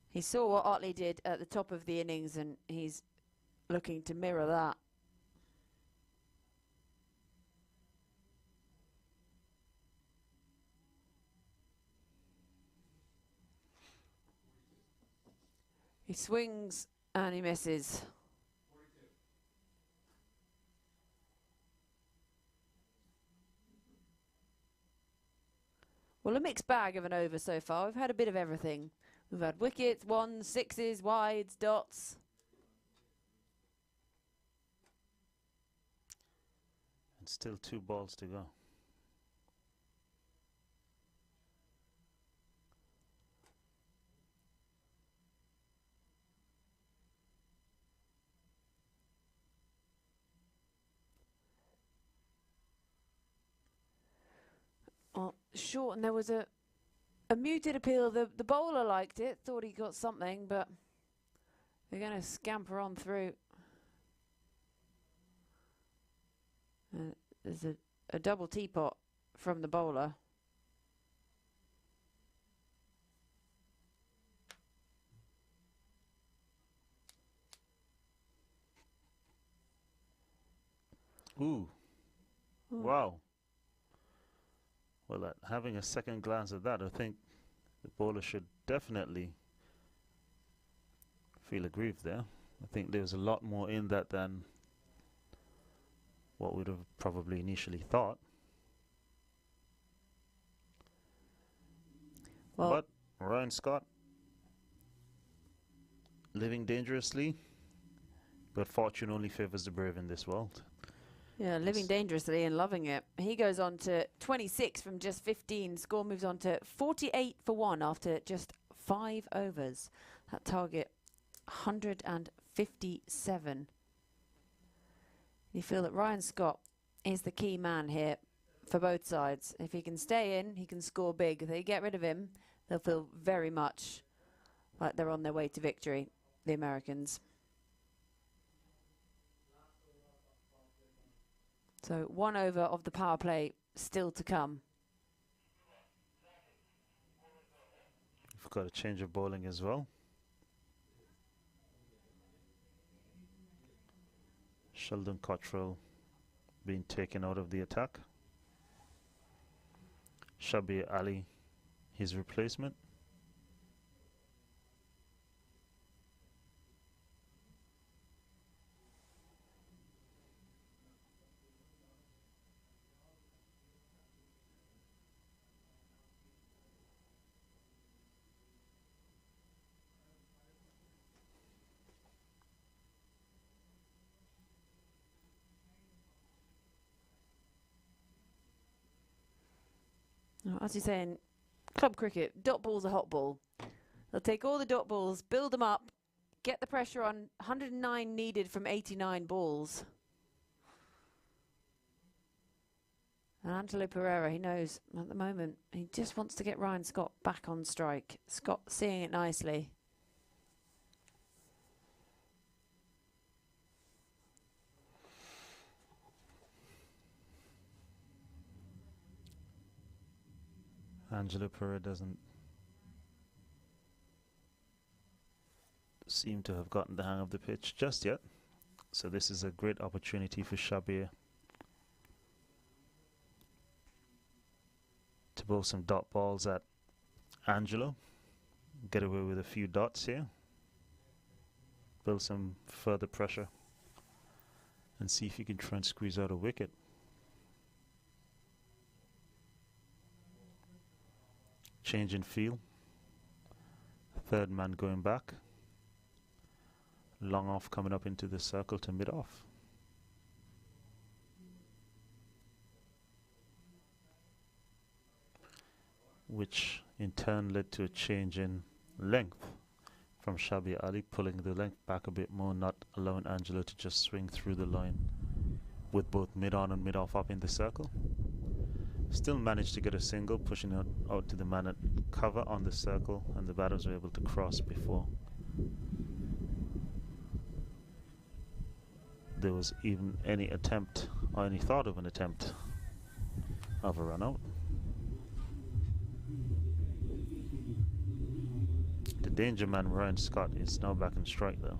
He saw what Otley did at the top of the innings, and he's looking to mirror that. swings and he misses. Well, a mixed bag of an over so far. We've had a bit of everything. We've had wickets, ones, sixes, wides, dots. And still 2 balls to go. Oh, short, and there was a muted appeal. The bowler liked it, thought he got something, but they're going to scamper on through. There's a double teapot from the bowler. Ooh. Wow. Well, having a second glance at that, I think the bowler should definitely feel aggrieved there. I think there's a lot more in that than what we'd have probably initially thought. Well, but Ryan Scott living dangerously, but fortune only favors the brave in this world. yeah, living dangerously and loving it. He goes on to 26 from just 15. Score moves on to 48 for 1 after just 5 overs. That target 157. You feel that Ryan Scott is the key man here for both sides. If he can stay in, he can score big. If they get rid of him, they'll feel very much like they're on their way to victory, the Americans. So 1 over of the power play still to come. We've got a change of bowling as well. Sheldon Cottrell being taken out of the attack. Shabir Ali, his replacement. As you say in club cricket, dot ball's a hot ball. They'll take all the dot balls, build them up, get the pressure on. 109 needed from 89 balls. And Angelo Pereira, he knows at the moment, he just wants to get Ryan Scott back on strike. Scott seeing it nicely. Angelo Pereira doesn't seem to have gotten the hang of the pitch just yet. So this is a great opportunity for Shabir to bowl some dot balls at Angelo. Get away with a few dots here. Build some further pressure and see if you can try and squeeze out a wicket. Change in feel. Third man going back. Long off coming up into the circle to mid off. Which in turn led to a change in length from Shabir Ali, pulling the length back a bit more, not allowing Angelo to just swing through the line with both mid on and mid off up in the circle. Still managed to get a single, pushing it out to the man at cover on the circle, and the batters were able to cross before there was even any attempt or any thought of an attempt of a run out. The danger man Ryan Scott is now back in strike though.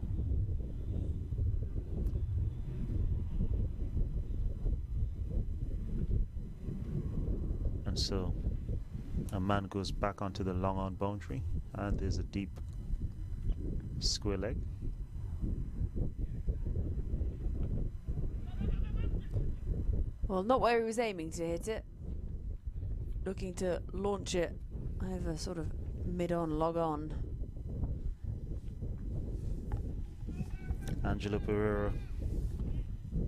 And so a man goes back onto the long on boundary, and there's a deep square leg. Well, not where he was aiming to hit it. Looking to launch it over sort of mid-on, log-on. Angela Pereira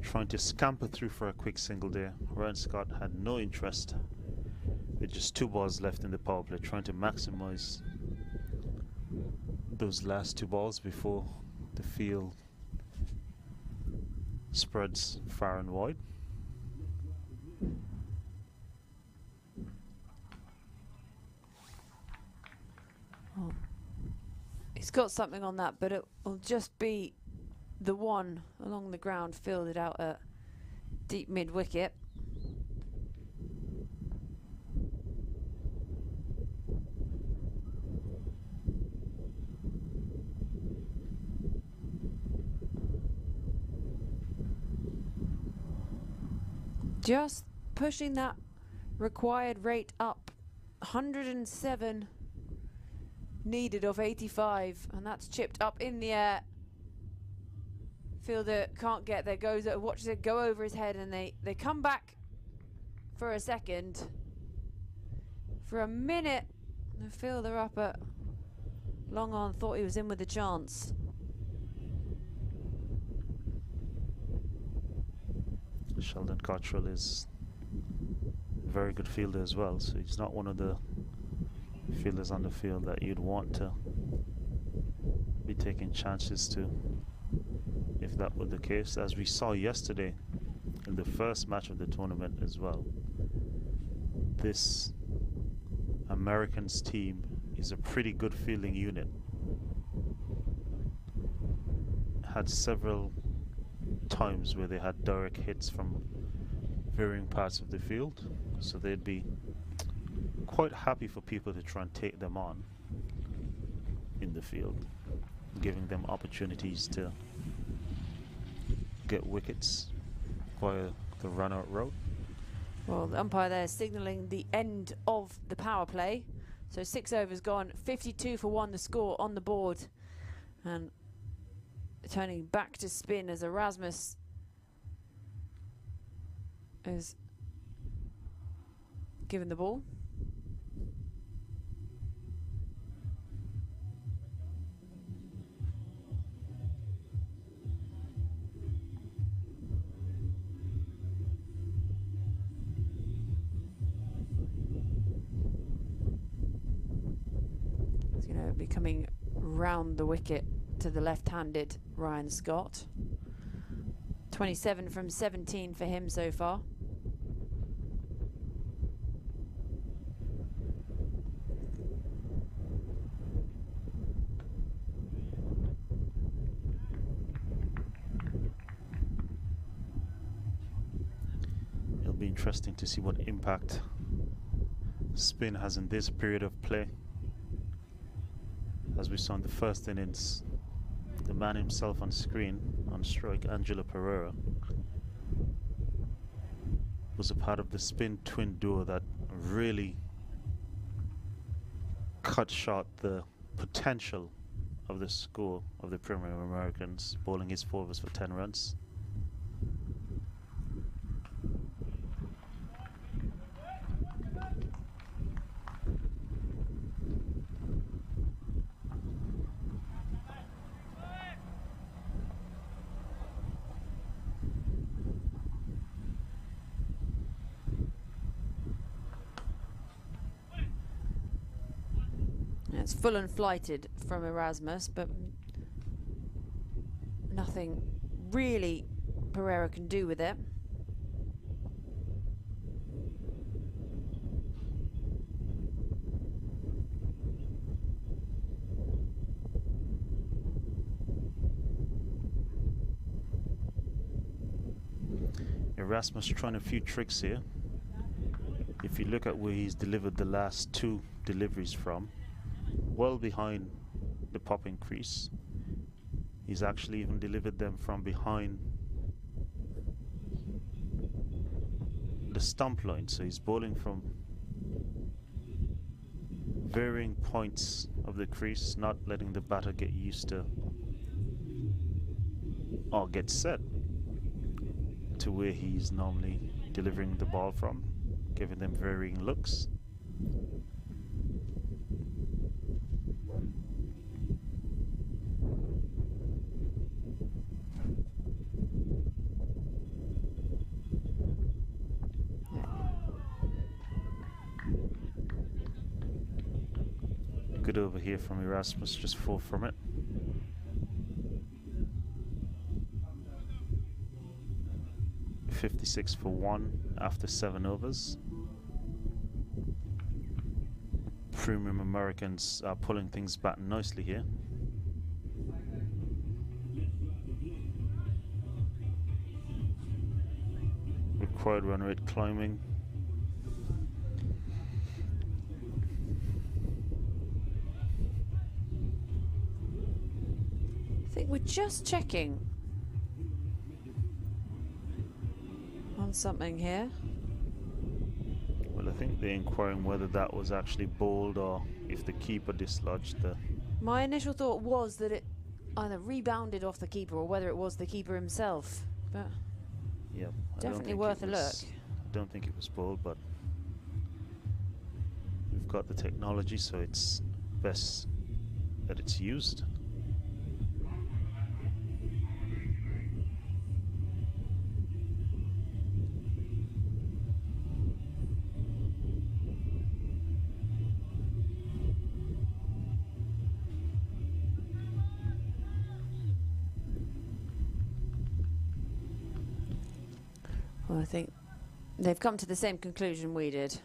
trying to scamper through for a quick single there. Ryan Scott had no interest, with just 2 balls left in the power play, trying to maximize those last 2 balls before the field spreads far and wide. Oh. He's got something on that, but it will just be the one along the ground, fielded out at deep mid-wicket. Just pushing that required rate up. 107 needed of 85, and that's chipped up in the air. Fielder can't get there, watches it go over his head, and they come back for a second. For a minute, the fielder up at long on thought he was in with a chance. Sheldon Cottrell is a very good fielder as well, so he's not one of the fielders on the field that you'd want to be taking chances to, if that were the case, as we saw yesterday in the first match of the tournament as well. This Americans team is a pretty good fielding unit. Had several times where they had direct hits from varying parts of the field, so they'd be quite happy for people to try and take them on in the field, giving them opportunities to get wickets via the run-out route. Well, the umpire there signalling the end of the power play. So 6 overs gone, 52 for 1 the score on the board. And turning back to spin as Erasmus is given the ball. He's going to be coming round the wicket to the left-handed Ryan Scott. 27 from 17 for him so far. It'll be interesting to see what impact spin has in this period of play. As we saw in the first innings, the man himself on screen, on strike, Angela Pereira, was a part of the spin twin duo that really cut short the potential of the score of the Premier Americans, bowling his 4 overs for 10 runs. It's full and flighted from Erasmus, but nothing really Pereira can do with it. Erasmus trying a few tricks here. If you look at where he's delivered the last 2 deliveries from, well behind the popping crease. He's actually even delivered them from behind the stump line, so he's bowling from varying points of the crease, not letting the batter get used to or get set to where he's normally delivering the ball from, giving them varying looks. Good over here from Erasmus, just 4 from it. .56 for 1 after 7 overs. Premium Americans are pulling things back nicely here. Required run rate climbing. I think we're just checking on something here. Well, I think they're inquiring whether that was actually bowled or if the keeper dislodged the... My initial thought was that it either rebounded off the keeper or whether it was the keeper himself, but yeah, definitely worth a look. I don't think it was bowled, but we've got the technology, so it's best that it's used. Well, I think they've come to the same conclusion we did.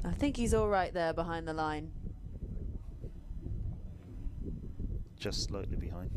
I think he's all right there behind the line. Just slightly behind.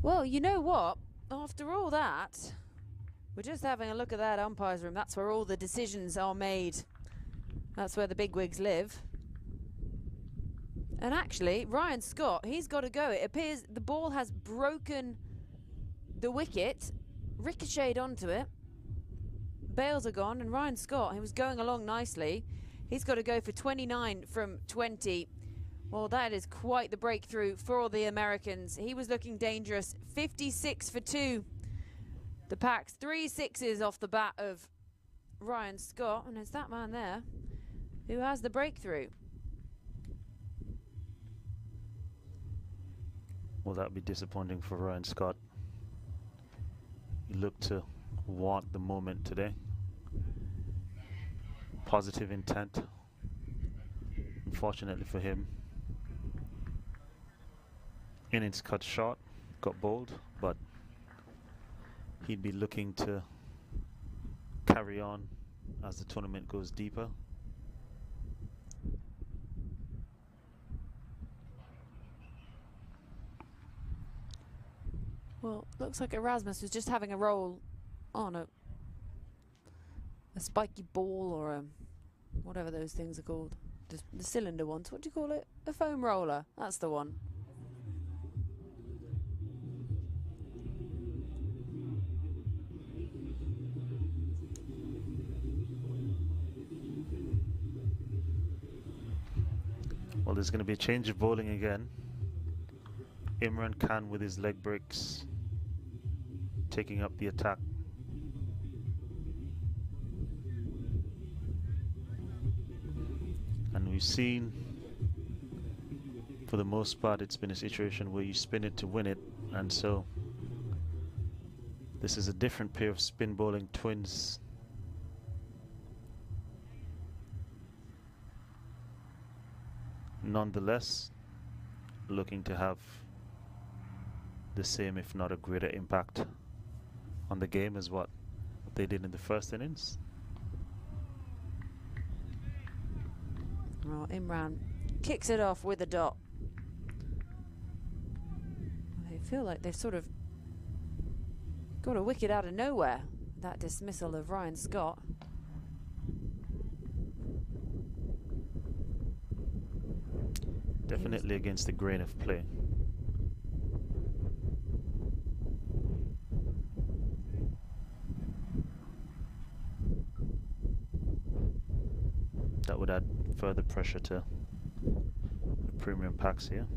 Well, you know what? After all that, we're just having a look at that umpire's room. That's where all the decisions are made. That's where the bigwigs live. And actually, Ryan Scott, he's got to go. It appears the ball has broken the wicket, ricocheted onto it. Bails are gone, and Ryan Scott, he was going along nicely. He's got to go for 29 from 20. Well, that is quite the breakthrough for the Americans. He was looking dangerous. 56 for 2. The Paks, 3 sixes off the bat of Ryan Scott. And it's that man there who has the breakthrough. Well, that'd be disappointing for Ryan Scott. He looked to want the moment today. Positive intent. Unfortunately for him, innings cut short, got bowled, but he'd be looking to carry on as the tournament goes deeper. Well, looks like Erasmus was just having a roll on a spiky ball or a whatever those things are called. Just the cylinder ones. What do you call it? A foam roller. That's the one. Well, there's going to be a change of bowling again. Imran Khan with his leg breaks, taking up the attack. And we've seen, for the most part, it's been a situation where you spin it to win it, and so this is a different pair of spin bowling twins. Nonetheless, looking to have the same, if not a greater impact on the game as what they did in the first innings. Well, Imran kicks it off with a dot. They feel like they've sort of got a wicket out of nowhere, that dismissal of Ryan Scott. Definitely against the grain of play. That would add further pressure to the premium Paks here.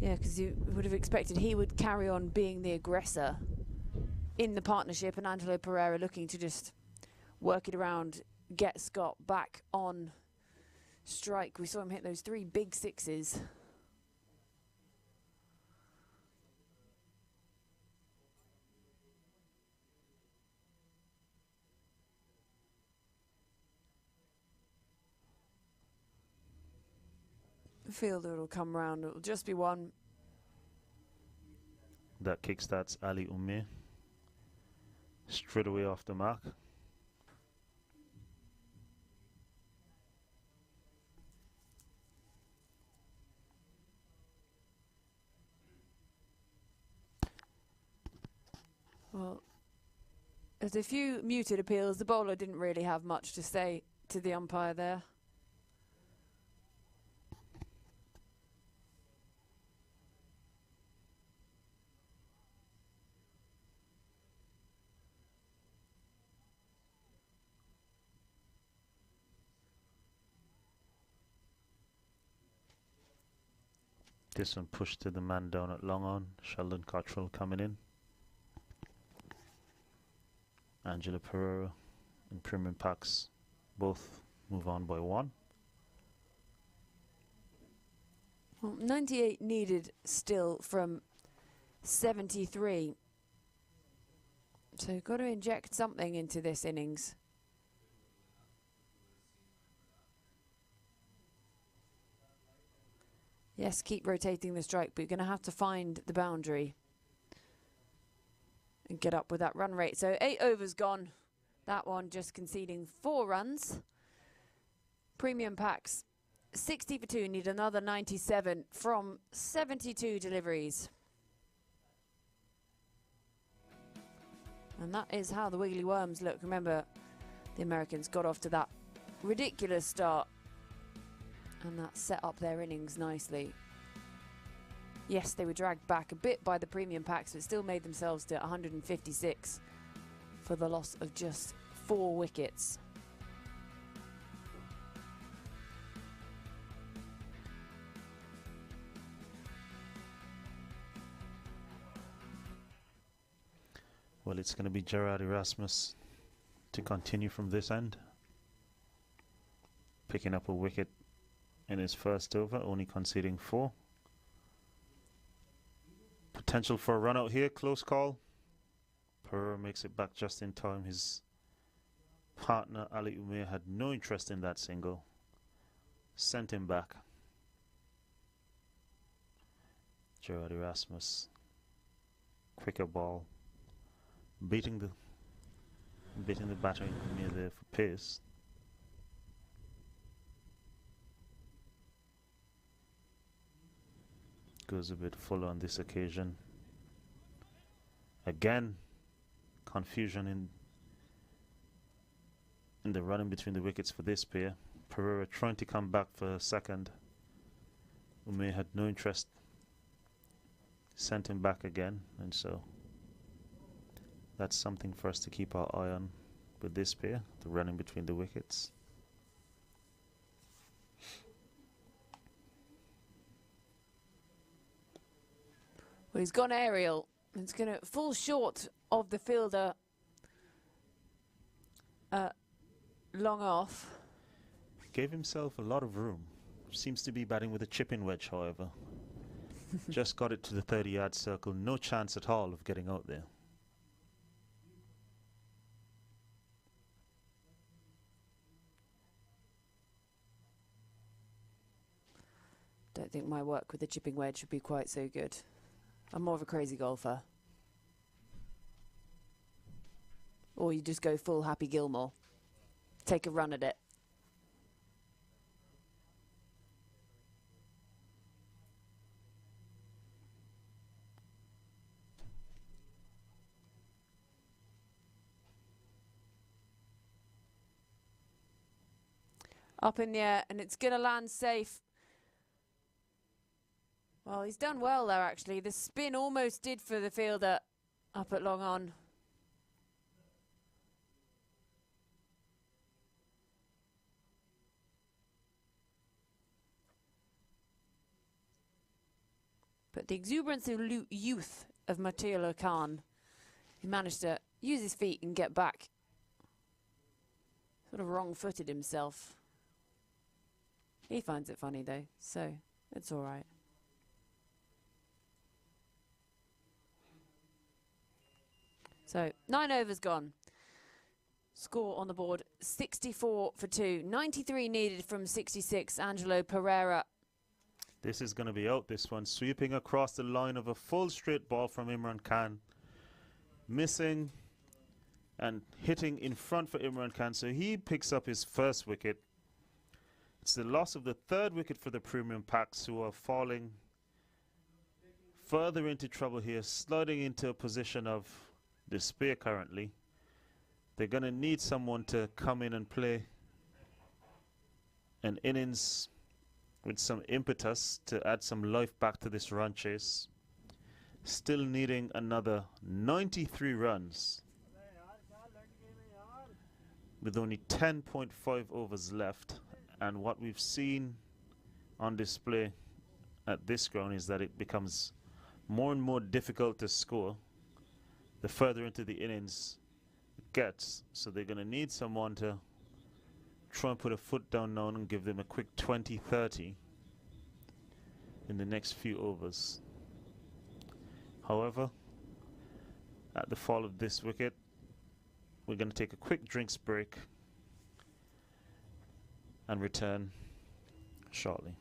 Yeah, because you would have expected he would carry on being the aggressor in the partnership, and Angelo Pereira looking to just work it around, get Scott back on strike. We saw him hit those 3 big sixes. The fielder will come round. It'll just be one. That kickstarts Ali Ume straight away off the mark. Well, there's a few muted appeals. The bowler didn't really have much to say to the umpire there. This one pushed to the man down at long on. Sheldon Cottrell coming in. Angela Pereira and Premium Paks both move on by 1. Well, 98 needed still from 73. So got to inject something into this innings. Yes, keep rotating the strike, but you're going to have to find the boundary and get up with that run rate. So 8 overs gone. That one just conceding 4 runs. Premium Paks 60 for 2, need another 97 from 72 deliveries. And that is how the Wiggly Worms look. Remember, the Americans got off to that ridiculous start, and that set up their innings nicely. Yes, they were dragged back a bit by the Premium Paks, but still made themselves to 156 for the loss of just 4 wickets. Well, it's going to be Gerard Erasmus to continue from this end, picking up a wicket in his first over, only conceding 4. Potential for a run out here, close call. Pereira makes it back just in time. His partner Ali Ume had no interest in that single, sent him back. Gerard Erasmus, quicker ball, beating the batter in Ume there for pace. Goes a bit full on this occasion. Again, confusion in the running between the wickets for this pair. Pereira trying to come back for a second. Ume had no interest. Sent him back again, and so that's something for us to keep our eye on with this pair, the running between the wickets. Well, he's gone aerial. It's going to fall short of the fielder long off. Gave himself a lot of room. Seems to be batting with a chip-in wedge, however. Just got it to the 30-yard circle. No chance at all of getting out there. Don't think my work with the chipping wedge would be quite so good. I'm more of a crazy golfer. Or you just go full Happy Gilmore. Take a run at it. Up in the air, and it's going to land safe. Well, he's done well there, actually. The spin almost did for the fielder up at long on. But the exuberance of youth of Matila Khan, he managed to use his feet and get back. Sort of wrong-footed himself. He finds it funny, though, so it's all right. So 9 overs gone. Score on the board, 64 for 2. 93 needed from 66. Angelo Pereira. This is going to be out, this one. Sweeping across the line of a full straight ball from Imran Khan. Missing and hitting in front for Imran Khan. So he picks up his first wicket. It's the loss of the third wicket for the premium Paks, who are falling further into trouble here, sliding into a position of despair currently. They're going to need someone to come in and play an innings with some impetus to add some life back to this run chase. Still needing another 93 runs with only 10.5 overs left. And what we've seen on display at this ground is that it becomes more and more difficult to score the further into the innings it gets. So they're going to need someone to try and put a foot down now and give them a quick 20-30 in the next few overs. However, at the fall of this wicket, we're going to take a quick drinks break and return shortly.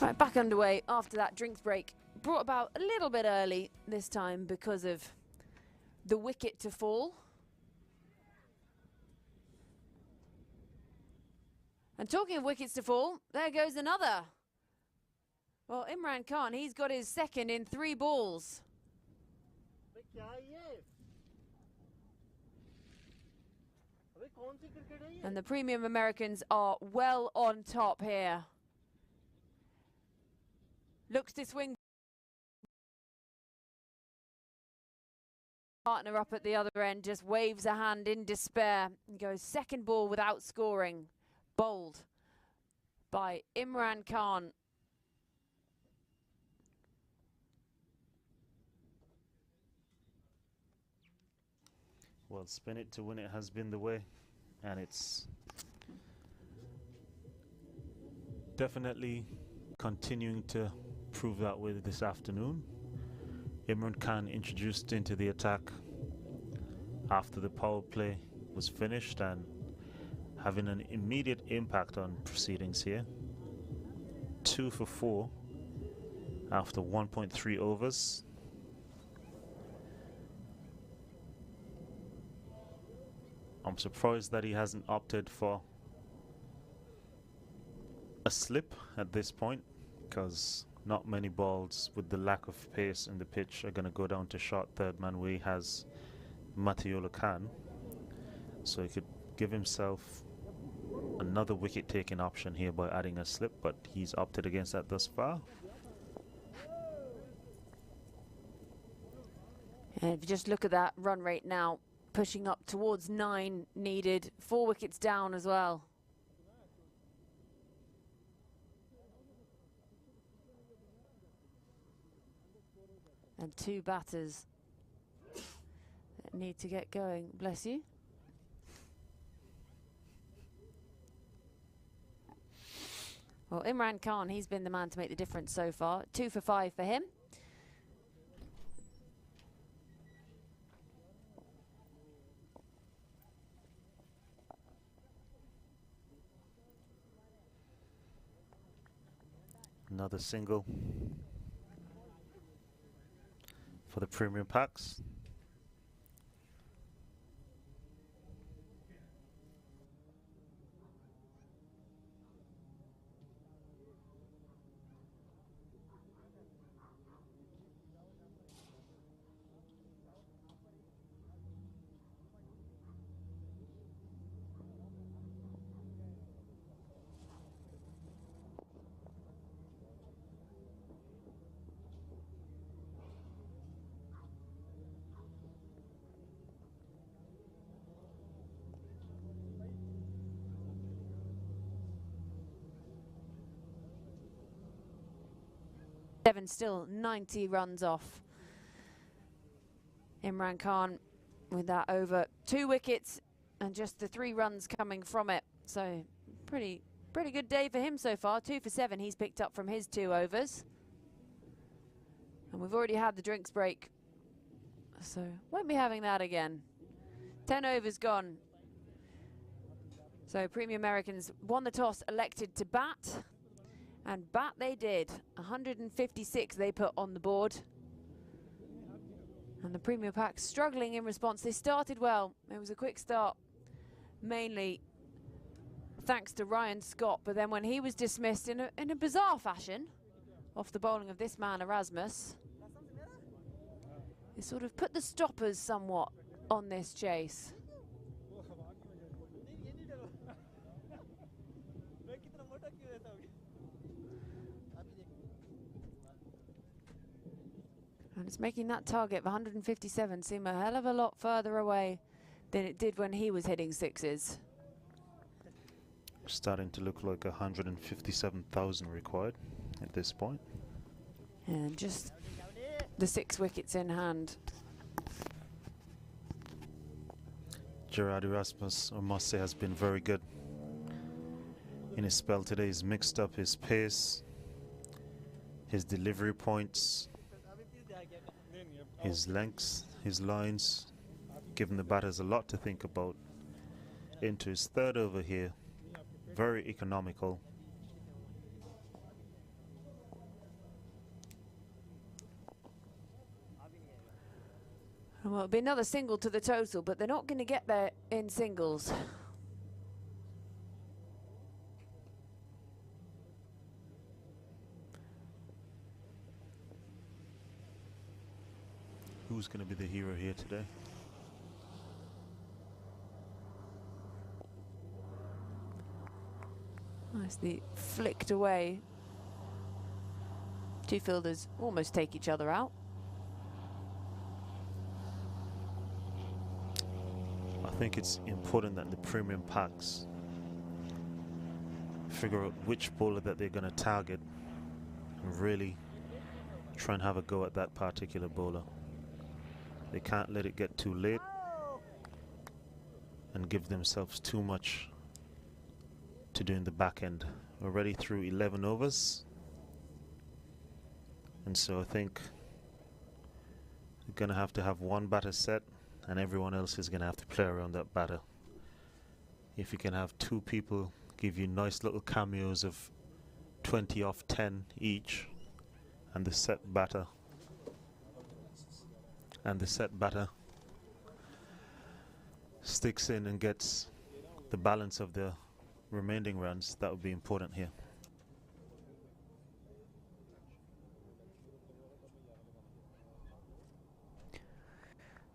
Right, back underway after that drinks break. Brought about a little bit early this time because of the wicket to fall. And talking of wickets to fall, there goes another. Well, Imran Khan, he's got his second in 3 balls. And the premium Americans are well on top here. Looks to swing. Partner up at the other end just waves a hand in despair and goes second ball without scoring. Bowled by Imran Khan. Well, spin it to win it has been the way, and it's definitely continuing to prove that way this afternoon. Imran Khan introduced into the attack after the power play was finished and having an immediate impact on proceedings here. 2 for 4 after 1.3 overs. I'm surprised that he hasn't opted for a slip at this point, because not many balls with the lack of pace in the pitch are going to go down to short third man where he has Matiola Khan. So he could give himself another wicket taking option here by adding a slip, but he's opted against that thus far. And if you just look at that run rate now, pushing up towards 9 needed, 4 wickets down as well. And 2 batters that need to get going. Bless you. Well, Imran Khan, he's been the man to make the difference so far. 2 for 5 for him. Another single for the premium Paks. Still 90 runs off. Imran Khan with that over 2 wickets and just the 3 runs coming from it. So pretty good day for him so far. 2 for 7 he's picked up from his 2 overs. And we've already had the drinks break, so won't be having that again. 10 overs gone. So premium Americans won the toss, elected to bat. And bat they did. 156 they put on the board. And the premium Paks struggling in response. They started well. It was a quick start, mainly thanks to Ryan Scott. But then when he was dismissed in a bizarre fashion off the bowling of this man, Erasmus, it sort of put the stoppers somewhat on this chase. And it's making that target of 157 seem a hell of a lot further away than it did when he was hitting 6s. Starting to look like 157,000 required at this point. And just the 6 wickets in hand. Gerard Erasmus, I must say, has been very good in his spell today. He's mixed up his pace, his delivery points, his lengths, his lines, giving the batters a lot to think about. Into his 3rd over here, very economical. Well, it'll be another single to the total, but they're not going to get there in singles. Who's going to be the hero here today? Nicely flicked away. Two fielders almost take each other out. I think it's important that the premium packs figure out which bowler that they're going to target and really try and have a go at that particular bowler. They can't let it get too late and give themselves too much to do in the back end. We're already through 11 overs, and so I think we're going to have one batter set and everyone else is going to have to play around that batter. If you can have two people give you nice little cameos of 20 off 10 each, and the set batter sticks in and gets the balance of the remaining runs, that would be important here.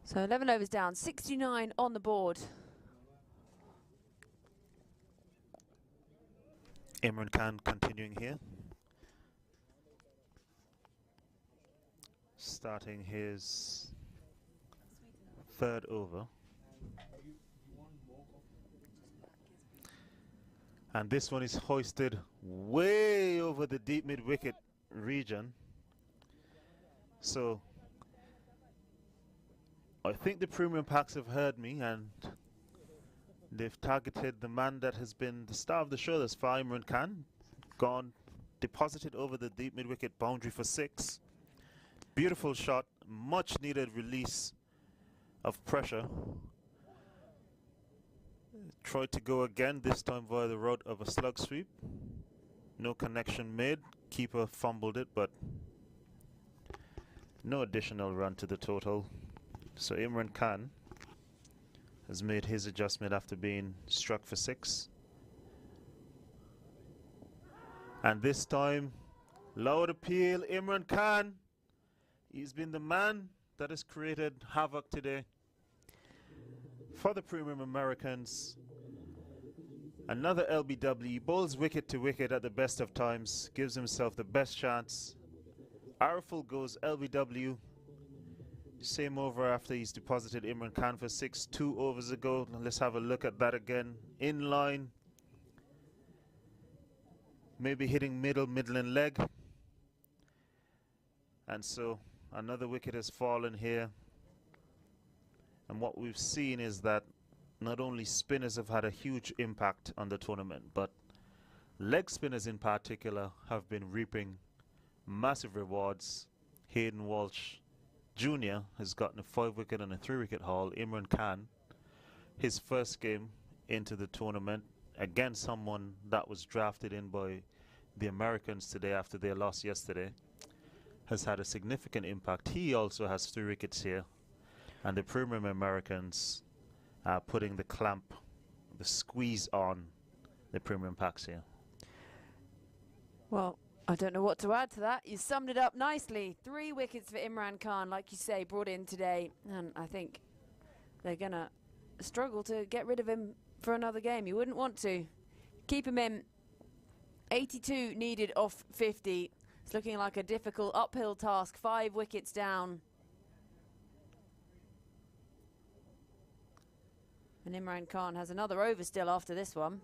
So 11 overs down, 69 on the board. Imran Khan continuing here, starting his third over, and this one is hoisted way over the deep mid wicket region. So I think the premium packs have heard me and they've targeted the man that has been the star of the show thus far, Imran Khan. Gone, deposited over the deep mid wicket boundary for 6. Beautiful shot, much needed release of pressure. Tried to go again, this time via the route of a slug sweep. No connection made. Keeper fumbled it, but no additional run to the total. So Imran Khan has made his adjustment after being struck for 6. And this time, loud appeal, Imran Khan. He's been the man that has created havoc today for the premium Americans. Another LBW, bowls wicket to wicket at the best of times, gives himself the best chance. Araful goes LBW. Same over after he's deposited Imran Khan for 6 2 overs ago. Let's have a look at that again. In line. Maybe hitting middle and leg. And so another wicket has fallen here. And what we've seen is that not only spinners have had a huge impact on the tournament, but leg spinners in particular have been reaping massive rewards. Hayden Walsh Jr. has gotten a 5-wicket and a 3-wicket haul. Imran Khan, his first game into the tournament against someone that was drafted in by the Americans today after their loss yesterday, has had a significant impact. He also has 3 wickets here, and the premium Americans are putting the clamp, the squeeze on the premium packs here. Well, I don't know what to add to that. You summed it up nicely. 3 wickets for Imran Khan, like you say, brought in today. And I think they're going to struggle to get rid of him for another game. You wouldn't want to. Keep him in. 82 needed off 50. It's looking like a difficult uphill task. 5 wickets down. And Imran Khan has another over still after this one.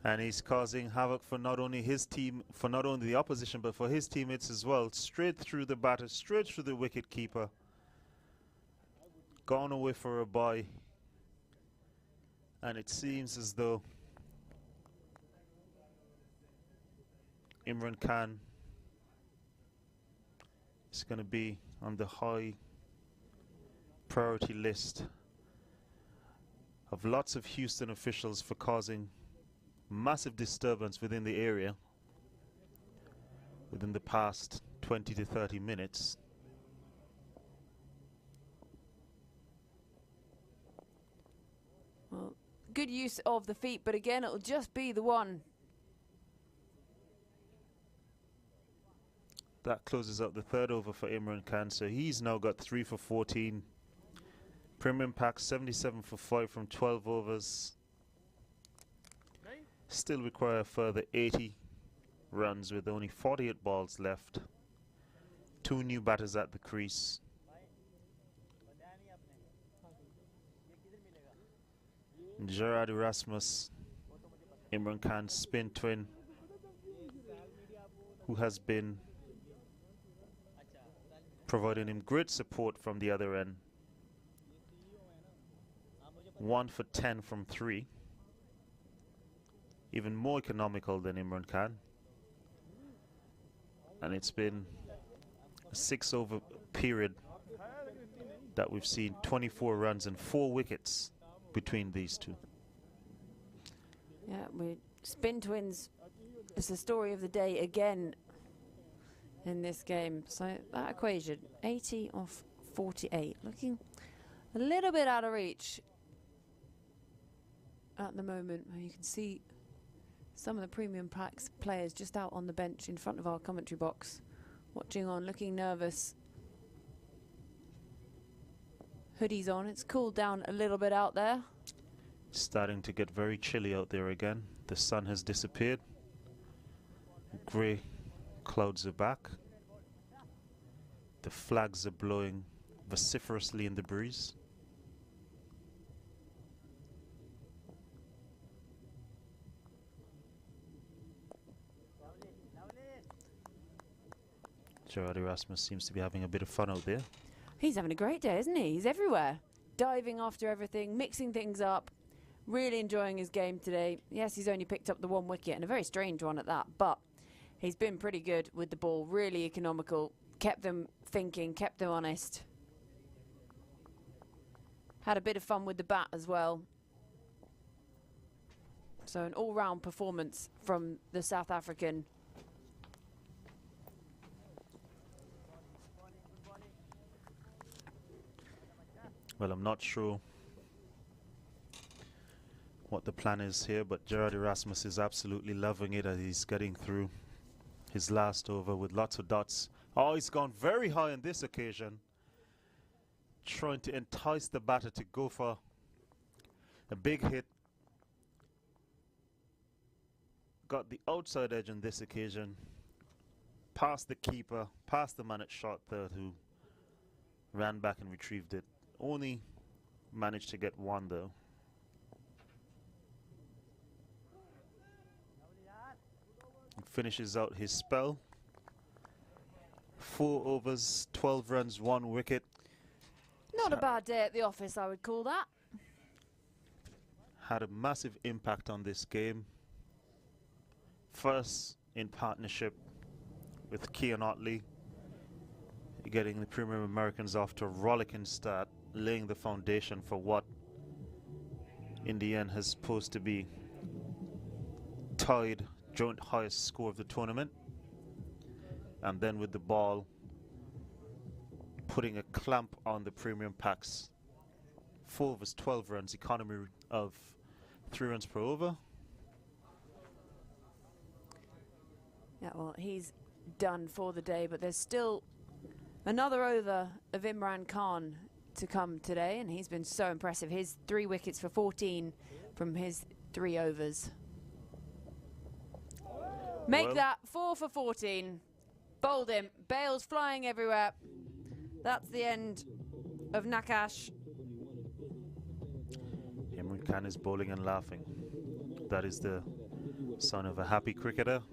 And he's causing havoc for not only his team, for not only the opposition, but for his teammates as well. Straight through the batter, straight through the wicket keeper. Gone away for a bye. And it seems as though Imran Khan is going to be on the high priority list of lots of Houston officials for causing massive disturbance within the area within the past 20 to 30 minutes. good use of the feet, but again, it'll just be the one. That closes out the third over for Imran Khan, so he's now got 3 for 14. Premium Paks 77 for 5 from 12 overs. Still require a further 80 runs with only 48 balls left. 2 new batters at the crease. Gerard Erasmus, Imran Khan's spin twin, who has been providing him great support from the other end. 1 for 10 from 3. Even more economical than Imran Khan. And it's been a 6 over period that we've seen 24 runs and 4 wickets between these two. Yeah, we spin twins is the story of the day again in this game. So that equation, 80 off 48, looking a little bit out of reach at the moment. You can see some of the Premium Paks players just out on the bench in front of our commentary box, watching on, looking nervous. Hoodies on. It's cooled down a little bit out there. Starting to get very chilly out there again. The sun has disappeared. Grey clouds are back. The flags are blowing vociferously in the breeze. Gerard Erasmus seems to be having a bit of fun out there. He's having a great day, isn't he? He's everywhere. Diving after everything, mixing things up. Really enjoying his game today. Yes, he's only picked up the 1 wicket, and a very strange one at that, but he's been pretty good with the ball, really economical, kept them thinking, kept them honest. Had a bit of fun with the bat as well. So an all-round performance from the South African. Well, I'm not sure what the plan is here, but Gerard Erasmus is absolutely loving it as he's getting through his last over with lots of dots. Oh, he's gone very high on this occasion, trying to entice the batter to go for a big hit. Got the outside edge on this occasion, past the keeper, past the man at short third, who ran back and retrieved it. Only managed to get 1 though. Finishes out his spell. 4 overs, 12 runs, 1 wicket. Not a bad day at the office, I would call that. Had a massive impact on this game. First in partnership with Kean Otley, getting the Premium Americans off to a rollicking start, laying the foundation for what in the end has supposed to be tied joint highest score of the tournament. And then with the ball putting a clamp on the Premium Paks. 4 overs, 12 runs, economy of 3 runs per over. Yeah, well, he's done for the day, but there's still another over of Imran Khan to come today, and he's been so impressive. His 3 wickets for 14 from his 3 overs. Make that 4 for 14. Bowled him. Bales flying everywhere. That's the end of Nakash. Imran Khan is bowling and laughing. That is the sign of a happy cricketer.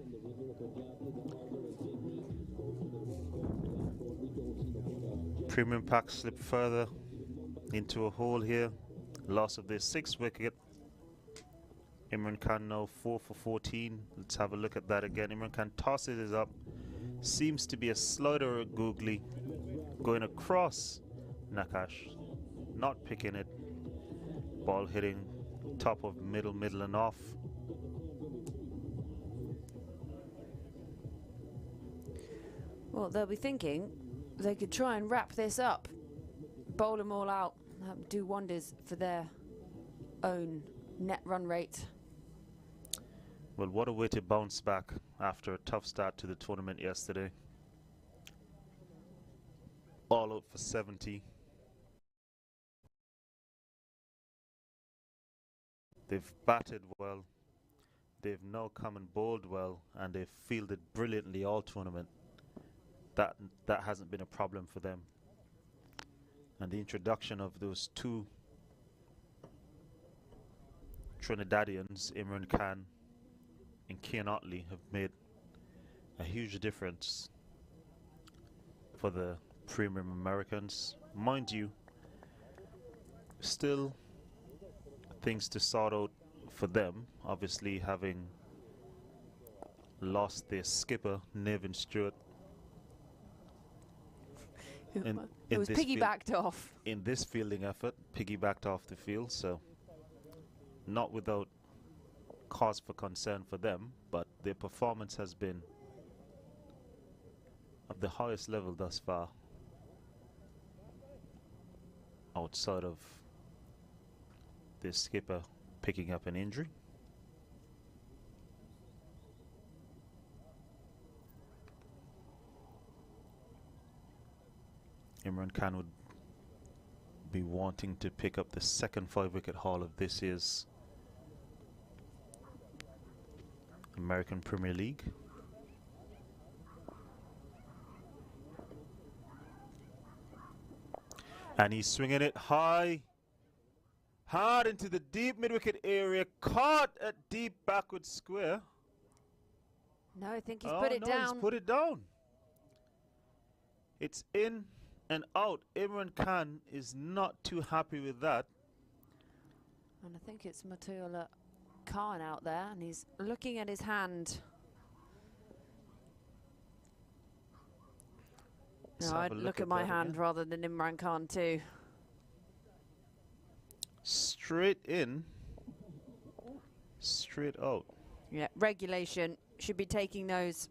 Premium Paks slip further into a hole here. Loss of their 6th wicket. Imran Khan now 4 for 14. Let's have a look at that again. Imran Khan tosses it up. Seems to be a slider googly going across Nakash. Not picking it. Ball hitting top of middle and off. Well, they'll be thinking they could try and wrap this up, bowl them all out, do wonders for their own net run rate. Well, what a way to bounce back after a tough start to the tournament yesterday. All out for 70. They've batted well. They've now come and bowled well, and they've fielded brilliantly all tournament. That hasn't been a problem for them. And the introduction of those two Trinidadians, Imran Khan and Keane Otley, have made a huge difference for the premium Americans. Mind you, still things to sort out for them, obviously having lost their skipper, Nevin Stewart. It was piggybacked off. In this fielding effort, piggybacked off the field, so not without cause for concern for them, but their performance has been of the highest level thus far, outside of their skipper picking up an injury. Imran Khan would be wanting to pick up the second 5-wicket haul of this year's American Premier League. And he's swinging it high, hard into the deep mid-wicket area, caught at deep backward square. No, I think he's put it down. He's put it down. It's in and out. Imran Khan is not too happy with that. And I think it's Matula Khan out there, and he's looking at his hand. No, I'd look at my hand rather than Imran Khan too. Straight in, straight out. Yeah, regulation should be taking those.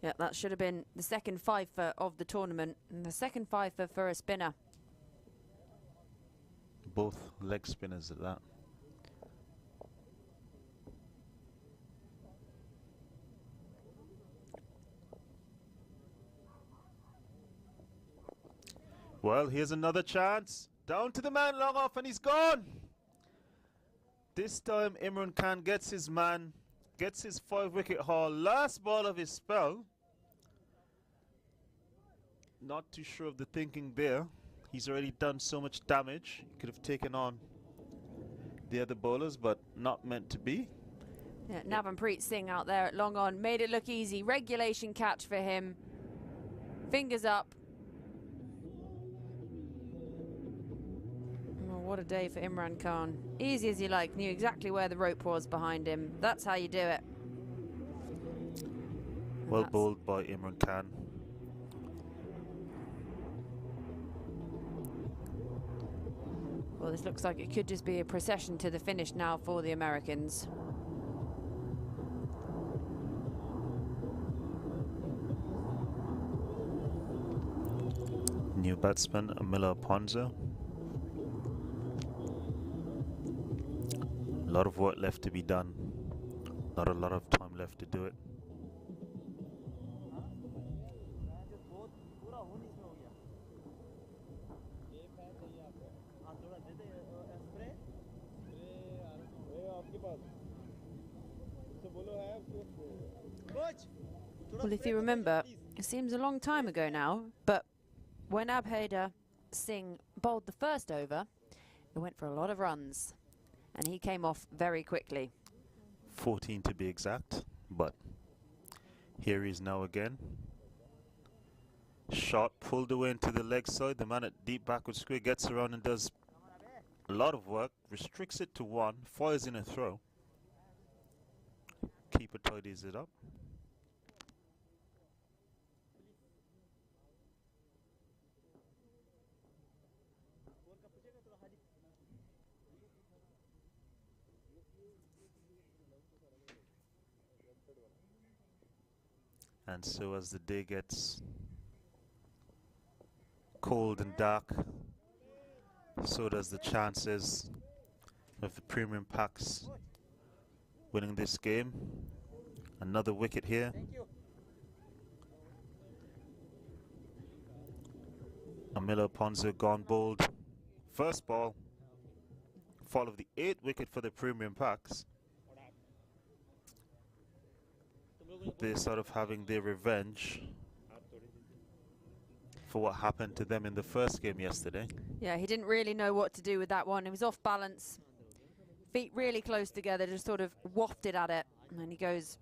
Yeah, that should have been the second fifer of the tournament, and the second fifer for a spinner. Both leg spinners at that. Well, here's another chance. Down to the man, long off, and he's gone. This time Imran Khan gets his man, gets his 5-wicket haul. Last ball of his spell. Not too sure of the thinking there. He's already done so much damage. He could have taken on the other bowlers, but not meant to be. Yeah, Navanpreet Singh out there at long on made it look easy. Regulation catch for him. Fingers up. Oh, what a day for Imran Khan. Easy as you like. Knew exactly where the rope was behind him. That's how you do it. Well bowled by Imran Khan. Well, this looks like it could just be a procession to the finish now for the Americans. New batsman, Amila Ponzo. A lot of work left to be done. Not a lot of time left to do it. Well, if you remember, it seems a long time ago now, but when Abhaider Singh bowled the first over, it went for a lot of runs, and he came off very quickly. 14 to be exact, but here he is now again. Shot pulled away into the leg side. The man at deep backward square gets around and does a lot of work, restricts it to one, fires in a throw. Keeper tidies it up. And so as the day gets cold and dark, so does the chances of the premium Paks winning this game. Another wicket here. Amila Ponzo gone bold. First ball. Fall of the 8th wicket for the premium Paks. They're sort of having their revenge for what happened to them in the first game yesterday. Yeah, he didn't really know what to do with that one. He was off balance. Feet really close together, just sort of wafted at it. And then he goes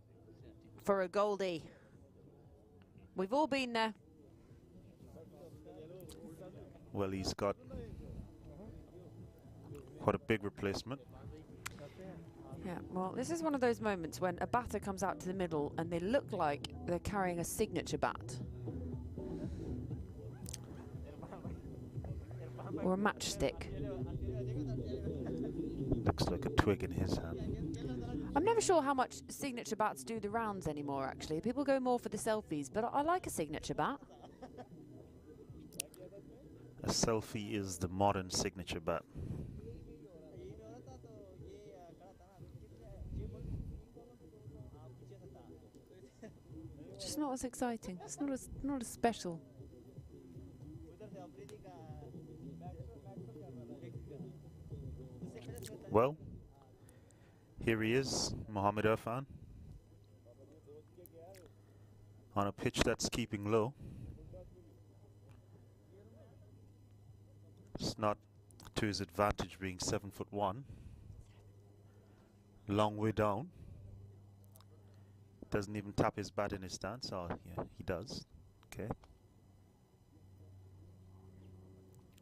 for a Goldie. We've all been there. Well, he's got quite a big replacement. Yeah, well, this is one of those moments when a batter comes out to the middle and they look like they're carrying a signature bat. Or a matchstick. Looks like a twig in his hand. I'm never sure how much signature bats do the rounds anymore, actually. People go more for the selfies, but I like a signature bat. A selfie is the modern signature bat. It's just not as exciting. It's not as special. Well, here he is, Mohamed Irfan, on a pitch that's keeping low. It's not to his advantage being 7'1". Long way down. Doesn't even tap his bat in his stance. Oh, yeah, he does. Okay.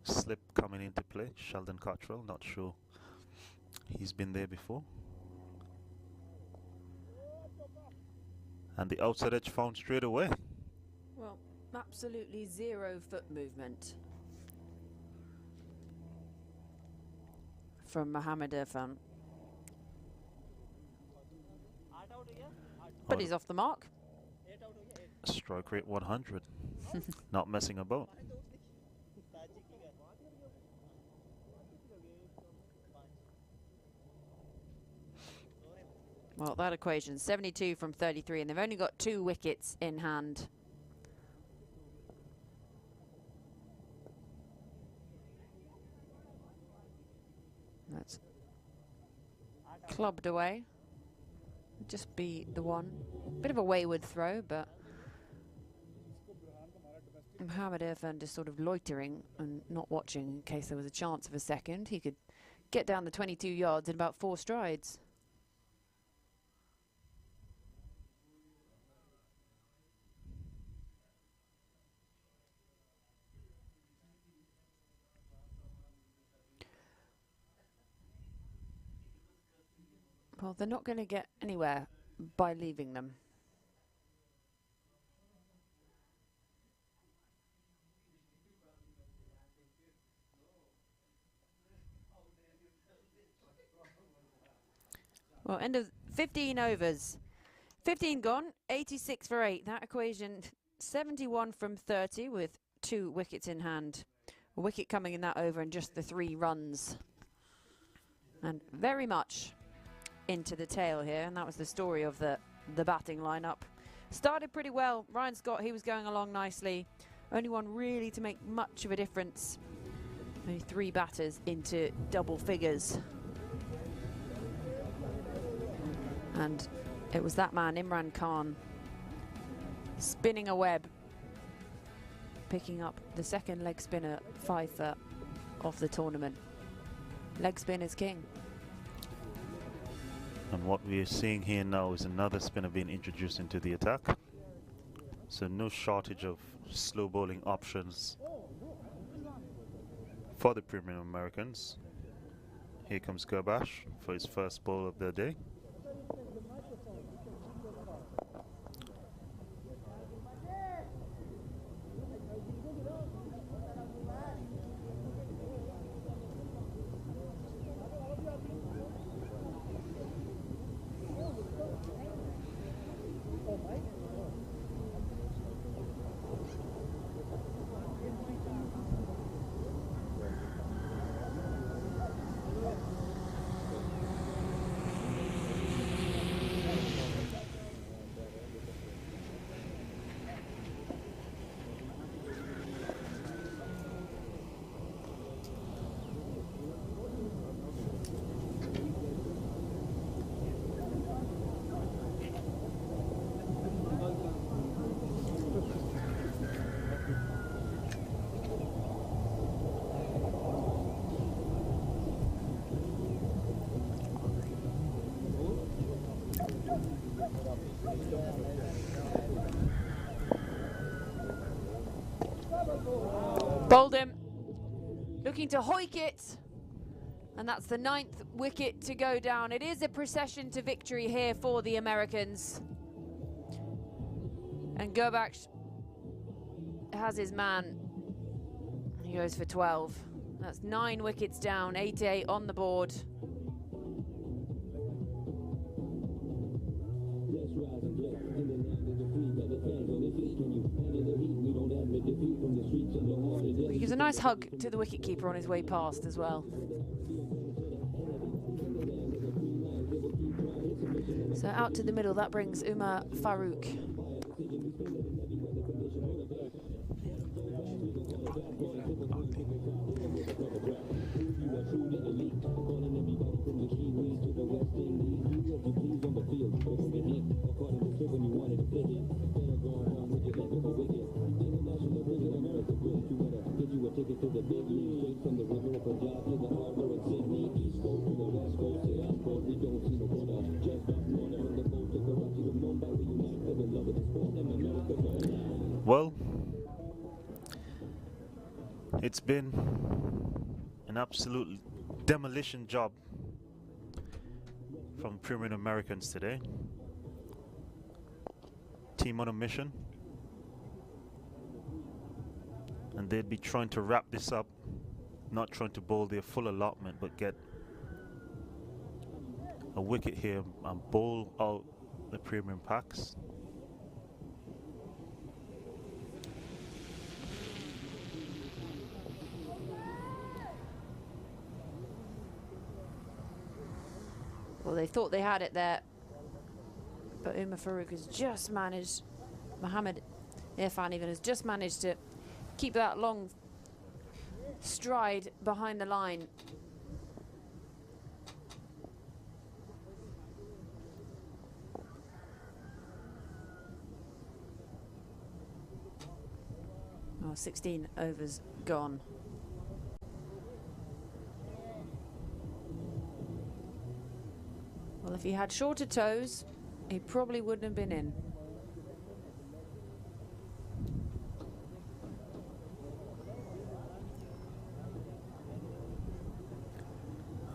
Slip coming into play. Sheldon Cottrell, not sure he's been there before. And the outside edge found straight away. Well, absolutely 0 foot movement from Mohamed Irfan. But he's off the mark. Strike rate 100. Not messing about. Well, that equation, 72 from 33, and they've only got 2 wickets in hand. That's clubbed away. Just be the one. Bit of a wayward throw, but Mohamed Irfan just sort of loitering and not watching in case there was a chance of a second. He could get down the 22 yards in about 4 strides. Well, they're not going to get anywhere by leaving them. Well, end of 15 overs. 15 gone, 86 for 8. That equation, 71 from 30 with 2 wickets in hand. A wicket coming in that over and just the 3 runs. And very much into the tail here, and that was the story of the batting lineup. Started pretty well. Ryan Scott, he was going along nicely. Only one really to make much of a difference. Only 3 batters into double figures. And it was that man, Imran Khan, spinning a web, picking up the second leg spinner 5 for of the tournament. Leg spin is king. And what we are seeing here now is another spinner being introduced into the attack. So no shortage of slow bowling options for the premium Americans. Here comes Gurbash for his first ball of the day. Bowled him. Looking to hoik it. And that's the 9th wicket to go down. It is a procession to victory here for the Americans. And Gobak has his man. He goes for 12. That's 9 wickets down, 8-8 on the board. He gives a nice hug to the wicketkeeper on his way past as well. So out to the middle, that brings Umar Farouk. Well, it's been an absolute demolition job from Premium Americans today. Team on a mission, and they'd be trying to wrap this up, not trying to bowl their full allotment, but get a wicket here and bowl out the Premium Paks. Well, they thought they had it there, but Umar Farouk has just managed, Mohammed Irfan even has just managed to keep that long stride behind the line. Oh, 16 overs gone. Well, if he had shorter toes, he probably wouldn't have been in.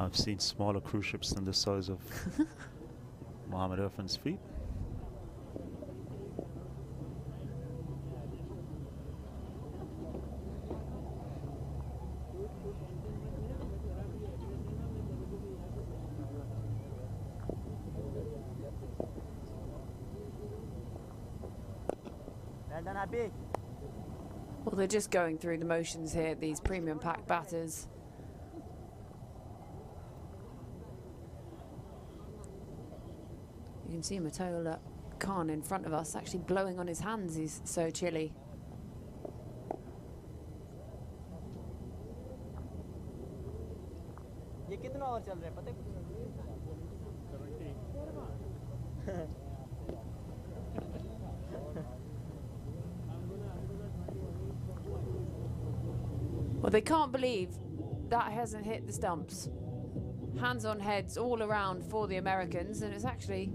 I've seen smaller cruise ships than the size of Mohammed Irfan's feet. Well, they're just going through the motions here, these Premium Pak batters. You can see Matola Khan in front of us actually blowing on his hands. He's so chilly. Well, they can't believe that hasn't hit the stumps. Hands on heads all around for the Americans, and it's actually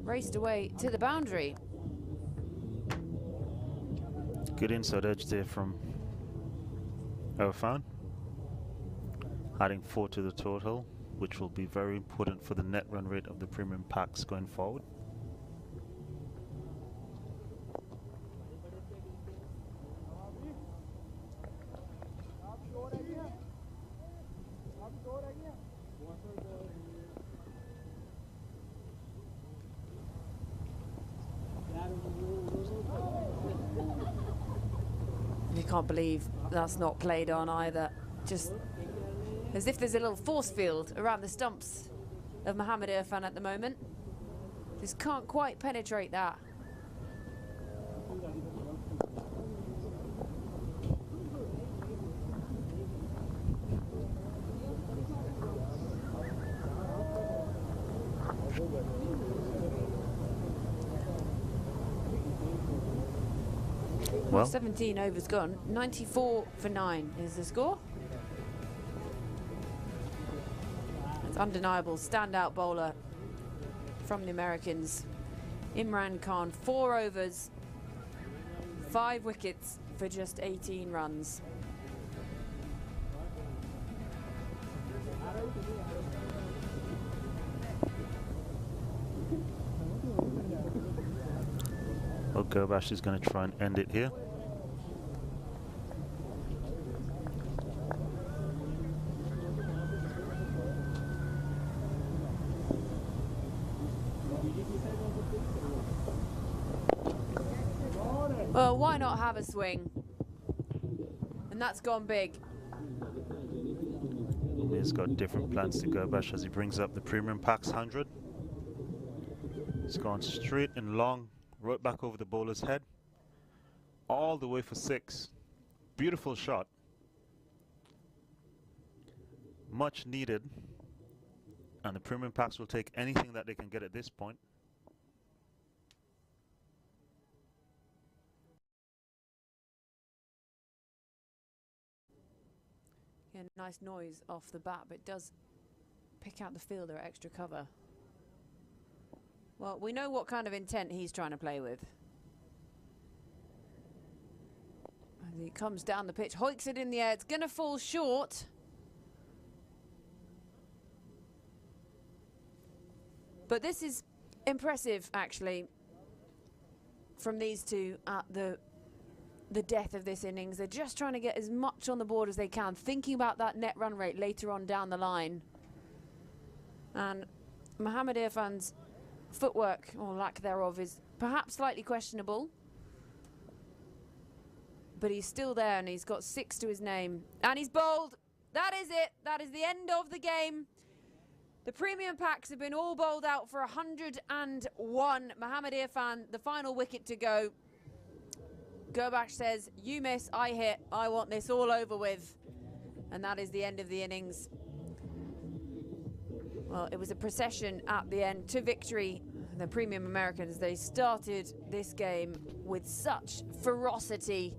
raced away to the boundary. Good inside edge there from Irfan, adding 4 to the total, which will be very important for the net run rate of the Premium Paks going forward. You can't believe that's not played on either. Just as if there's a little force field around the stumps of Mohammed Irfan at the moment. Just can't quite penetrate that. Well, 17 overs gone. 94 for 9 is the score. It's undeniable standout bowler from the Americans. Imran Khan, 4 overs, 5 wickets for just 18 runs. Well, Gerbash is going to try and end it here. Well, why not have a swing? And that's gone big. He's got different plans to Gerbash as he brings up the premium Paks 100. He's gone straight and long, right back over the bowler's head, all the way for 6. Beautiful shot. Much needed. And the premium Paks will take anything that they can get at this point. Yeah, nice noise off the bat, but it does pick out the fielder at extra cover. Well, we know what kind of intent he's trying to play with. As he comes down the pitch, hoiks it in the air. It's going to fall short. But this is impressive, actually, from these two at the death of this innings. They're just trying to get as much on the board as they can, thinking about that net run rate later on down the line. And Mohammad Irfan's footwork, or lack thereof, is perhaps slightly questionable. But he's still there, and he's got 6 to his name. And he's bowled. That is it. That is the end of the game. The premium Paks have been all bowled out for 101. Mohammad Irfan, the final wicket to go. Gerbash says, you miss, I hit, I want this all over with. And that is the end of the innings. Well, it was a procession at the end to victory. The premium Americans, they started this game with such ferocity.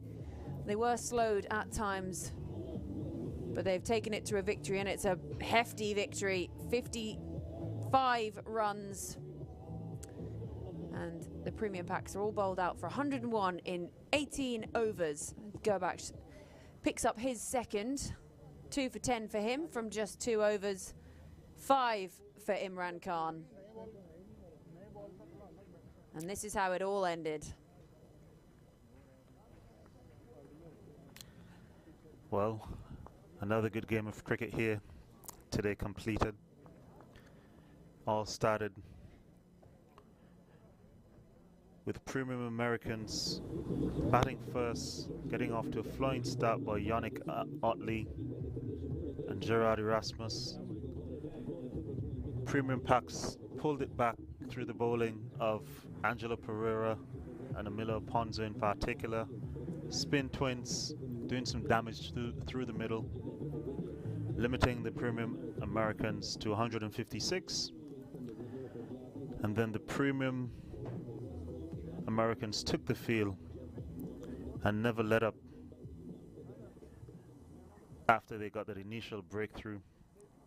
They were slowed at times, but they've taken it to a victory, and it's a hefty victory. 55 runs. And the premium Paks are all bowled out for 101 in 18 overs. Gerbash picks up his second. 2 for 10 for him from just 2 overs. 5 for Imran Khan. And this is how it all ended. Well, another good game of cricket here today completed. All started with premium Americans batting first, getting off to a flying start by Yannick Otley and Gerard Erasmus. Premium Paks pulled it back through the bowling of Angelo Pereira and Emilio Ponzo in particular. Spin twins doing some damage through the middle, limiting the premium Americans to 156. And then the premium Americans took the field and never let up after they got that initial breakthrough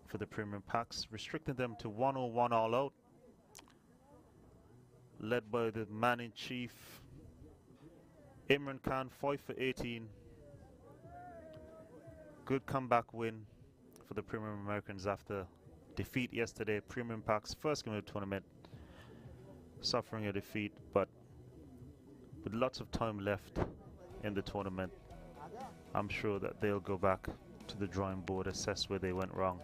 for the premium Paks, restricting them to 101 all out, led by the man-in-chief Imran Khan, 5 for 18. Good comeback win for the premium Americans after defeat yesterday. Premium Paks first game of the tournament, suffering a defeat, but with lots of time left in the tournament, I'm sure that they'll go back to the drawing board, assess where they went wrong,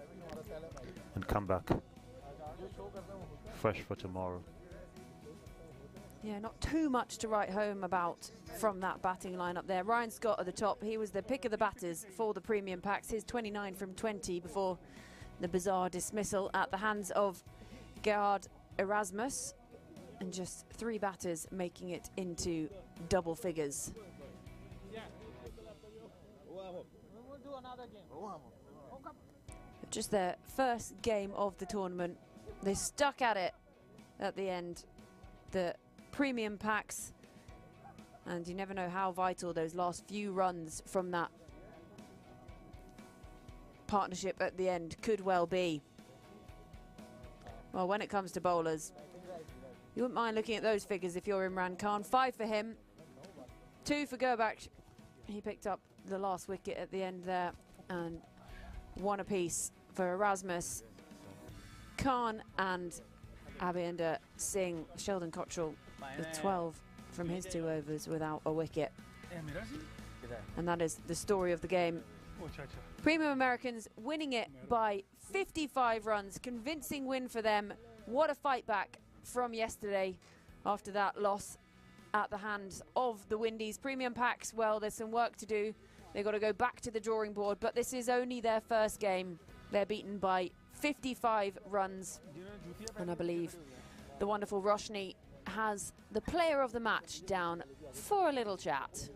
and come back fresh for tomorrow. Yeah, not too much to write home about from that batting lineup there. Ryan Scott at the top, he was the pick of the batters for the premium Paks. His 29 from 20 before the bizarre dismissal at the hands of Gerard Erasmus. And just 3 batters making it into double figures. Just their first game of the tournament. They stuck at it at the end. The premium Paks. And you never know how vital those last few runs from that partnership at the end could well be. Well, when it comes to bowlers, you wouldn't mind looking at those figures if you're Imran Khan. 5 for him, 2 for Gerbash. He picked up the last wicket at the end there, and 1 apiece for Erasmus, Khan and Abhinder Singh. Sheldon Cottrell with 12 from his 2 overs without a wicket. And that is the story of the game. Premium Americans winning it by 55 runs. Convincing win for them. What a fight back from yesterday after that loss at the hands of the Windies. Premium Paks, well, there's some work to do. They've got to go back to the drawing board, but this is only their first game. They're beaten by 55 runs. And I believe the wonderful Roshni has the player of the match down for a little chat.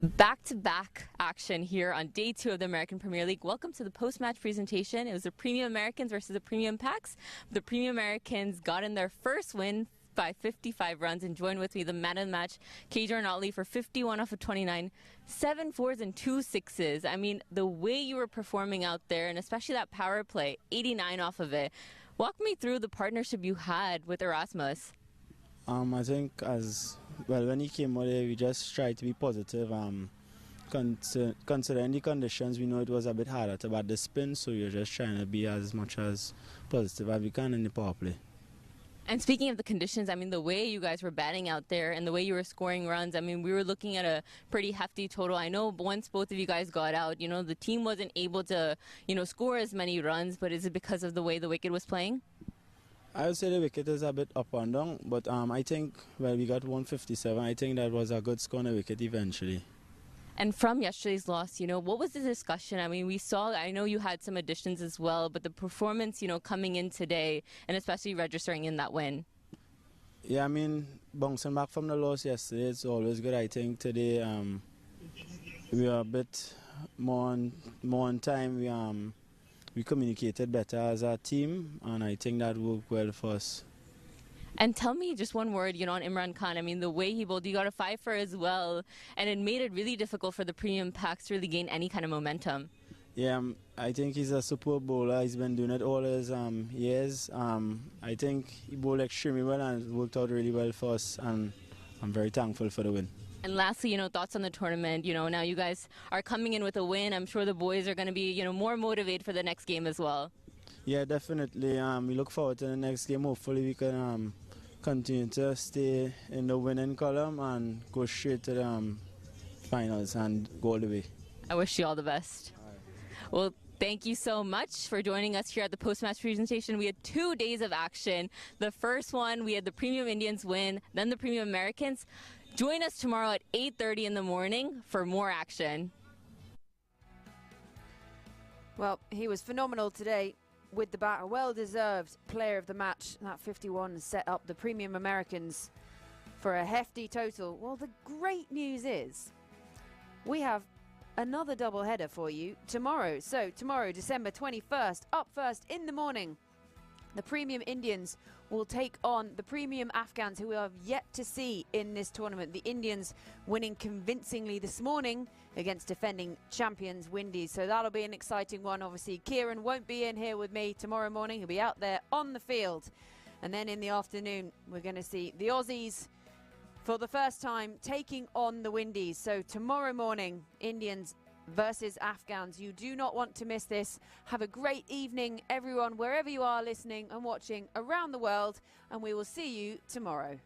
Back-to-back action here on day 2 of the American Premier League. Welcome to the post-match presentation. It was the Premium Americans versus the Premium Paks. The Premium Americans got in their first win by 55 runs, and joined with me the man of the match, K. Otley, for 51 off of 29, 7 fours and 2 sixes. I mean, the way you were performing out there, and especially that power play, 89 off of it. Walk me through the partnership you had with Erasmus. I think when he came out there, we just tried to be positive. Considering the conditions, we know it was a bit harder to bat the spin, so we were just trying to be as much as positive as we can in the power play. And speaking of the conditions, I mean, the way you guys were batting out there and the way you were scoring runs, I mean, we were looking at a pretty hefty total. I know once both of you guys got out, you know, the team wasn't able to, you know, score as many runs, but is it because of the way the wicket was playing? I would say the wicket is a bit up and down, but I think, well, we got 157. I think that was a good score on the wicket eventually. And from yesterday's loss, you know, what was the discussion? I mean, we saw, I know you had some additions as well, but the performance, you know, coming in today and especially registering in that win. Yeah, I mean, bouncing back from the loss yesterday, it's always good. I think today we were a bit more on time. We communicated better as a team, and I think that worked well for us. And tell me just one word, you know, on Imran Khan. I mean, the way he bowled, you got a 5-for as well, and it made it really difficult for the Premium Paks to really gain any kind of momentum. Yeah, I think he's a superb bowler. He's been doing it all his years. I think he bowled extremely well and worked out really well for us, and I'm very thankful for the win. And lastly, you know, thoughts on the tournament. You know, now you guys are coming in with a win. I'm sure the boys are going to be, you know, more motivated for the next game as well. Yeah, definitely. We look forward to the next game. Hopefully we can continue to stay in the winning column and go straight to the finals and go all the way. I wish you all the best. All right. Well, thank you so much for joining us here at the post-match presentation. We had 2 days of action. The first one, we had the Premium Indians win, then the Premium Americans. Join us tomorrow at 8:30 in the morning for more action. Well, he was phenomenal today with the bat. A well-deserved player of the match. That 51 set up the Premium Americans for a hefty total. Well, the great news is we have another double-header for you tomorrow. So tomorrow, December 21st, up first in the morning The premium Indians will take on the premium Afghans, who we have yet to see in this tournament. The Indians winning convincingly this morning against defending champions Windies. So that'll be an exciting one. Obviously, Kieran won't be in here with me tomorrow morning. He'll be out there on the field. And then in the afternoon, we're going to see the Aussies for the first time taking on the Windies. So tomorrow morning, Indians versus Afghans. You do not want to miss this. Have a great evening, everyone, wherever you are listening and watching around the world, and we will see you tomorrow.